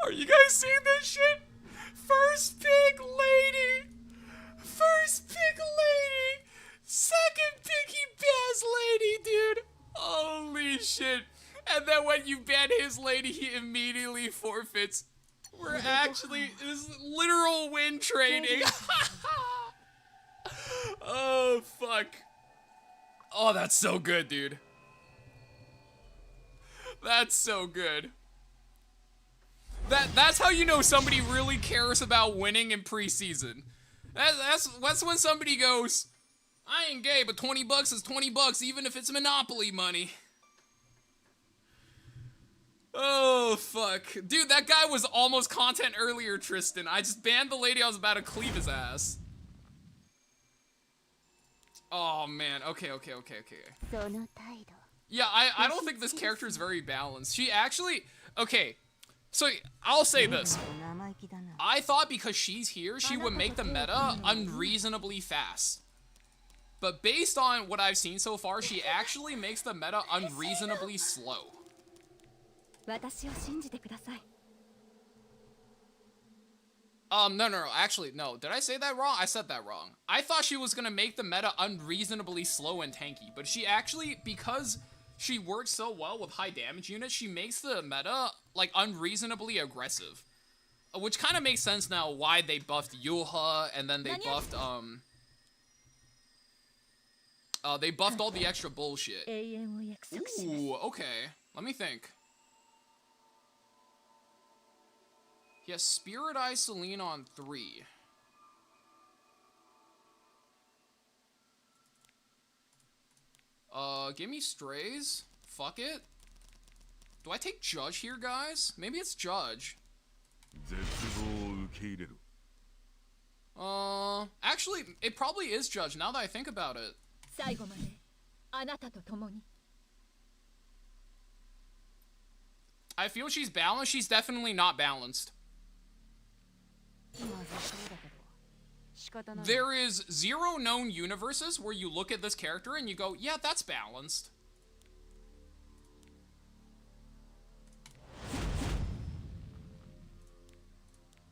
Are you guys seeing this shit? First pick Lady. First pick Lady. Second pick he bans Lady, dude. Holy shit. And then when you ban his Lady, he immediately forfeits. We're actually, this is literal win trading. Oh, fuck. Oh, that's so good, dude. That's so good. That's how you know somebody really cares about winning in preseason. That's when somebody goes, I ain't gay, but 20 bucks is 20 bucks, even if it's Monopoly money. Oh, fuck. Dude, that guy was almost content earlier, Tristan. I just banned the lady I was about to cleave his ass. Oh, man. Okay. Yeah, I don't think this character is very balanced. She actually... Okay, so I'll say this. I thought because she's here, she would make the meta unreasonably fast. But based on what I've seen so far, she actually makes the meta unreasonably slow. No, actually, no. Did I say that wrong? I said that wrong. I thought she was gonna make the meta unreasonably slow and tanky, but she actually, because she works so well with high damage units, she makes the meta, like, unreasonably aggressive. Which kind of makes sense now why they buffed Yuha, and then they buffed, they buffed all the extra bullshit. Ooh, okay. Let me think. He has Spirit Eye Celine on 3. Give me Strays. Fuck it. Do I take Judge here, guys? Maybe it's Judge. Actually, it probably is Judge, now that I think about it. I feel she's balanced. She's definitely not balanced. There is 0 known universes where you look at this character and you go, yeah, that's balanced.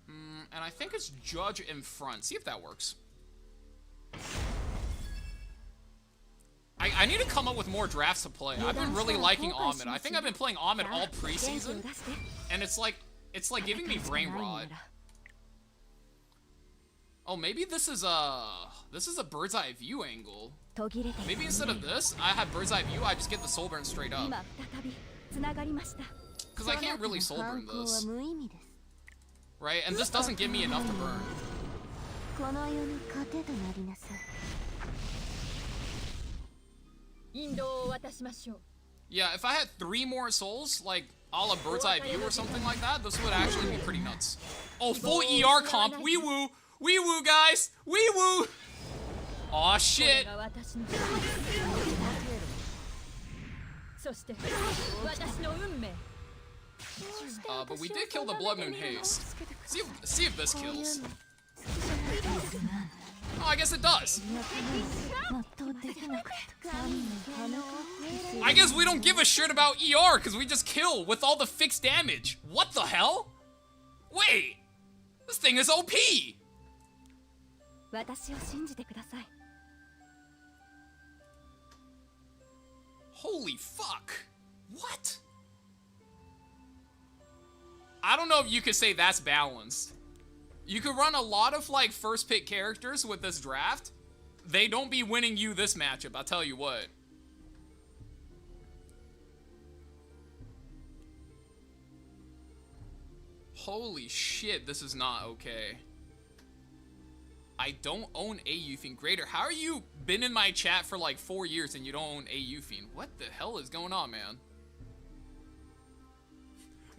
And I think it's Judge in front. See if that works. I need to come up with more drafts to play. I've been really liking Ahmed. I think I've been playing Ahmed all preseason, and it's like giving me brain rot. Oh, maybe this is a bird's eye view angle. Maybe instead of this, I have bird's eye view. I just get the soul burn straight up. Because I can't really soul burn this, right? And this doesn't give me enough to burn. Yeah, if I had 3 more souls, like a la bird's eye view or something like that, this would actually be pretty nuts. Oh, full ER comp. Wee woo. Wee woo, guys. Wee woo. Aw, shit. But we did kill the Blood Moon Haste. See if this kills. Oh, I guess it does. I guess we don't give a shit about ER because we just kill with all the fixed damage. What the hell? Wait, this thing is OP. Holy fuck. What? I don't know if you could say that's balanced. You could run a lot of like first pick characters with this draft. They don't be winning you this matchup, I'll tell you what. Holy shit, this is not okay. I don't own AU Fiend. Greater, how are you been in my chat for like 4 years and you don't own AU Fiend? What the hell is going on, man?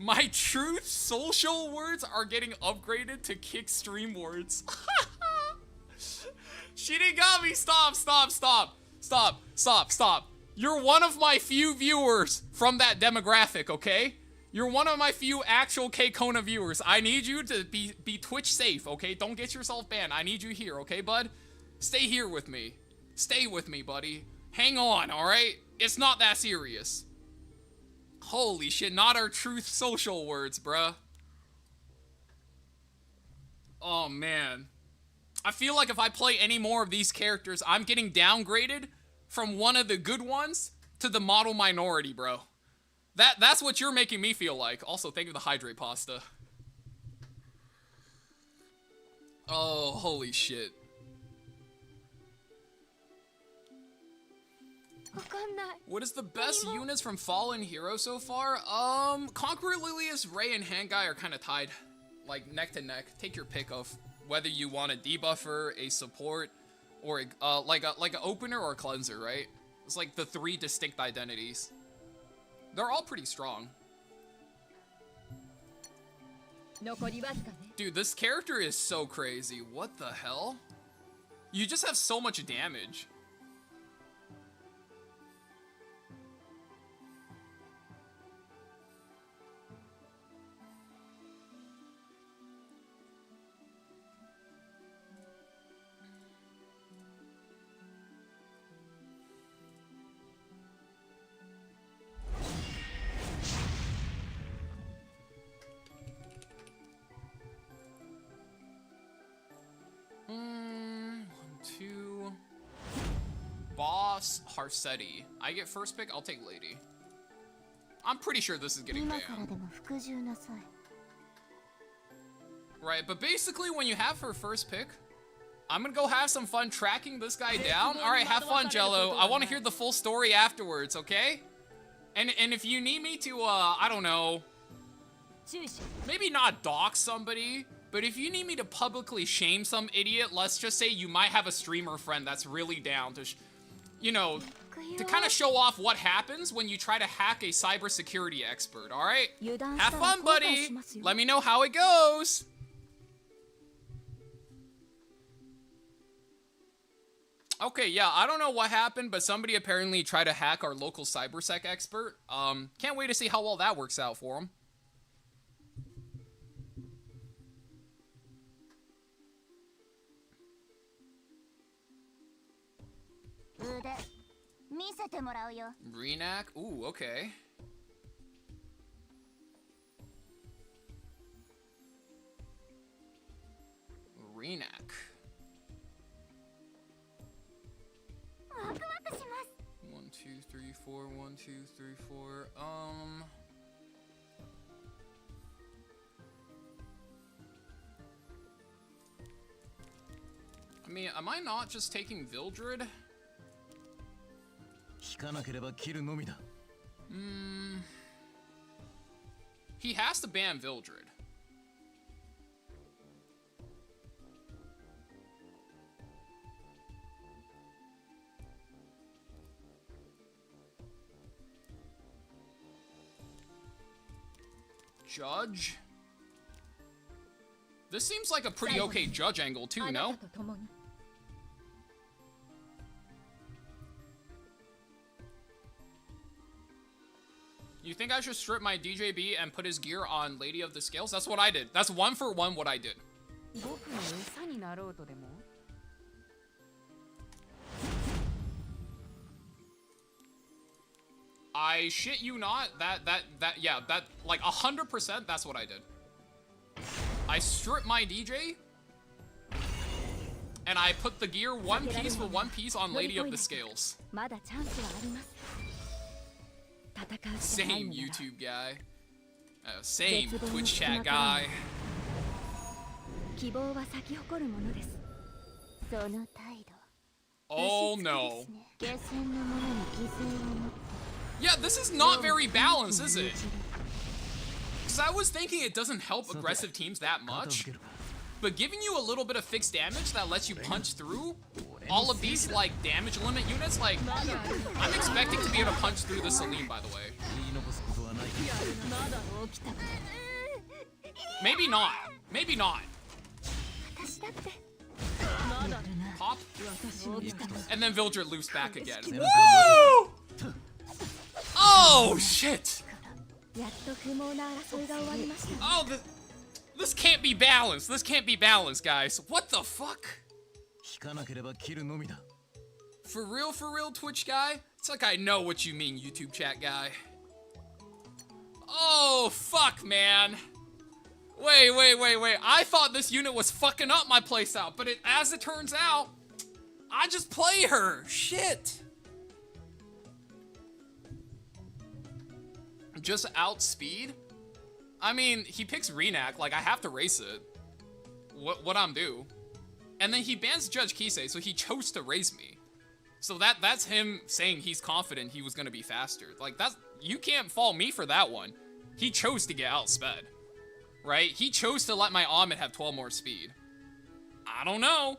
My truth social words are getting upgraded to kick stream words. She didn't got me. Stop, stop, stop. Stop, stop, stop. You're one of my few viewers from that demographic, okay? You're one of my few actual K-Kona viewers. I need you to be Twitch safe, okay? Don't get yourself banned. I need you here, okay, bud? Stay here with me. Stay with me, buddy. Hang on, alright? It's not that serious. Holy shit, not our truth social words, bruh. Oh, man. I feel like if I play any more of these characters, I'm getting downgraded from one of the good ones to the model minority, bro. That's what you're making me feel like. Also, thank you for the hydrate pasta. Oh, holy shit. What is the best units from Fallen Hero so far? Conqueror Lilius, Ray, and Hangai are kind of tied. Like, neck to neck. Take your pick of whether you want a debuffer, a support, or like an opener or a cleanser, right? It's like the 3 distinct identities. They're all pretty strong. Dude, this character is so crazy. What the hell? You just have so much damage. Boss Harsetti. I get first pick, I'll take Lady. I'm pretty sure this is getting banned. Right, but basically when you have her first pick, I'm gonna go have some fun tracking this guy down. Alright, have fun, Jello. I wanna hear the full story afterwards, okay? And if you need me to, I don't know, maybe not dox somebody, but if you need me to publicly shame some idiot, let's just say you might have a streamer friend that's really down to, you know, to kind of show off what happens when you try to hack a cybersecurity expert, alright? Have fun, buddy! Let me know how it goes! Okay, yeah, I don't know what happened, but somebody apparently tried to hack our local cybersec expert. Can't wait to see how well that works out for him. Renak? Ooh, okay. Renak. 1, 2, 3, 4, 1, 2, 3, 4. I mean, am I not just taking Vildred? He has to ban Vildred. Judge? This seems like a pretty okay judge angle too, no? You think I should strip my DJB and put his gear on Lady of the Scales? That's what I did. That's 1 for 1 what I did. I shit you not, yeah, like 100%, that's what I did. I stripped my DJ, and I put the gear 1 piece for 1 piece on Lady of the Scales. Same YouTube guy. Same Twitch chat guy. 希望は咲き誇るものです。その態度。Oh no. 下船の者に犠牲をもって。 Yeah, this is not very balanced, is it? Because I was thinking it doesn't help aggressive teams that much, but giving you a little bit of fixed damage that lets you punch through all of these, like, damage limit units, like, I'm expecting to be able to punch through the Celine, by the way. Maybe not. Maybe not. Pop. And then Vildred loose back again. Woo! Oh, shit! Oh, this can't be balanced. This can't be balanced, guys. What the fuck? For real, Twitch guy? It's like I know what you mean, YouTube chat guy. Oh, fuck, man. Wait. I thought this unit was fucking up my playstyle, but as it turns out, I just play her. Shit. Just outspeed? I mean, he picks Renak, like I have to race it. What I'm do? And then he bans Judge Kisei, so he chose to race me. So that's him saying he's confident he was gonna be faster. Like you can't fault me for that one. He chose to get outsped. Right? He chose to let my Ahmed have 12 more speed. I don't know.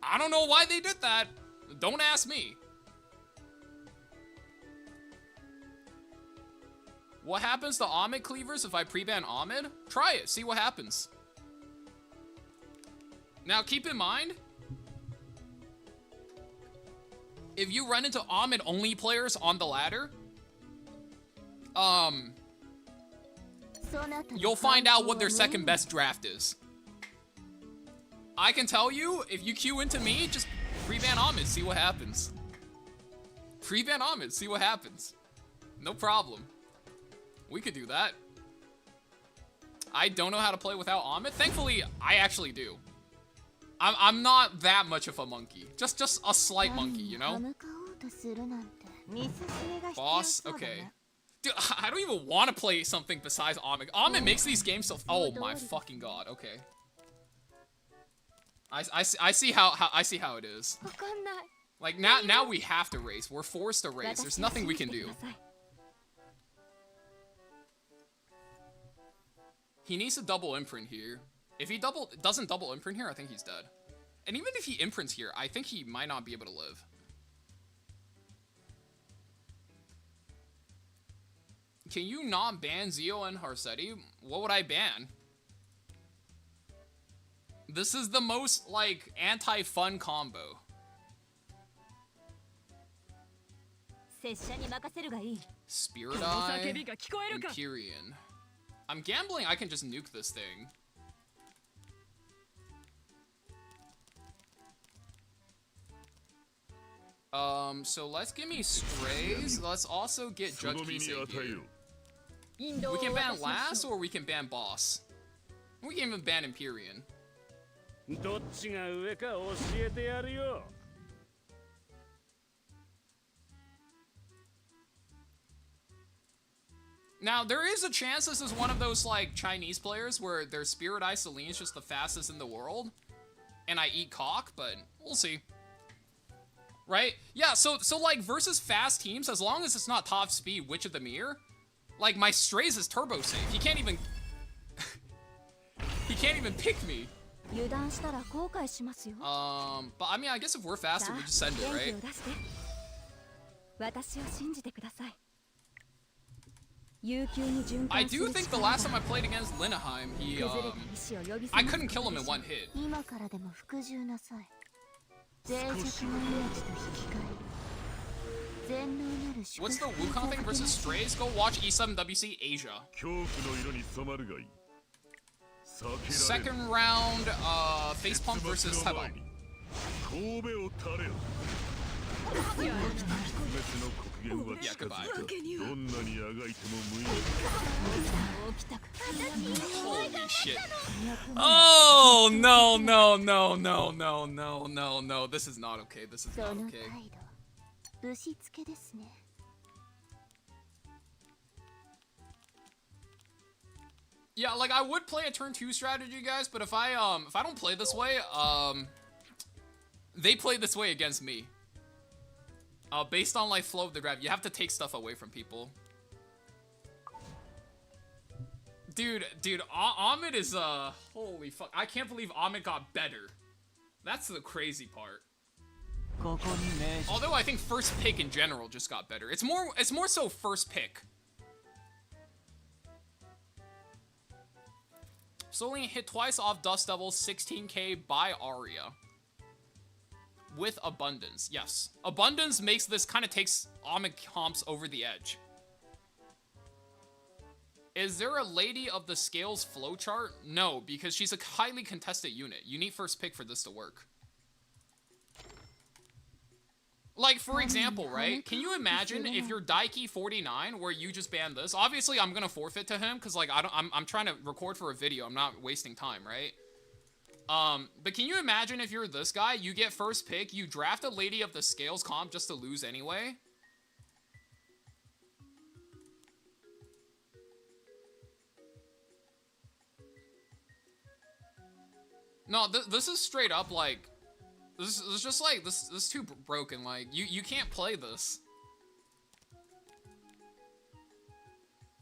I don't know why they did that. Don't ask me. What happens to Ahmed cleavers if I pre-ban Ahmed? Try it, see what happens. Now keep in mind, if you run into Ahmed only players on the ladder, you'll find out what their second best draft is. I can tell you, if you queue into me, just pre-ban Ahmed, see what happens. Pre-ban Ahmed, see what happens. No problem. We could do that. I don't know how to play without Ahmed. Thankfully, I actually do. I'm not that much of a monkey. Just a slight monkey, you know? Boss? Okay. Dude, I don't even want to play something besides Ahmed. Ahmed makes these games so... Oh my fucking god, okay. I see how it is. Like, now we have to race. We're forced to race. There's nothing we can do. He needs to double imprint here. If he doesn't double imprint here, I think he's dead. And even if he imprints here, I think he might not be able to live. Can you not ban Zio and Harsetti? What would I ban? This is the most, like, anti-fun combo. Spirit Eye, Empyrean. I'm gambling I can just nuke this thing. So let's give me Strays. Let's also get Judge Kisei here. We can ban Last or we can ban Boss. We can even ban Empyrean. Now, there is a chance this is one of those, like, Chinese players where their Spirit Eye Celine is just the fastest in the world, and I eat cock, but we'll see. Right? Yeah, so like, versus fast teams, as long as it's not top speed Witch of the Mirror, like, my Strays is turbo safe. He can't even... he can't even pick me. But, I mean, I guess if we're faster, we just send it, right? I do think the last time I played against Linneheim, I couldn't kill him in one hit. What's the Wukong thing versus Strays? Go watch E7WC Asia. Second round, Facepalm versus Taiwan. Yeah, goodbye. Holy shit. Oh, no. This is not okay. This is not okay. Yeah, like, I would play a turn 2 strategy, guys, but if I don't play this way, they play this way against me. Based on, like, flow of the grab, you have to take stuff away from people. Dude, Ahmed is, holy fuck. I can't believe Ahmed got better. That's the crazy part. Although I think first pick in general just got better. It's more so first pick. Soling hit twice off Dust Devil, 16k by Arya. With Abundance, yes. Abundance makes this, kind of takes Ahmed comps over the edge. Is there a Lady of the Scales flowchart? No, because she's a highly contested unit. You need first pick for this to work. Like, for example, right? Can you imagine if you're Daiki 49, where you just ban this? Obviously, I'm gonna forfeit to him, because, like, I'm trying to record for a video. I'm not wasting time, right? But can you imagine if you're this guy, you get first pick, you draft a Lady of the Scales comp just to lose anyway? No, this is straight up, like, this is just, like, this is too broken, like, you can't play this.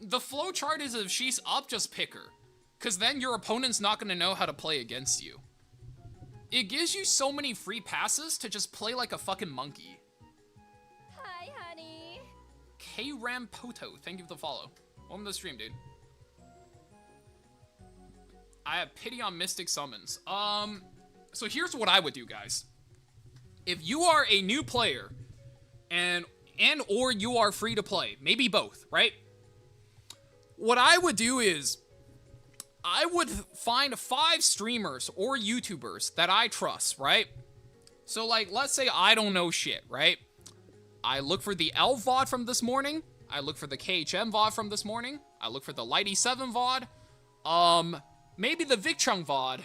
The flow chart is if she's up, just pick her. Because then your opponent's not going to know how to play against you. It gives you so many free passes to just play like a fucking monkey. Hi, honey. K-Rampoto, thank you for the follow. Welcome to the stream, dude. I have pity on Mystic Summons. So here's what I would do, guys. If you are a new player, and or you are free to play, maybe both, right? What I would do is, I would find 5 streamers or YouTubers that I trust, right? So, like, let's say I don't know shit, right? I look for the L VOD from this morning. I look for the KHM VOD from this morning. I look for the Lighty 7 VOD. Maybe the Vicchung VOD.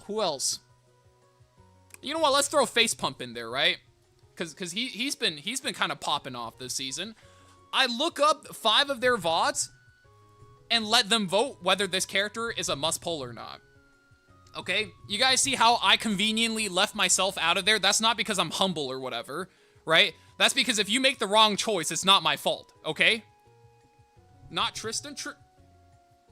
Who else? You know what? Let's throw Face Pump in there, right? Because he's been kind of popping off this season. I look up 5 of their VODs and let them vote whether this character is a must pull or not. Okay? You guys see how I conveniently left myself out of there? That's not because I'm humble or whatever, right? That's because if you make the wrong choice, it's not my fault, okay? Not Tristan.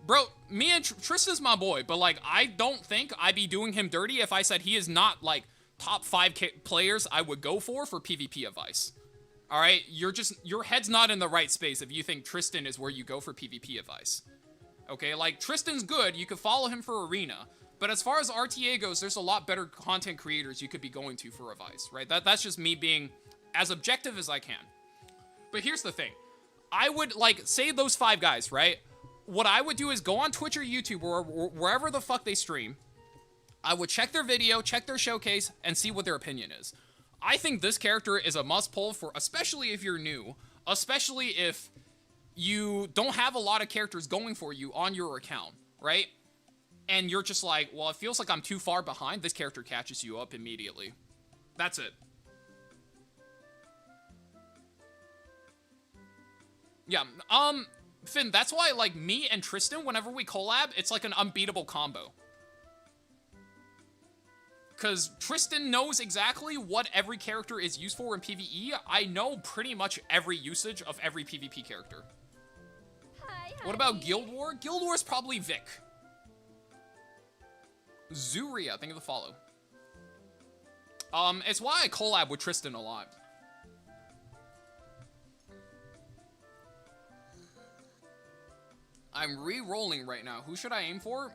Bro, me and Tristan's my boy, but, like, I don't think I'd be doing him dirty if I said he is not, like, top 5 players I would go for PvP advice. All right, your head's not in the right space if you think Tristan is where you go for PvP advice. Okay, like, Tristan's good, you could follow him for Arena, but as far as RTA goes, there's a lot better content creators you could be going to for advice, right? That's just me being as objective as I can. But here's the thing. I would, like, say those 5 guys, right? What I would do is go on Twitch or YouTube or wherever the fuck they stream. I would check their video, check their showcase, and see what their opinion is. I think this character is a must pull for, especially if you're new, especially if you don't have a lot of characters going for you on your account, right? And you're just like, well, it feels like I'm too far behind. This character catches you up immediately. That's it. Yeah, Finn, that's why, like, me and Tristan, whenever we collab, it's like an unbeatable combo. Because Tristan knows exactly what every character is used for in PvE. I know pretty much every usage of every PvP character. Hi, what about Guild War? Guild War is probably Vic. Zuria, thank you for the follow. It's why I collab with Tristan a lot. I'm re-rolling right now. Who should I aim for?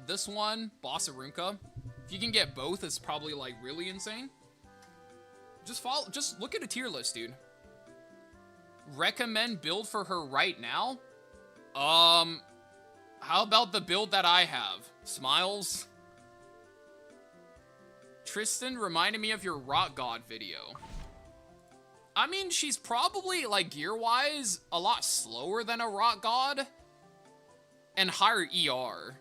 This one, Boss Arunka. If you can get both, it's probably, like, really insane. Just look at a tier list, dude. Recommend build for her right now? How about the build that I have? Smiles? Tristan reminded me of your Rock God video. I mean, she's probably, like, gear-wise, a lot slower than a Rock God. And higher ER.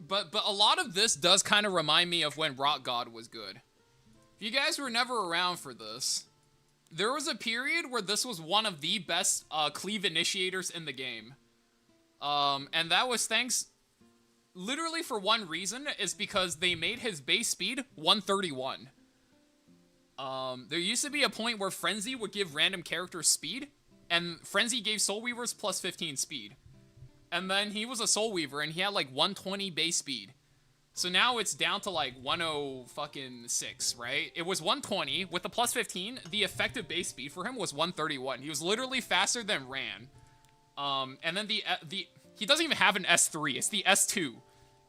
But a lot of this does kind of remind me of when Rock God was good. If you guys were never around for this, There was a period where this was one of the best cleave initiators in the game. And that was thanks, literally for one reason, is because they made his base speed 131. There used to be a point where Frenzy would give random characters speed, and Frenzy gave Soul Weavers plus 15 speed. And then he was a Soul Weaver, and he had like 120 base speed. So now it's down to like 106, right? It was 120 with the plus 15. The effective base speed for him was 131. He was literally faster than Ran. And then he doesn't even have an S3. It's the S2.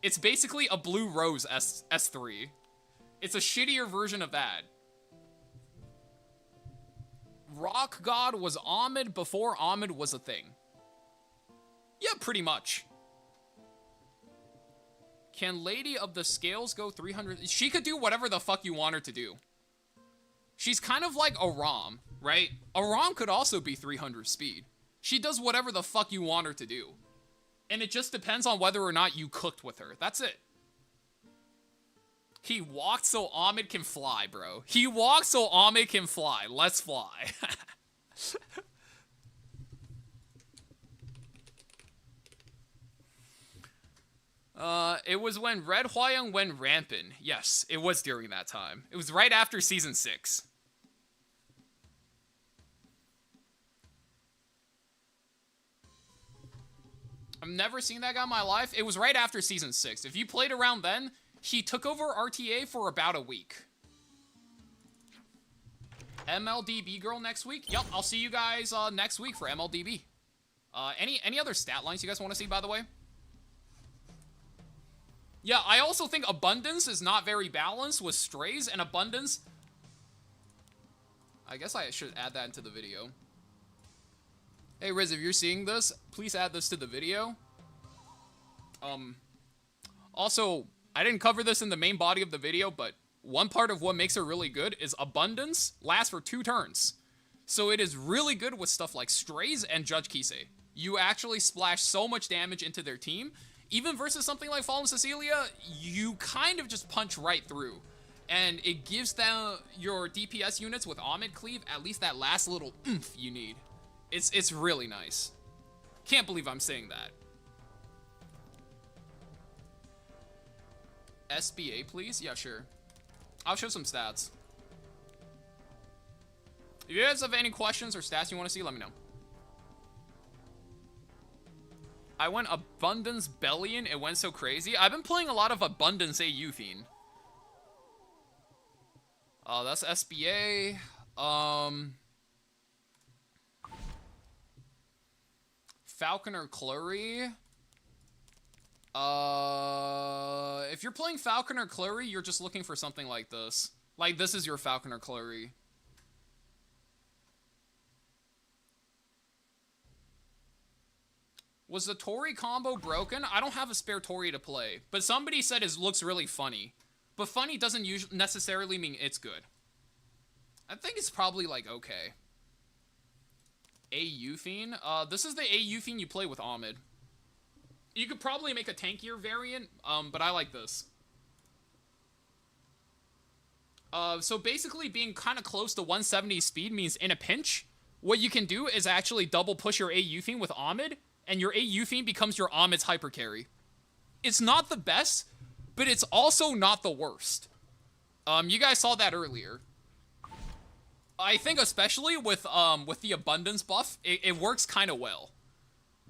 It's basically a Blue Rose S3. It's a shittier version of that. Rock God was Ahmed before Ahmed was a thing. Yeah, pretty much. Can Lady of the Scales go 300? She could do whatever the fuck you want her to do. She's kind of like Aram, right? Aram could also be 300 speed. She does whatever the fuck you want her to do. And it just depends on whether or not you cooked with her. That's it. He walked so Ahmed can fly, bro. He walked so Ahmed can fly. Let's fly. It was when Red Hwayoung went rampant. Yes, it was during that time. It was right after Season 6. I've never seen that guy in my life. It was right after Season 6. If you played around then, he took over RTA for about a week. MLDB girl next week? Yup, I'll see you guys next week for MLDB. Any other stat lines you guys want to see, by the way? Yeah, I also think Abundance is not very balanced with Strays, and Abundance... I guess I should add that into the video. Hey, Riz, if you're seeing this, please add this to the video. Also, I didn't cover this in the main body of the video, but one part of what makes her really good is Abundance lasts for 2 turns. So it is really good with stuff like Strays and Judge Kisei. You actually splash so much damage into their team. Even versus something like Fallen Cecilia, you kind of just punch right through. And it gives them, your DPS units with Ahmed Cleave, at least that last little oomph you need. It's really nice. Can't believe I'm saying that. SBA, please? Yeah, sure. I'll show some stats. If you guys have any questions or stats you want to see, let me know. I went Abundance Bellion. It went so crazy. I've been playing a lot of Abundance AU Fiend. That's SBA. Falconer Clury. If you're playing Falconer Clury, you're just looking for something like this. Like, this is your Falconer Clury. Was the Tori combo broken? I don't have a spare Tori to play, but somebody said it looks really funny. But funny doesn't usually necessarily mean it's good. I think it's probably like okay. AU Fiend? This is the AU Fiend you play with Ahmed. You could probably make a tankier variant, but I like this. So basically being kind of close to 170 speed means in a pinch, what you can do is actually double push your AU Fiend with Ahmed, and your AU Fiend becomes your Ahmed's hyper carry. It's not the best, but it's also not the worst. You guys saw that earlier. I think especially with the Abundance buff, it works kind of well.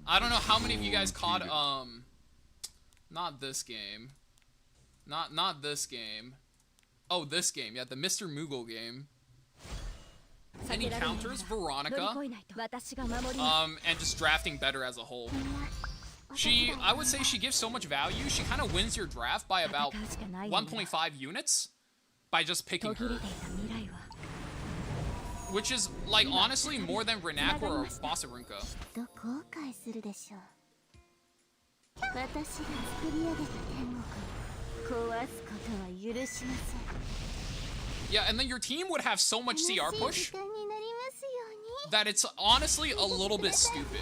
I don't know how many of you guys caught, not this game. Not this game. Oh, this game. Yeah, the Mr. Moogle game. And he counters Veronica, and just drafting better as a whole. I would say she gives so much value, she kind of wins your draft by about 1.5 units by just picking her. Which is, like, honestly more than Renako or Bossarinka. Yeah, and then your team would have so much CR push that it's honestly a little bit stupid.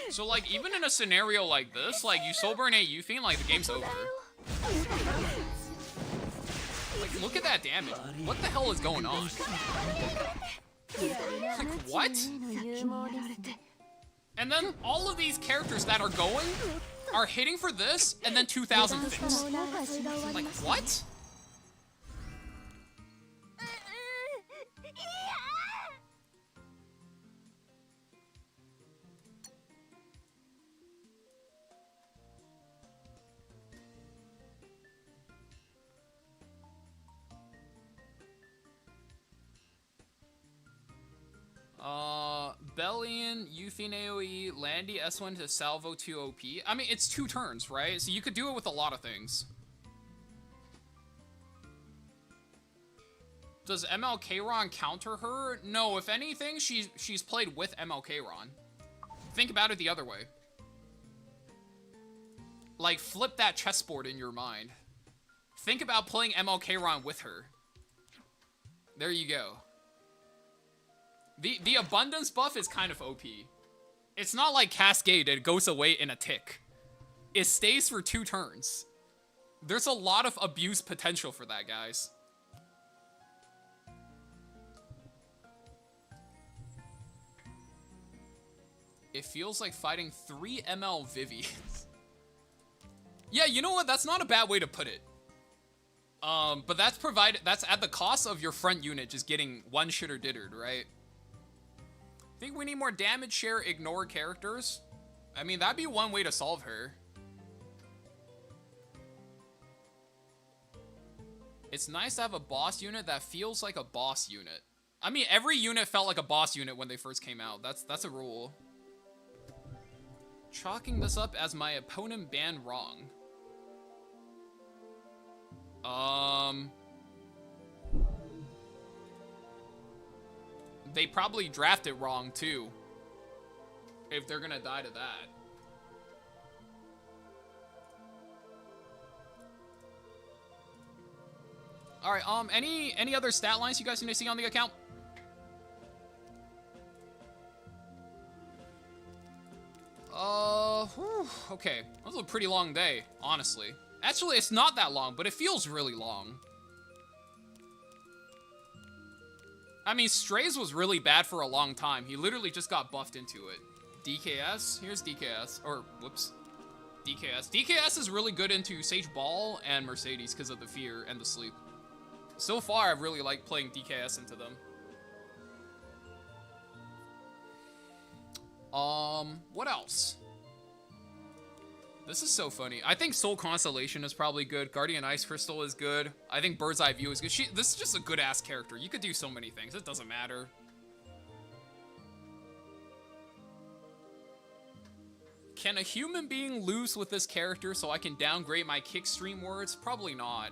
So, like, even in a scenario like this, like, you soul burn a Euphine, like, the game's over. Like, look at that damage. What the hell is going on? Like, what? And then all of these characters that are going are hitting for this, and then 2,000 fixed. Like, what? Bellion, Euthine AoE, Landy S1 to Salvo 2 OP. I mean, it's 2 turns, right? So you could do it with a lot of things. Does MLK-Ron counter her? No, if anything, she's played with MLK-Ron. Think about it the other way. Like, flip that chessboard in your mind. Think about playing MLK-Ron with her. There you go. The abundance buff is kind of OP. It's not like Cascade, it goes away in a tick. It stays for 2 turns. There's a lot of abuse potential for that, guys. It feels like fighting 3 ML Vivians. Yeah, you know what? That's not a bad way to put it. But that's at the cost of your front unit just getting one shitter dittered, right? Think we need more damage share, ignore characters? I mean, that'd be one way to solve her. It's nice to have a boss unit that feels like a boss unit. I mean, every unit felt like a boss unit when they first came out. That's a rule. Chalking this up as my opponent banned wrong. They probably drafted wrong, too. If they're gonna die to that. Alright, any other stat lines you guys need to see on the account? Okay. That was a pretty long day, honestly. Actually, it's not that long, but it feels really long. I mean, Strays was really bad for a long time. He literally just got buffed into it. DKS? Here's DKS. Or, whoops. DKS. DKS is really good into Sage Ball and Mercedes because of the fear and the sleep. So far, I've really liked playing DKS into them. What else? This is so funny. I think Soul Constellation is probably good. Guardian Ice Crystal is good. I think Bird's Eye View is good. This is just a good-ass character. You could do so many things. It doesn't matter. Can a human being lose with this character so I can downgrade my kickstream words? Probably not.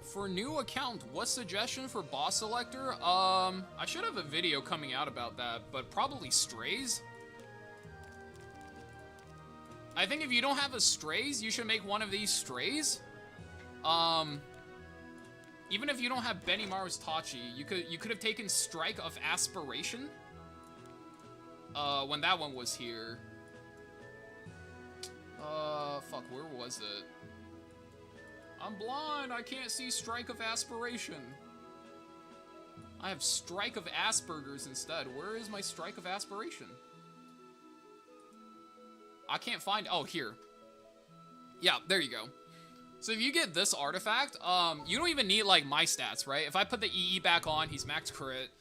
For new account, what suggestion for boss selector? I should have a video coming out about that, but probably Strays. I think if you don't have a Strays, you should make one of these Strays. Even if you don't have Benimaru's Tachi, you could have taken Strike of Aspiration. When that one was here. Fuck, where was it? I'm blind, I can't see Strike of Aspiration. I have Strike of Asperger's instead. Where is my Strike of Aspiration? I can't find, oh, here. Yeah, there you go. So if you get this artifact, you don't even need, like, my stats, right? If I put the EE back on, he's max crit.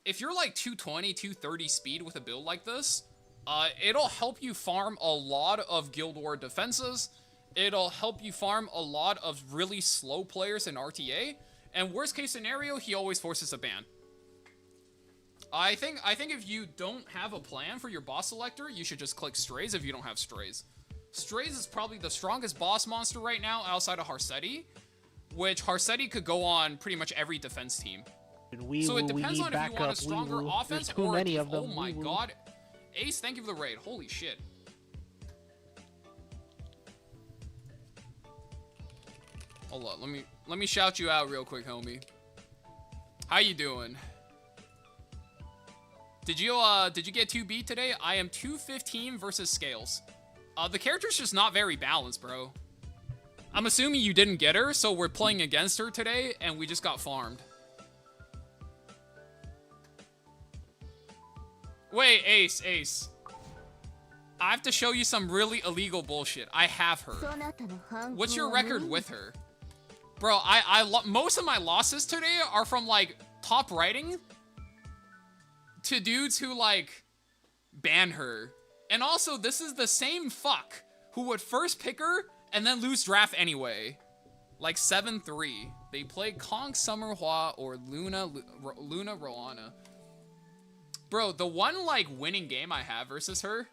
If you're, like, 220, 230 speed with a build like this, it'll help you farm a lot of Guild War defenses. It'll help you farm a lot of really slow players in RTA. And worst case scenario, he always forces a ban. I think if you don't have a plan for your boss selector, you should just click Strays if you don't have Strays. Strays is probably the strongest boss monster right now outside of Harsetti, which Harsetti could go on pretty much every defense team. So it depends on if you want a stronger offense There's too or many of them. Oh my god. Ace, thank you for the raid. Holy shit. Hold on, let me shout you out real quick, homie. How you doing? Did you get 2B today? I am 215 versus Scales. The character's just not very balanced, bro. I'm assuming you didn't get her, so we're playing against her today, and we just got farmed. Wait, Ace. I have to show you some really illegal bullshit. I have her. What's your record with her? Bro, most of my losses today are from, like, top writing to dudes who, like, ban her. And also, this is the same fuck who would first pick her and then lose draft anyway. Like 7-3. They play Kong Summerhua or Luna Roana. Bro, the one, like, winning game I have versus her.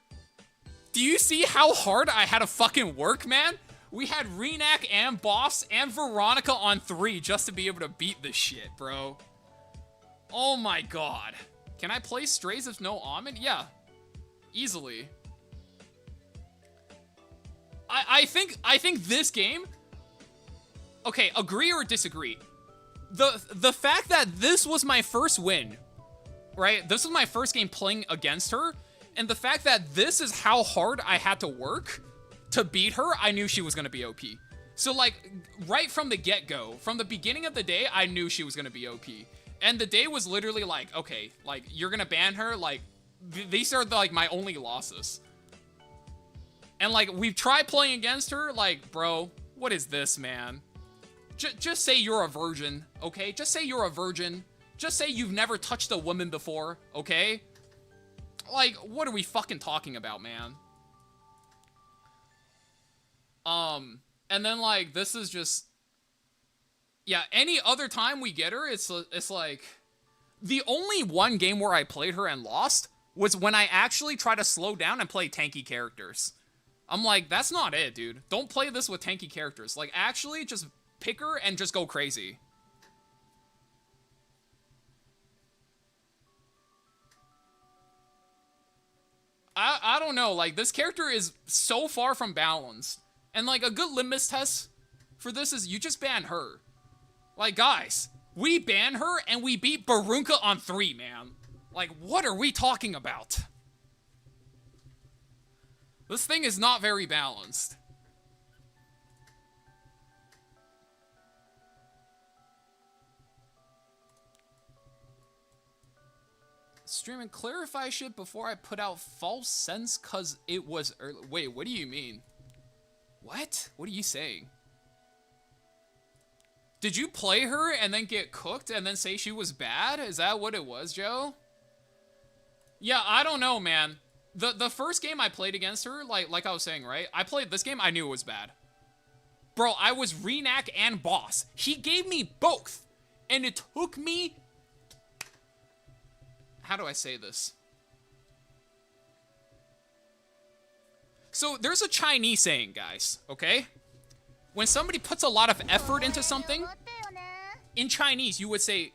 Do you see how hard I had to fucking work, man? We had Renak and Boss and Veronica on 3 just to be able to beat this shit, bro. Oh my god. Can I play Strays if no Almond? Yeah. Easily. I think this game... Okay, agree or disagree. The fact that this was my first win, right? This was my first game playing against her, and the fact that this is how hard I had to work to beat her, I knew she was gonna be OP. So, like, right from the get-go, from the beginning of the day, I knew she was gonna be OP. And the day was literally like, okay, like, you're gonna ban her, like, these are, like, my only losses. And, like, we've tried playing against her, like, bro, what is this, man? Just say you're a virgin, okay? Just say you're a virgin. Just say you've never touched a woman before, okay? Like, what are we fucking talking about, man? And then, like, this is just... Yeah, any other time we get her, it's like... The only one game where I played her and lost was when I actually tried to slow down and play tanky characters. I'm like, that's not it, dude. Don't play this with tanky characters. Like, actually, just pick her and just go crazy. I don't know, like, this character is so far from balanced. And, like, a good litmus test for this is you just ban her. Like, guys, we ban her and we beat Barunka on 3, man. Like, what are we talking about? This thing is not very balanced. Stream and clarify shit before I put out false sense cause it was early. Wait, what do you mean? What? What are you saying? Did you play her and then get cooked and then say she was bad? Is that what it was, Joe? Yeah, I don't know, man. The first game I played against her, like I was saying, right? I played this game, I knew it was bad. Bro, I was Renak and Boss. He gave me both. And it took me... How do I say this? So, there's a Chinese saying, guys, okay? When somebody puts a lot of effort into something, in Chinese, you would say,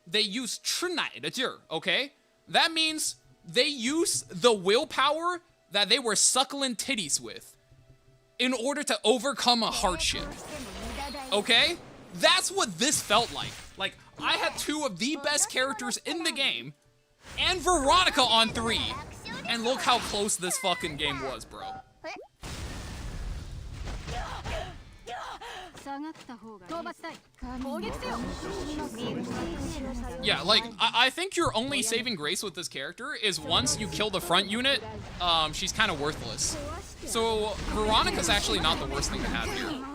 they use 吃奶的劲儿, okay? That means they use the willpower that they were suckling titties with in order to overcome a hardship, okay? That's what this felt like. Like, I had 2 of the best characters in the game and Veronica on 3. And look how close this fucking game was, bro. Yeah, like, I think your only saving grace with this character is once you kill the front unit, she's kind of worthless. So, Veronica's actually not the worst thing to have here.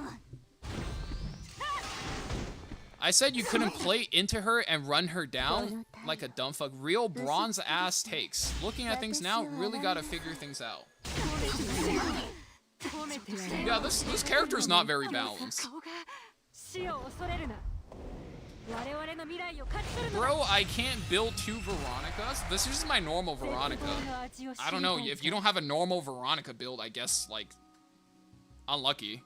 I said you couldn't play into her and run her down like a dumb fuck. Real bronze ass takes. Looking at things now, really gotta figure things out. Yeah, this character is not very balanced. Bro, I can't build 2 Veronicas. This is just my normal Veronica. I don't know, if you don't have a normal Veronica build, I guess, like, unlucky.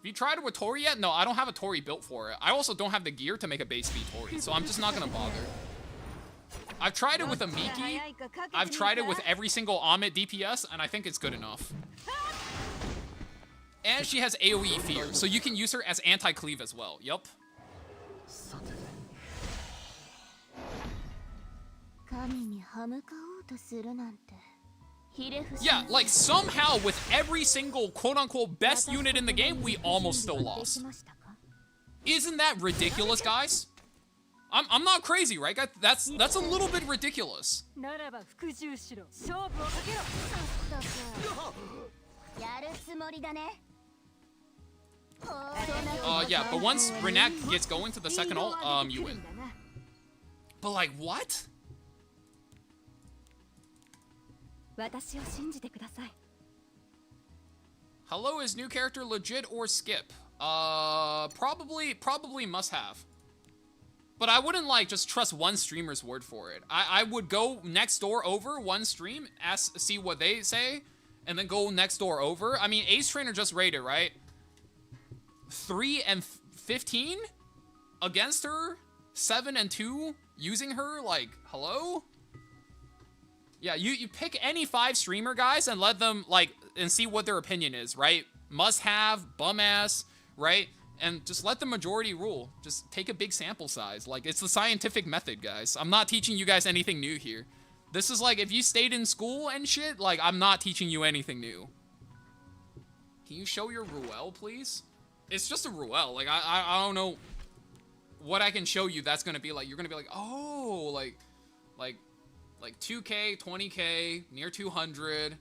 Have you tried it with Tori yet? No, I don't have a Tori built for it. I also don't have the gear to make a base speed Tori, so I'm just not gonna bother. I've tried it with a Miki. I've tried it with every single Amit DPS, and I think it's good enough. And she has AoE fear, so you can use her as anti-cleave as well. Yup. Yeah, like somehow with every single quote-unquote best unit in the game, we almost still lost. Isn't that ridiculous, guys? I'm not crazy, right? That's a little bit ridiculous. Yeah, but once Renak gets going to the second ult, you win. But like, what? Hello, is new character legit or skip? Probably must have. But I wouldn't like just trust one streamer's word for it. I would go next door over one stream, see what they say, and then go next door over. I mean, Ace Trainer just rated, right? 3 and 15 against her, 7 and 2 using her. Like, hello? Yeah, you pick any 5 streamer guys and let them like and see what their opinion is, right? Must have, bum ass, right? And just let the majority rule. Just take a big sample size. Like, it's the scientific method, guys. I'm not teaching you guys anything new here. This is like, if you stayed in school and shit, like, I'm not teaching you anything new. Can you show your Ruel, please? It's just a Ruel. Like, I don't know what I can show you that's gonna be like. You're gonna be like, oh, like 2K, 20K, near 200.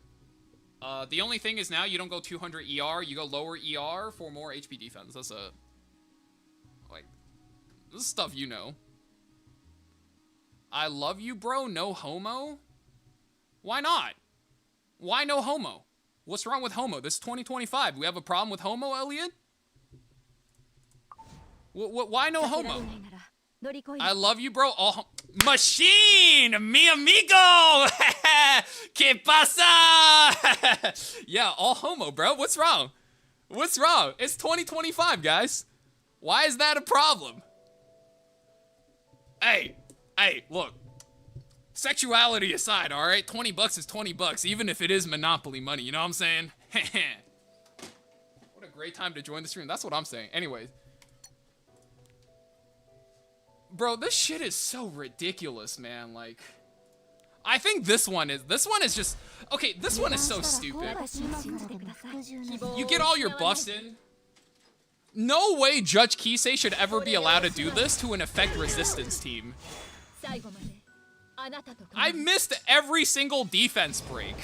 The only thing is now you don't go 200 ER, you go lower ER for more HP defense. That's like, this is stuff you know. I love you, bro, no homo? Why not? Why no homo? What's wrong with homo? This is 2025. We have a problem with homo, Elliot? Why no homo? I love you, bro. All machine, mi amigo. ¿Qué pasa? Yeah, all homo, bro. What's wrong? What's wrong? It's 2025, guys. Why is that a problem? Hey, look. Sexuality aside, all right? 20 bucks is 20 bucks, even if it is Monopoly money. You know what I'm saying? What a great time to join the stream. That's what I'm saying. Anyways. Bro, this shit is so ridiculous, man. Like, I think this one is just, okay, this one is so stupid. You get all your buffs in. No way Judge Kisei should ever be allowed to do this to an effect resistance team. I missed every single defense break.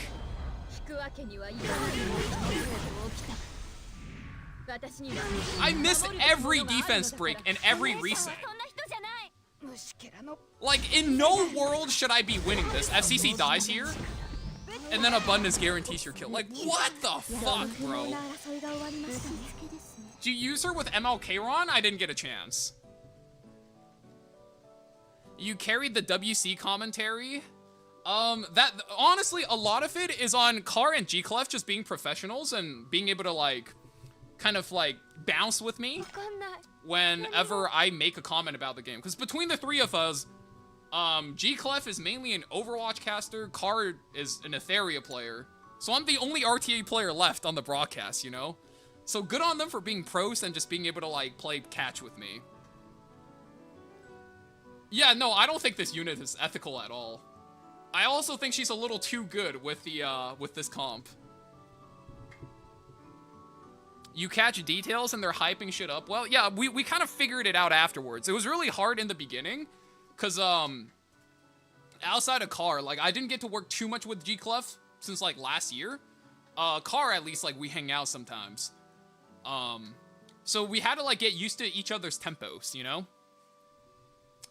I missed every defense break and every reset. Like, in no world should I be winning this. FCC dies here, and then Abundance guarantees your kill. Like, what the fuck, bro? Do you use her with MLK-Ron? I didn't get a chance. You carried the WC commentary? That, honestly, a lot of it is on Car and G-Clef just being professionals and being able to, like, kind of, like, bounce with me whenever I make a comment about the game. Because between the three of us, G-Clef is mainly an Overwatch caster, Car is an Etheria player, so I'm the only RTA player left on the broadcast, you know? So good on them for being pros and just being able to, like, play catch with me. Yeah, no, I don't think this unit is ethical at all. I also think she's a little too good with the, with this comp. You catch details and they're hyping shit up. Well, yeah, we kind of figured it out afterwards. It was really hard in the beginning, because, outside of Car, like, I didn't get to work too much with G-Clef since, like, last year. Car, at least, like, we hang out sometimes. So we had to, like, get used to each other's tempos, you know?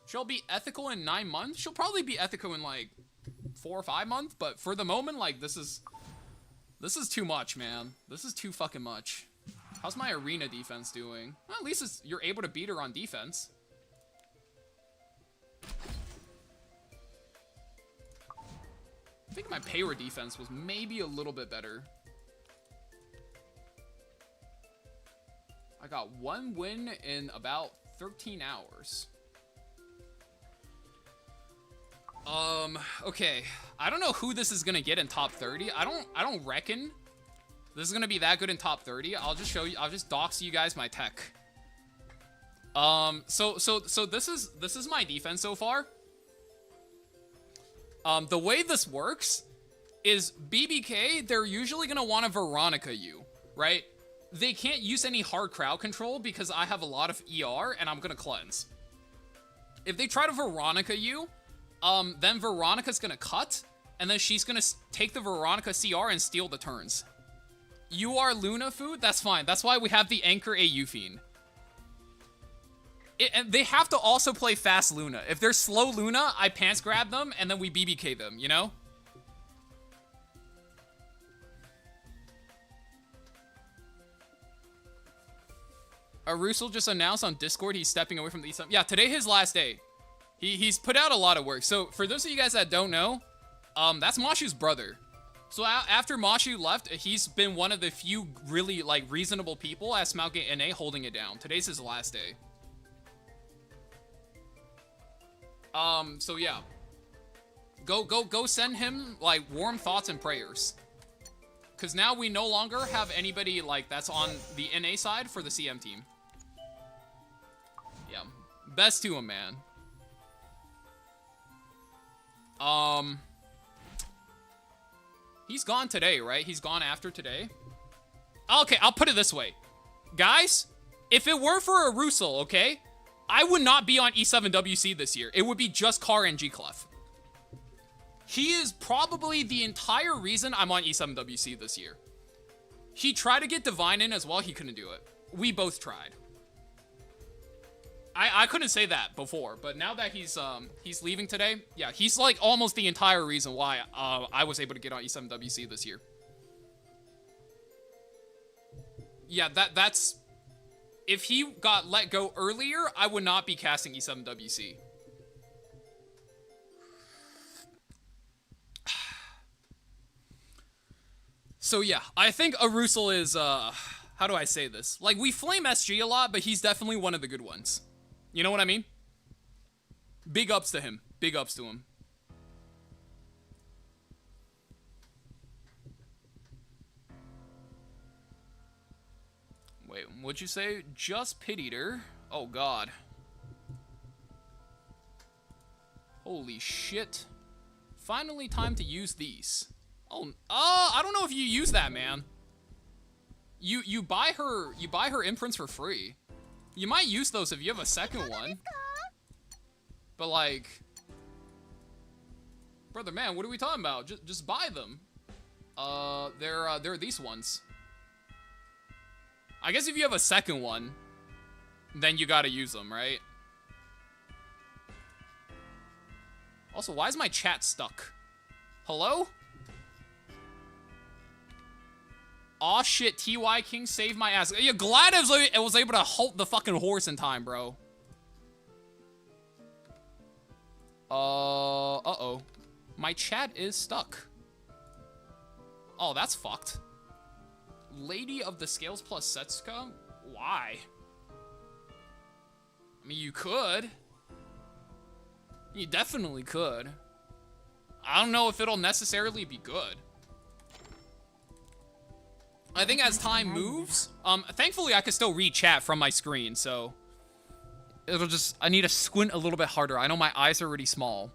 She'll be ethical in 9 months. She'll probably be ethical in, like, 4 or 5 months, but for the moment, like, this is too much, man. This is too fucking much. How's my arena defense doing? Well, at least you're able to beat her on defense. I think my Payra defense was maybe a little bit better. I got 1 win in about 13 hours. Okay. I don't know who this is gonna get in top 30. I don't reckon this is gonna be that good in top 30. I'll just show you, I'll just dox you guys my tech. So this is my defense so far. The way this works is BBK, they're usually gonna want to Veronica you, right? They can't use any hard crowd control because I have a lot of ER and I'm gonna cleanse. If they try to Veronica you, then Veronica's gonna cut, and then she's gonna take the Veronica CR and steal the turns. You are Luna food? That's fine. That's why we have the Anchor AU Fiend. And they have to also play fast Luna. If they're slow Luna, I pants grab them, and then we BBK them, you know? Russell just announced on Discord he's stepping away from the East. Yeah, today his last day. He's put out a lot of work. So for those of you guys that don't know, that's Mashu's brother. So after Mashu left, he's been one of the few really like reasonable people at Smoutgate NA holding it down. Today's his last day. So yeah. Go send him like warm thoughts and prayers. Cause now we no longer have anybody like that's on the NA side for the CM team. Yeah. Best to him, man. He's gone today, right? He's gone after today. Okay, I'll put it this way. Guys, if it weren't for a Russell, okay, I would not be on E7WC this year. It would be just Car and G-Clef. He is probably the entire reason I'm on E7WC this year. He tried to get Divine in as well. He couldn't do it. We both tried. I couldn't say that before, but now that he's leaving today, yeah, he's like almost the entire reason why I was able to get on E7WC this year. Yeah, that's... If he got let go earlier, I would not be casting E7WC. So yeah, I think Arusel is, how do I say this? Like, we flame SG a lot, but he's definitely one of the good ones. You know what I mean? Big ups to him. Big ups to him. Wait, what'd you say? Just Pit Eater? Oh, God. Holy shit. Finally time to use these. Oh, I don't know if you use that, man. You buy her imprints for free. You might use those if you have a second one. But like, brother, man, what are we talking about? Just buy them. They're these ones. I guess if you have a second one, then you gotta use them, right? Also, why is my chat stuck? Hello? Aw shit, TY King saved my ass. Yeah, glad I was able to halt the fucking horse in time, bro. Uh-oh. My chat is stuck. Oh, that's fucked. Lady of the Scales plus Setsuka? Why? I mean, you could. You definitely could. I don't know if it'll necessarily be good. I think as time moves, thankfully I can still read chat from my screen, so it'll just, I need to squint a little bit harder. I know my eyes are really small.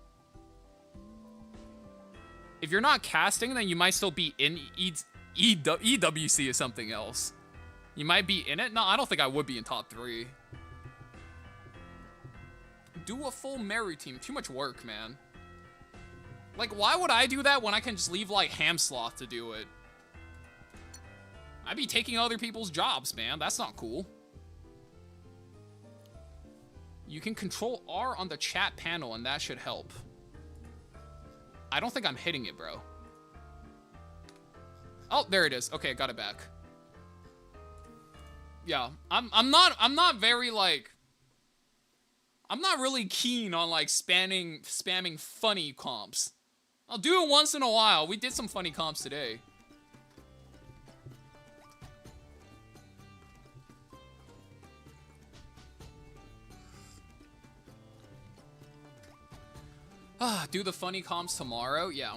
If you're not casting, then you might still be in EWC or something else. You might be in it? No, I don't think I would be in top 3. Do a full Mary team. Too much work, man. Like, why would I do that when I can just leave, like, Hamsloth to do it? I'd be taking other people's jobs, man. That's not cool. You can control R on the chat panel, and that should help. I don't think I'm hitting it, bro. Oh, there it is. Okay, I got it back. Yeah, I'm not very, like... I'm not really keen on, like, spamming funny comps. I'll do it once in a while. We did some funny comps today. Do the funny comms tomorrow, yeah.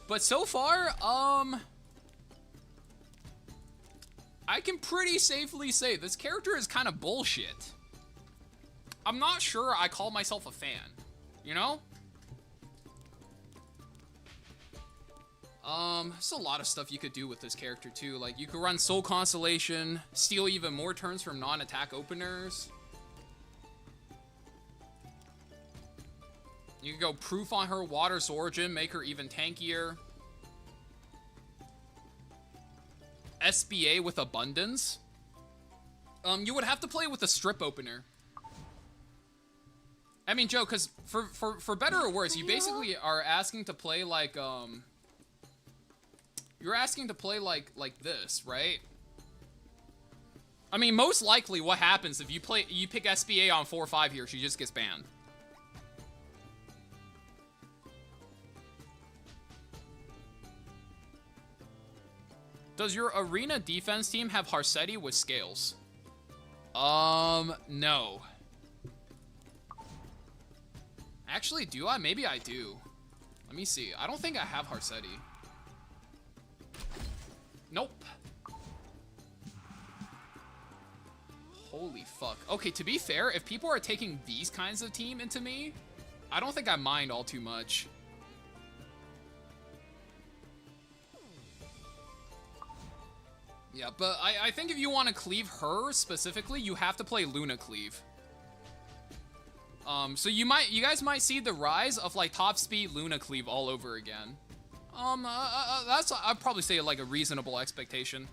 But so far, I can pretty safely say this character is kind of bullshit. I'm not sure I call myself a fan, you know? There's a lot of stuff you could do with this character too. Like, you could run Soul Constellation, steal even more turns from non-attack openers. You could go Proof on her, Water's Origin, make her even tankier. SBA with Abundance. You would have to play with a Strip Opener. I mean, Joe, because for better or worse, you basically are asking to play like, you're asking to play like this, right? I mean, most likely what happens if you pick SBA on 4-5 here, she just gets banned. Does your arena defense team have Harsetti with scales? No. Actually, do I? Maybe I do. Let me see. I don't think I have Harsetti. Nope. Holy fuck. Okay, to be fair, if people are taking these kinds of team into me, I don't think I mind all too much. Yeah, but I think if you want to cleave her specifically, you have to play Luna Cleave. So you guys might see the rise of like top speed Luna Cleave all over again. That's, I'd probably say like a reasonable expectation.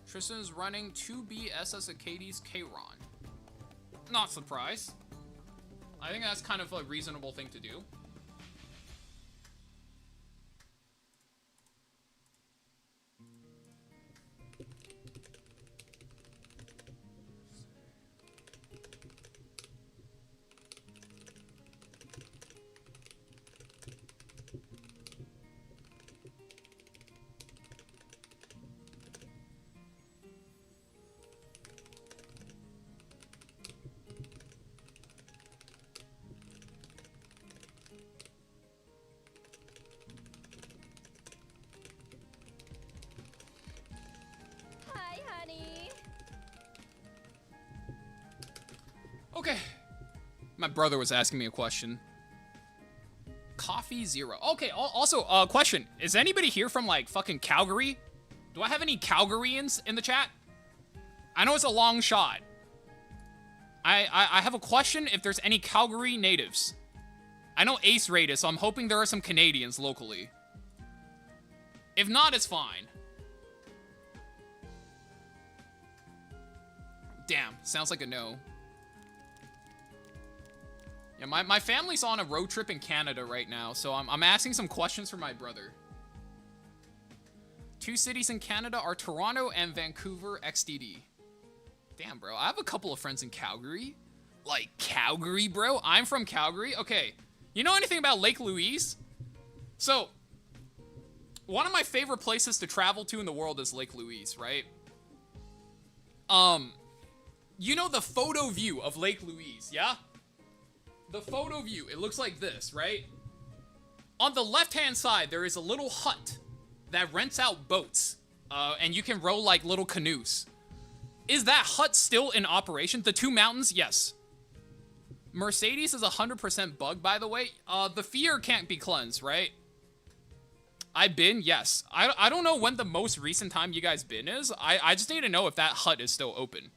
Tristan's running 2BS as a Katie's K-Ron. Not surprised. I think that's kind of a reasonable thing to do. Okay. My brother was asking me a question. Coffee Zero. Okay, also, question. Is anybody here from, like, fucking Calgary? Do I have any Calgaryans in the chat? I know it's a long shot. I have a question if there's any Calgary natives. I know Ace rated, so I'm hoping there are some Canadians locally. If not, it's fine. Damn, sounds like a no. Yeah, my family's on a road trip in Canada right now, so I'm asking some questions for my brother. 2 cities in Canada are Toronto and Vancouver XDD. Damn, bro, I have a couple of friends in Calgary. Like, Calgary, bro? I'm from Calgary? Okay, you know anything about Lake Louise? So, one of my favorite places to travel to in the world is Lake Louise, right? You know the photo view of Lake Louise, yeah? The photo view, it looks like this, right? On the left-hand side, there is a little hut that rents out boats, and you can row like little canoes. Is that hut still in operation? The 2 mountains, yes. Mercedes is 100% bugged, by the way. The fear can't be cleansed, right? I've been, yes. I don't know when the most recent time you guys been is. I just need to know if that hut is still open.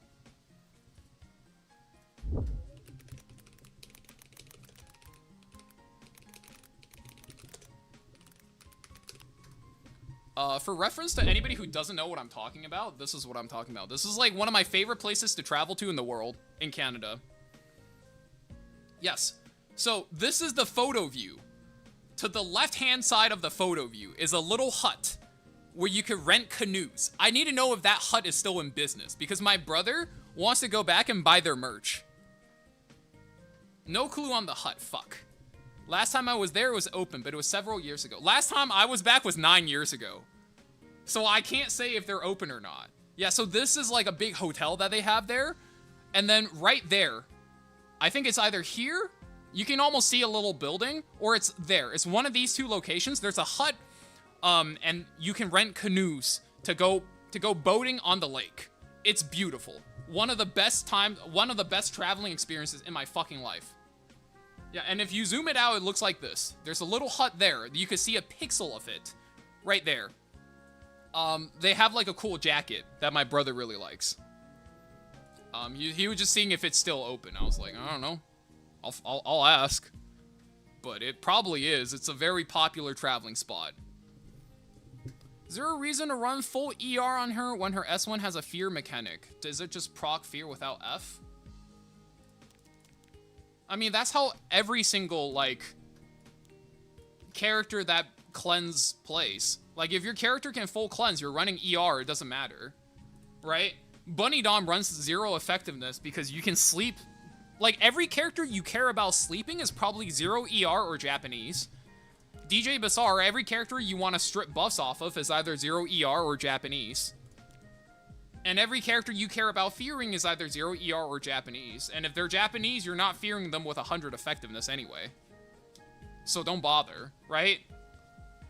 For reference to anybody who doesn't know what I'm talking about, this is what I'm talking about. This is like one of my favorite places to travel to in the world, in Canada. Yes. So this is the photo view. To the left-hand side of the photo view is a little hut where you can rent canoes. I need to know if that hut is still in business because my brother wants to go back and buy their merch. No clue on the hut, fuck. Last time I was there, it was open, but it was several years ago. Last time I was back was 9 years ago. So I can't say if they're open or not. Yeah, so this is like a big hotel that they have there. And then right there, I think it's either here, you can almost see a little building, or it's there. It's one of these two locations. There's a hut, and you can rent canoes to go boating on the lake. It's beautiful. One of the best traveling experiences in my fucking life. Yeah, and if you zoom it out, it looks like this. There's a little hut there. You can see a pixel of it right there. They have like a cool jacket that my brother really likes. He was just seeing if it's still open. I was like, I don't know. I'll ask. But it probably is. It's a very popular traveling spot. Is there a reason to run full ER on her when her S1 has a fear mechanic? Does it just proc fear without F? I mean, that's how every single, like, character that cleanse plays. Like, if your character can full cleanse, you're running ER, it doesn't matter. Right? Bunny Dom runs 0 effectiveness because you can sleep. Like, every character you care about sleeping is probably 0 ER or Japanese. DJ Basar, every character you want to strip buffs off of is either 0 ER or Japanese. And every character you care about fearing is either 0 ER or Japanese. And if they're Japanese, you're not fearing them with 100 effectiveness anyway. So don't bother, right?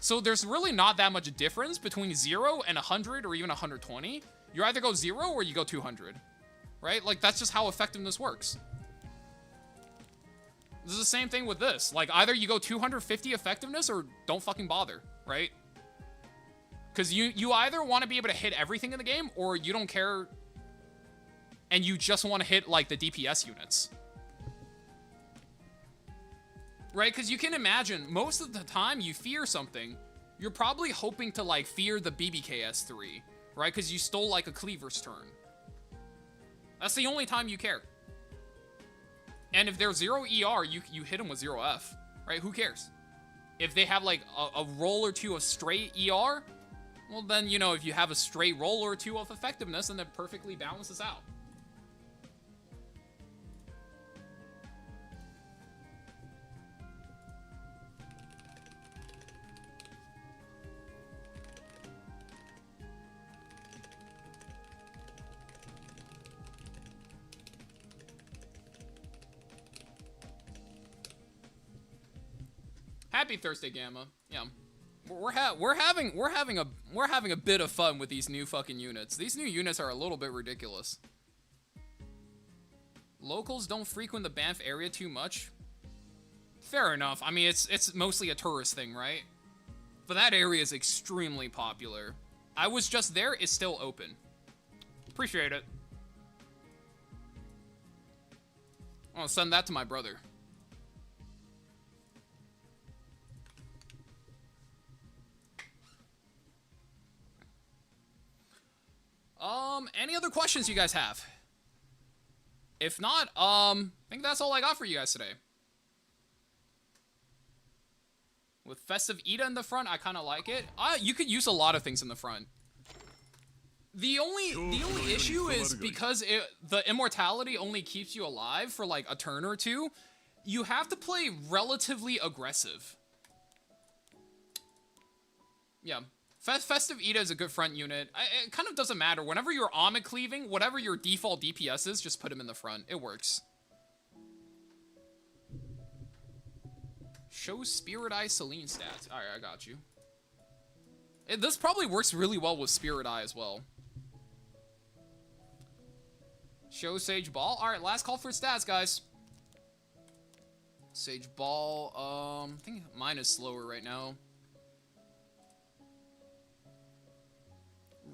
So there's really not that much difference between 0 and 100 or even 120. You either go 0 or you go 200, right? Like, that's just how effectiveness works. This is the same thing with this. Like, either you go 250 effectiveness or don't fucking bother, right? Because you either want to be able to hit everything in the game, or you don't care and you just want to hit, like, the DPS units. Right? Because you can imagine, most of the time you fear something, you're probably hoping to, like, fear the BBKS3, right? Because you stole, like, a cleaver's turn. That's the only time you care. And if they're 0 ER, you hit them with 0 F, right? Who cares? If they have, like, a roll or two of straight ER, well, then, you know, if you have a straight roll or two of effectiveness, then it perfectly balances out. Happy Thursday, Gamma. Yeah, we're having a bit of fun with these new fucking units. These new units are a little bit ridiculous. Locals don't frequent the Banff area too much. Fair enough. I mean, it's mostly a tourist thing, right? But that area is extremely popular. I was just there. It's still open. Appreciate it. I'll send that to my brother. Any other questions you guys have? If not, I think that's all I got for you guys today. With Festive Ida in the front, I kind of like it. You could use a lot of things in the front. The only issue is because the immortality only keeps you alive for like a turn or two, you have to play relatively aggressive. Yeah. Festive Ida is a good front unit. It kind of doesn't matter. Whenever you're Omid cleaving, whatever your default DPS is, just put him in the front. It works. Show Spirit Eye Celine stats. Alright, I got you. This probably works really well with Spirit Eye as well. Show Sage Ball. Alright, last call for stats, guys. Sage Ball, I think mine is slower right now.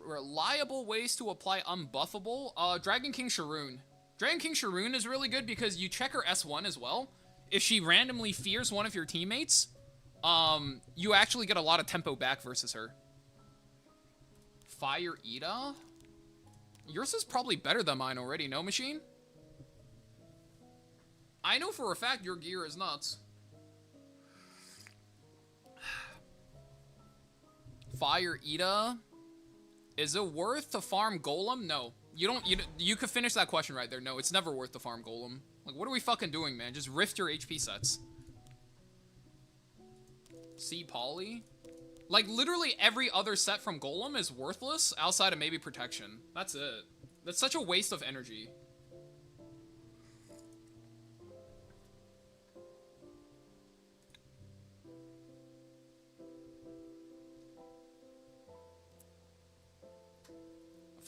Reliable ways to apply unbuffable. Dragon King Sharoon. Dragon King Sharoon is really good because you check her S1 as well. If she randomly fears one of your teammates, you actually get a lot of tempo back versus her. Fire Ida? Yours is probably better than mine already, no, Machine? I know for a fact your gear is nuts. Fire Ida? Is it worth to farm Golem? No. You could finish that question right there. No, it's never worth to farm Golem. Like, what are we fucking doing, man? Just rift your HP sets. See Poly? Like, literally every other set from Golem is worthless outside of maybe Protection. That's it. That's such a waste of energy.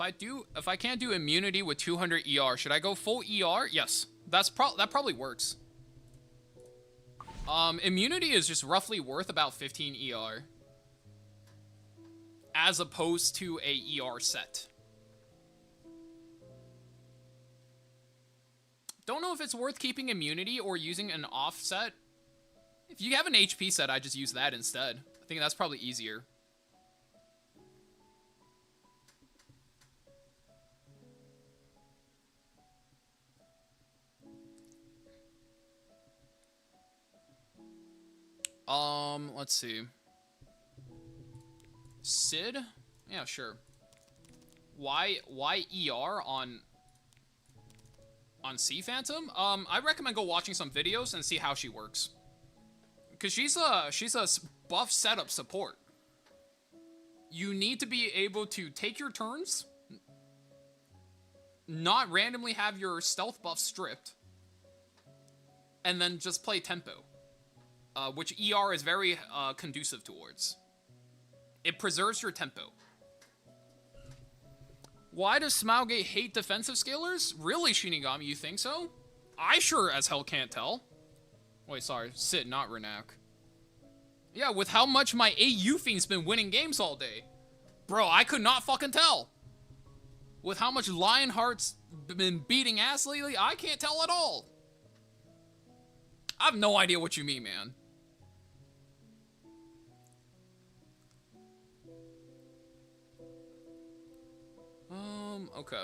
If I can't do immunity with 200 ER, should I go full ER? Yes. That probably works. Immunity is just roughly worth about 15 ER. As opposed to a ER set. Don't know if it's worth keeping immunity or using an offset. If you have an HP set, I just use that instead. I think that's probably easier. Let's see. Sid? Yeah, sure. Why ER on Sea Phantom? I recommend go watching some videos and see how she works. Cause she's a buff setup support. You need to be able to take your turns, not randomly have your stealth buff stripped, and then just play tempo. Which ER is very conducive towards. It preserves your tempo. Why does Smilegate hate defensive scalers? Really, Shinigami, you think so? I sure as hell can't tell. Wait, sorry, Sid, not Renak. Yeah, with how much my AU Fiend's been winning games all day. Bro, I could not fucking tell. With how much Lionheart's been beating ass lately, I can't tell at all. I have no idea what you mean, man. Okay.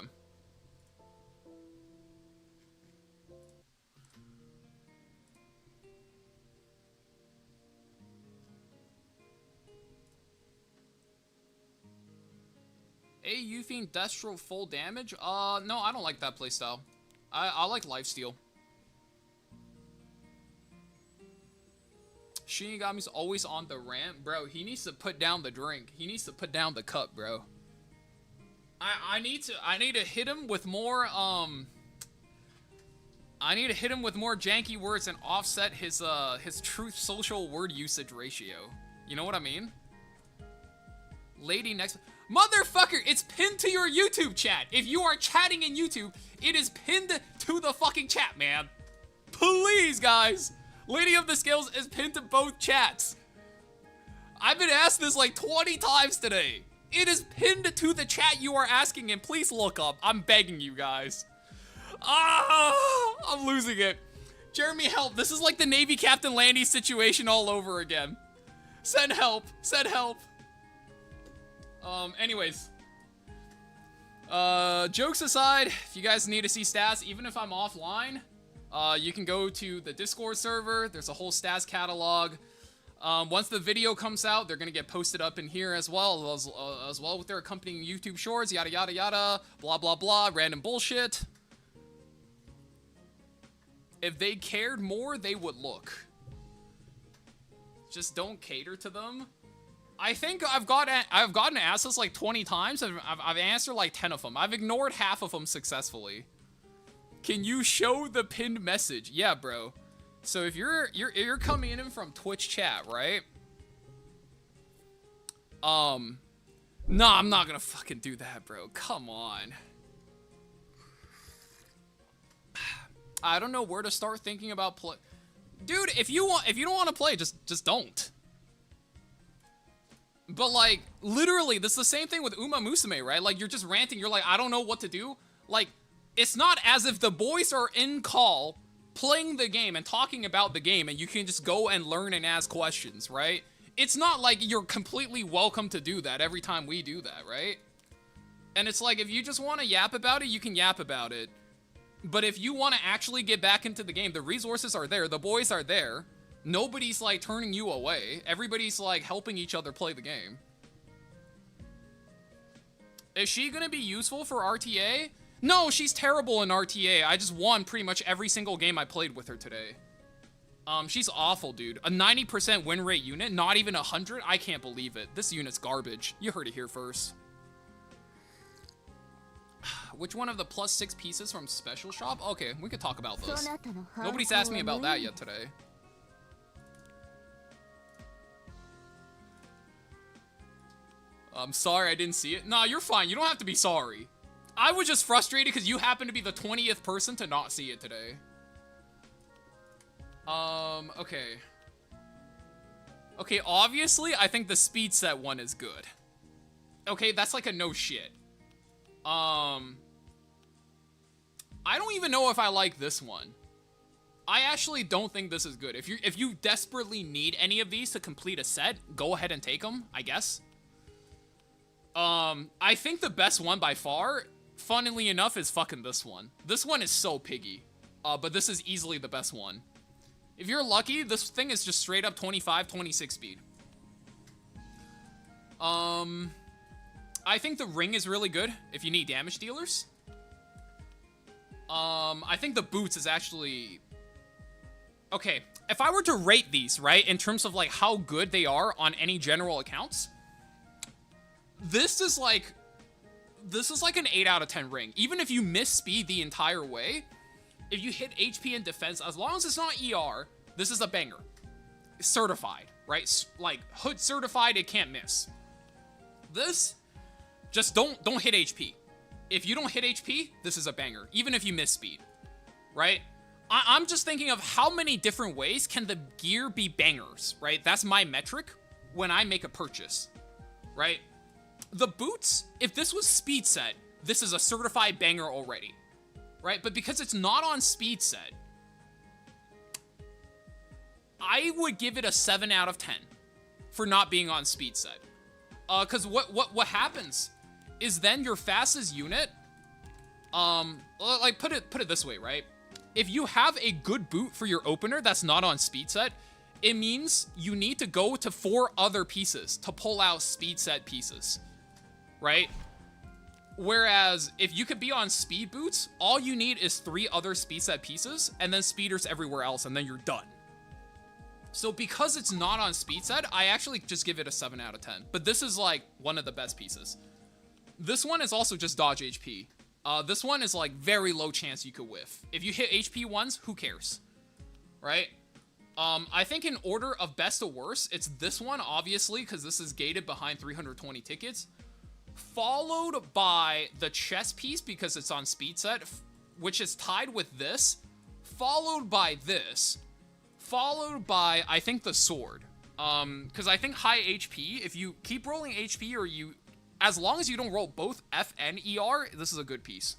AU Fiend Destro full damage? No, I don't like that playstyle. I like lifesteal. Shinigami's always on the rant. Bro, he needs to put down the drink. He needs to put down the cup, bro. I need to hit him with more, I need to hit him with more janky words and offset his truth social word usage ratio. You know what I mean? Lady next... Motherfucker, it's pinned to your YouTube chat. If you are chatting in YouTube, it is pinned to the fucking chat, man. Please, guys. Lady of the Scales is pinned to both chats. I've been asked this like 20 times today. It is pinned to the chat you are asking in. Please look up. I'm begging you guys. I'm losing it. Jeremy, help. This is like the Navy Captain Landy situation all over again. Send help. Send help. Anyways. Jokes aside, if you guys need to see stats, even if I'm offline, you can go to the Discord server. There's a whole stats catalog. Once the video comes out, they're gonna get posted up in here as well with their accompanying YouTube shorts, yada yada yada, blah blah blah, random bullshit. If they cared more, they would look. Just don't cater to them. I think I've gotten asked this like 20 times, and I've answered like 10 of them. I've ignored half of them successfully. Can you show the pinned message? Yeah, bro. So if you're coming in from Twitch chat, right? No, I'm not gonna fucking do that, bro. Come on. I don't know where to start thinking about play. Dude, if you don't want to play, just don't. But like, literally, this is the same thing with Uma Musume, right? Like, you're just ranting. You're like, I don't know what to do. Like, it's not as if the boys are in call playing the game and talking about the game and you can just go and learn and ask questions, right? It's not like you're completely welcome to do that every time we do that, right? And it's like, if you just want to yap about it, you can yap about it. But if you want to actually get back into the game, the resources are there, the boys are there. Nobody's like turning you away. Everybody's like helping each other play the game. Is she gonna be useful for RTA? No, she's terrible in RTA. I just won pretty much every single game I played with her today. She's awful, dude. A 90% win rate unit, not even 100? I can't believe it. This unit's garbage. You heard it here first. Which one of the +6 pieces from Special Shop? Okay, we could talk about this. Nobody's asked me about that yet today. I'm sorry I didn't see it. Nah, you're fine. You don't have to be sorry. I was just frustrated because you happen to be the 20th person to not see it today. Okay. Okay, obviously, I think the speed set one is good. Okay, that's like a no shit. I don't even know if I like this one. I actually don't think this is good. If you desperately need any of these to complete a set, go ahead and take them, I guess. I think the best one by far, funnily enough, is fucking this one. This one is so piggy. But this is easily the best one. If you're lucky, this thing is just straight up 25, 26 speed. I think the ring is really good if you need damage dealers. I think the boots is actually... Okay, if I were to rate these, right, in terms of, like, how good they are on any general accounts, this is like an 8 out of 10 ring. Even if you miss speed the entire way, if you hit HP and defense, as long as it's not ER, this is a banger. Certified, right? Like, hood certified, it can't miss. This, just don't hit HP. If you don't hit HP, this is a banger, even if you miss speed, right? I'm just thinking of how many different ways can the gear be bangers, right? That's my metric when I make a purchase, right? The boots, if this was speed set, this is a certified banger already, right? But because it's not on speed set, I would give it a 7 out of 10 for not being on speed set. Because what happens is then your fastest unit, like put it this way, right? If you have a good boot for your opener that's not on speed set, it means you need to go to 4 other pieces to pull out speed set pieces, right? Whereas if you could be on speed boots, all you need is 3 other speed set pieces and then speeders everywhere else, and then you're done. So because it's not on speed set, I actually just give it a 7 out of 10. But this is like one of the best pieces. This one is also just dodge HP. This one is like very low chance you could whiff. If you hit HP ones, who cares? Right? I think in order of best to worst, it's this one, obviously, because this is gated behind 320 tickets. Followed by the chest piece, because it's on speed set, which is tied with this. Followed by this. Followed by, I think, the sword. Because I think high HP, if you keep rolling HP or you... As long as you don't roll both F and ER, this is a good piece.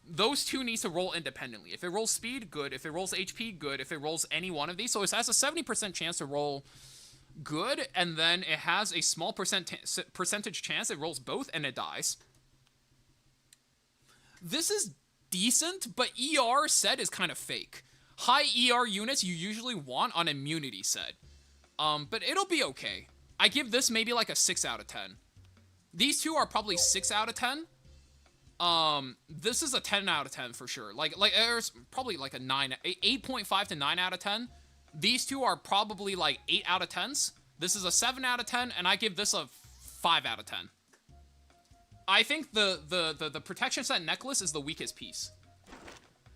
Those two need to roll independently. If it rolls speed, good. If it rolls HP, good. If it rolls any one of these. So it has a 70% chance to roll good, and then it has a small percentage chance it rolls both and it dies. This is decent, but ER set is kind of fake. High ER units you usually want on immunity set. But it'll be okay. I give this maybe like a 6 out of 10. These two are probably 6 out of 10. This is a 10 out of 10 for sure. Like there's probably like a 8.5 to 9 out of 10. These two are probably like 8 out of 10s. This is a 7 out of 10, and I give this a 5 out of 10. I think the protection set necklace is the weakest piece.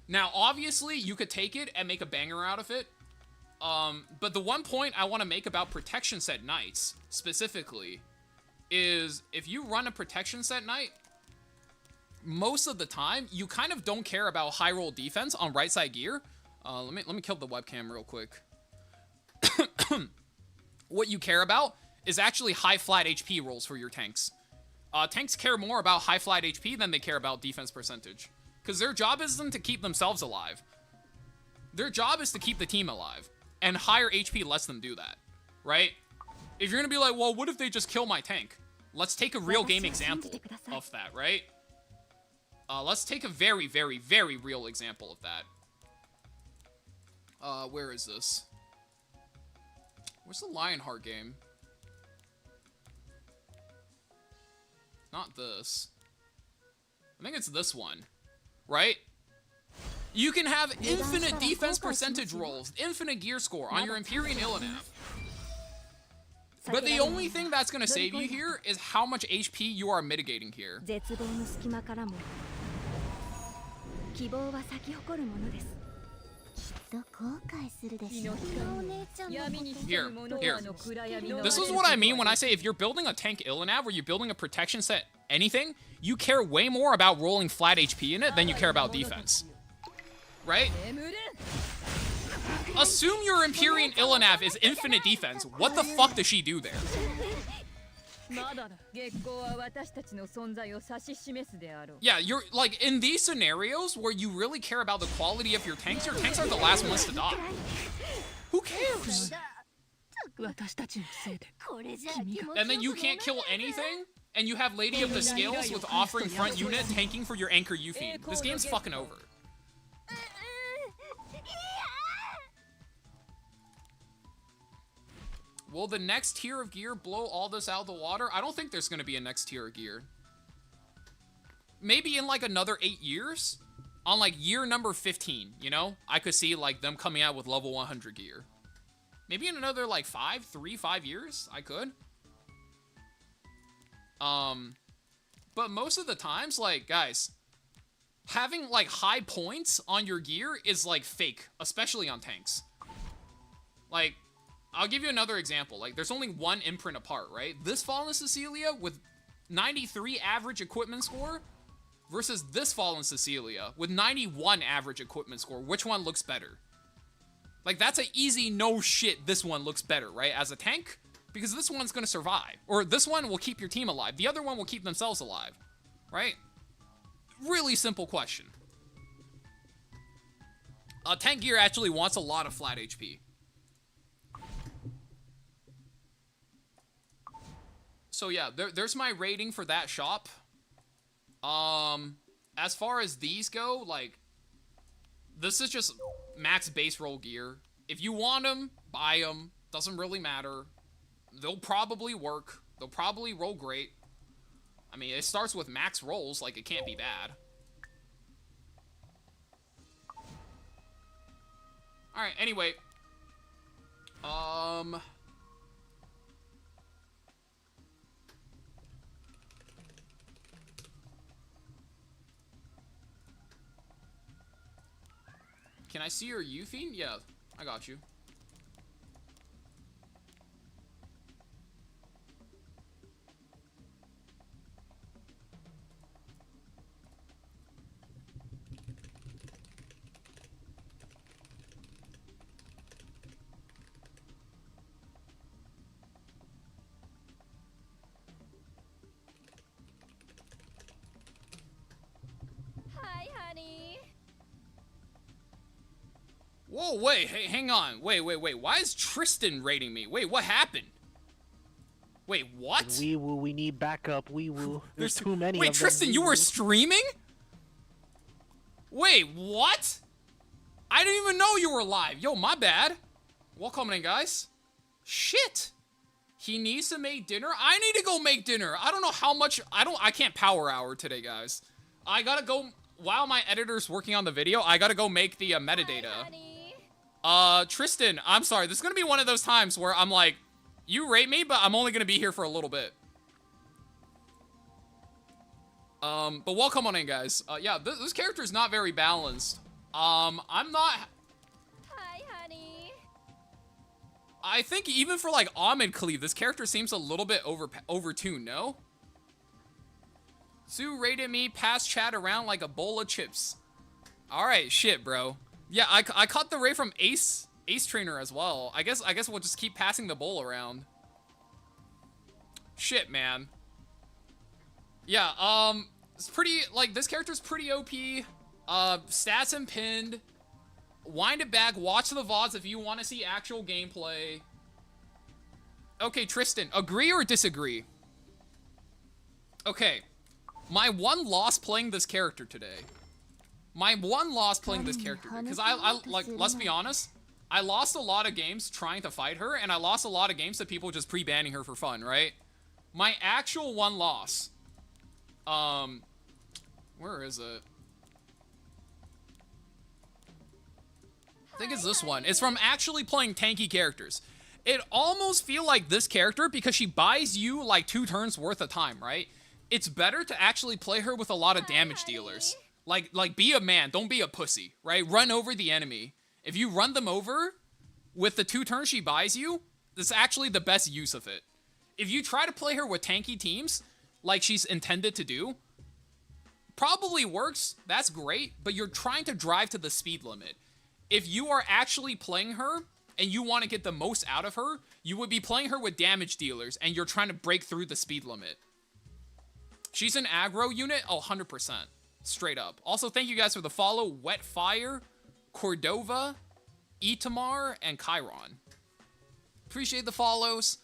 Now, obviously, you could take it and make a banger out of it. But the one point I want to make about protection set knights, specifically, is if you run a protection set knight, most of the time, you kind of don't care about high roll defense on right side gear. Let me kill the webcam real quick. What you care about is actually high flat HP rolls for your tanks. Tanks care more about high flat HP than they care about defense percentage. Because their job isn't to keep themselves alive. Their job is to keep the team alive. And higher HP lets them do that. Right? If you're going to be like, well, what if they just kill my tank? Let's take a real game example of that, right? Let's take a very, very, very real example of that. Where is this? Where's the Lionheart game? Not this. I think it's this one. Right? You can have infinite defense percentage rolls, infinite gear score on your Empyrean Illinav. But the only thing that's going to save you here is how much HP you are mitigating here. Here. This is what I mean when I say if you're building a tank Illinav or you're building a protection set, anything, you care way more about rolling flat HP in it than you care about defense. Right? Assume your Empyrean Illinav is infinite defense. What the fuck does she do there? Yeah, you're like in these scenarios where you really care about the quality of your tanks are the last ones to die. Who cares? And then you can't kill anything, and you have Lady of the Scales with offering front unit tanking for your anchor Yuffie. This game's fucking over. Will the next tier of gear blow all this out of the water? I don't think there's going to be a next tier of gear. Maybe in like another 8 years? On like year number 15, you know? I could see like them coming out with level 100 gear. Maybe in another like 5 years, I could. But most of the times, like, guys, having like high points on your gear is like fake, especially on tanks. Like, I'll give you another example. Like, there's only one imprint apart, right? This Fallen Cecilia with 93 average equipment score versus this Fallen Cecilia with 91 average equipment score. Which one looks better? Like, that's an easy no shit, this one looks better, right? As a tank, because this one's gonna survive. Or this one will keep your team alive. The other one will keep themselves alive, right? Really simple question. Tank gear actually wants a lot of flat HP. So yeah, there's my rating for that shop. As far as these go, like, this is just max base roll gear. If you want them, buy them. Doesn't really matter. They'll probably work. They'll probably roll great. I mean, it starts with max rolls, like, it can't be bad. Alright, anyway. Can I see your Yuffie? Yeah, I got you. Whoa, wait, hey, hang on. Wait. Why is Tristan rating me? Wait, what happened? Wait, what? Wee woo, we need backup. Wee woo. There's too many. Wait, of Tristan, them. you were streaming? Wait, what? I didn't even know you were live. Yo, my bad. Welcome in, guys. Shit. He needs to make dinner. I need to go make dinner. I don't know how much. I can't power hour today, guys. I gotta go. While my editor's working on the video, I gotta go make the metadata. Tristan, I'm sorry. This is gonna be one of those times where I'm like, you rate me, but I'm only gonna be here for a little bit. But welcome on in, guys. Yeah, this character is not very balanced. I'm not... Hi, honey. I think even for, like, Ahmed Cleave, this character seems a little bit overtuned, no? Sue rated me, pass chat around like a bowl of chips. Alright, shit, bro. Yeah, I caught the raid from Ace Trainer as well. I guess we'll just keep passing the bowl around. Shit, man. Yeah, it's pretty, like, this character's pretty OP. Stats and pinned. Wind it back, watch the VODs if you want to see actual gameplay. Okay, Tristan, agree or disagree? Okay. My one loss playing this character today. Because I like, let's be honest, I lost a lot of games trying to fight her, and I lost a lot of games to people just pre-banning her for fun, right? My actual one loss, where is it? I think it's this one. It's from actually playing tanky characters. It almost feel like this character, because she buys you like 2 turns worth of time, right? It's better to actually play her with a lot of damage dealers. Like, be a man, don't be a pussy, right? Run over the enemy. If you run them over with the 2 turns she buys you, that's actually the best use of it. If you try to play her with tanky teams, like she's intended to do, probably works, that's great, but you're trying to drive to the speed limit. If you are actually playing her and you want to get the most out of her, you would be playing her with damage dealers and you're trying to break through the speed limit. She's an aggro unit, 100%. Straight up. Also, thank you guys for the follow. Wet Fire, Cordova, Itamar, and Chiron. Appreciate the follows.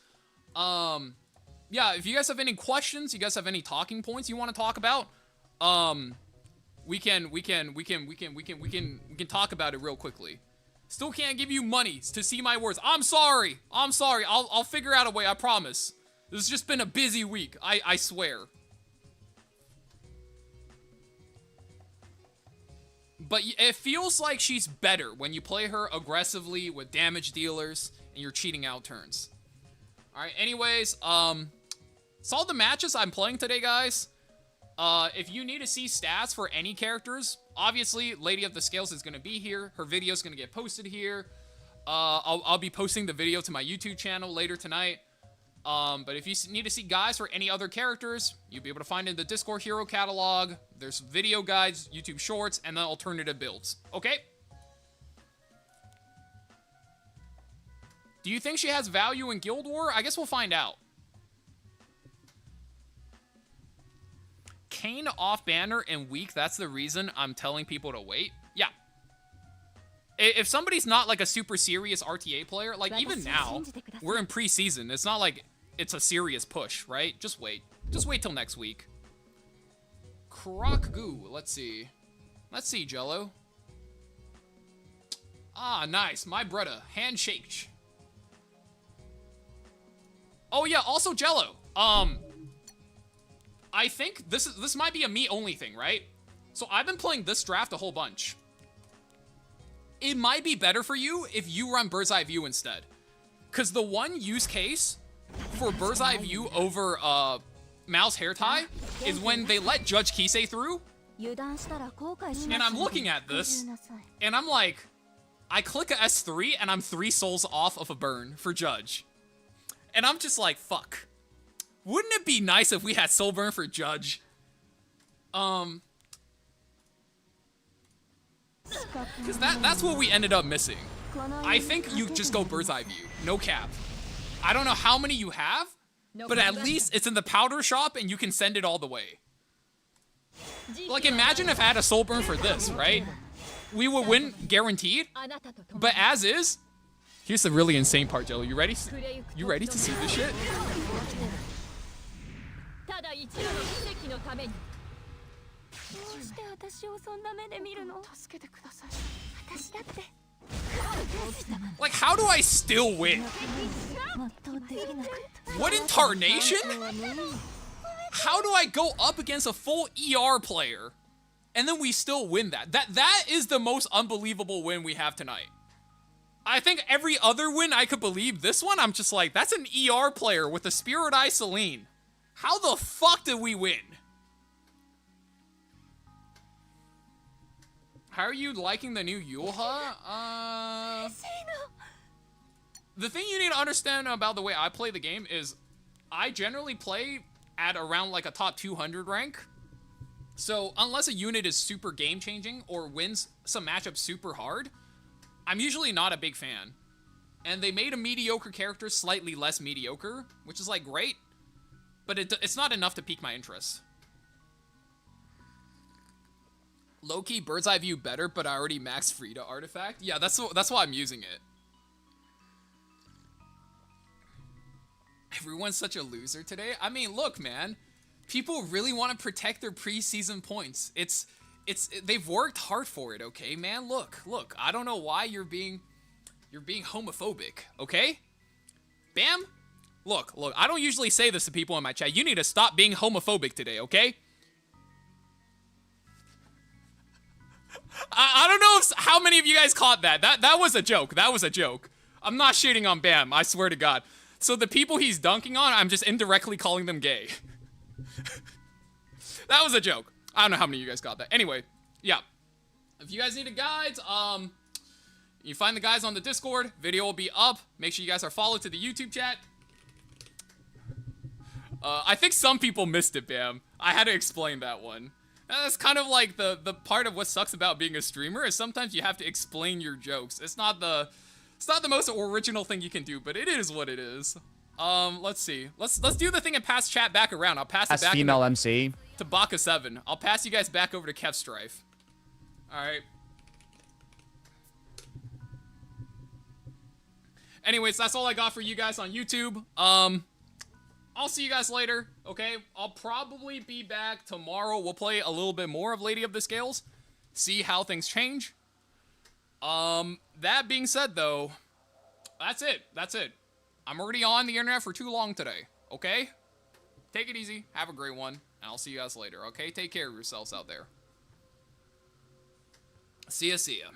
Yeah, if you guys have any questions, you guys have any talking points you want to talk about, we can talk about it real quickly. Still can't give you money to see my words. I'm sorry. I'll figure out a way, I promise. This has just been a busy week. I swear. But it feels like she's better when you play her aggressively with damage dealers and you're cheating out turns. Alright, anyways, saw the matches I'm playing today, guys. If you need to see stats for any characters, obviously, Lady of the Scales is going to be here. Her video is going to get posted here. I'll be posting the video to my YouTube channel later tonight. But if you need to see guides for any other characters, you'll be able to find it in the Discord Hero catalog. There's video guides, YouTube Shorts, and then alternative builds. Okay? Do you think she has value in Guild War? I guess we'll find out. Kane off banner and weak, that's the reason I'm telling people to wait. Yeah. If somebody's not like a super serious RTA player, like even now, we're in preseason. It's not like it's a serious push, right? Just wait. Just wait till next week. Croc Goo, let's see. Let's see, Jello. Ah, nice. My brother. Handshake. Oh yeah, also Jello. I think this might be a me-only thing, right? So I've been playing this draft a whole bunch. It might be better for you if you run Bird's Eye View instead. Because the one use case for Bird's Eye View over Mouse Hair Tie is when they let Judge Kisei through. And I'm looking at this, and I'm like, I click a S3, and I'm 3 souls off of a burn for Judge. And I'm just like, fuck. Wouldn't it be nice if we had soul burn for Judge? Because that's what we ended up missing. I think you just go Bird's Eye View. No cap. I don't know how many you have, but at least it's in the powder shop and you can send it all the way. Like, imagine if I had a soul burn for this, right? We would win guaranteed. But as is, here's the really insane part, Jello. You ready? You ready to see this shit? Like, how do I still win? What in tarnation? How do I go up against a full ER player and then we still win that? That is the most unbelievable win we have tonight. I think every other win I could believe. This one, I'm just like, that's an ER player with a Spirit Eye Celine. How the fuck did we win? How are you liking the new Yulha? The thing you need to understand about the way I play the game is I generally play at around like a top 200 rank. So unless a unit is super game-changing or wins some matchups super hard, I'm usually not a big fan. And they made a mediocre character slightly less mediocre, which is like great, but it's not enough to pique my interest. Low-key Bird's Eye View better, but I already maxed Frida artifact. Yeah, that's why I'm using it. Everyone's such a loser today. I mean, look, man. People really want to protect their preseason points. They've worked hard for it, okay, man? Look. I don't know why you're being homophobic, okay? Bam? Look, I don't usually say this to people in my chat. You need to stop being homophobic today, okay? I don't know how many of you guys caught that. That was a joke. That was a joke. I'm not shitting on Bam, I swear to God. So the people he's dunking on, I'm just indirectly calling them gay. That was a joke. I don't know how many of you guys got that. Anyway, yeah. If you guys need a guide, You find the guys on the Discord. Video will be up. Make sure you guys are followed to the YouTube chat. I think some people missed it, Bam. I had to explain that one. That's kind of like the part of what sucks about being a streamer is sometimes you have to explain your jokes. It's not the most original thing you can do, but it is what it is. Let's see. Let's do the thing and pass chat back around. I'll pass it back female MC to Baka7. I'll pass you guys back over to Kev Strife. All right. Anyways, that's all I got for you guys on YouTube. I'll see you guys later, okay? I'll probably be back tomorrow. We'll play a little bit more of Lady of the Scales. See how things change. That being said, though, that's it. That's it. I'm already on the internet for too long today, okay? Take it easy. Have a great one. And I'll see you guys later, okay? Take care of yourselves out there. See ya, see ya.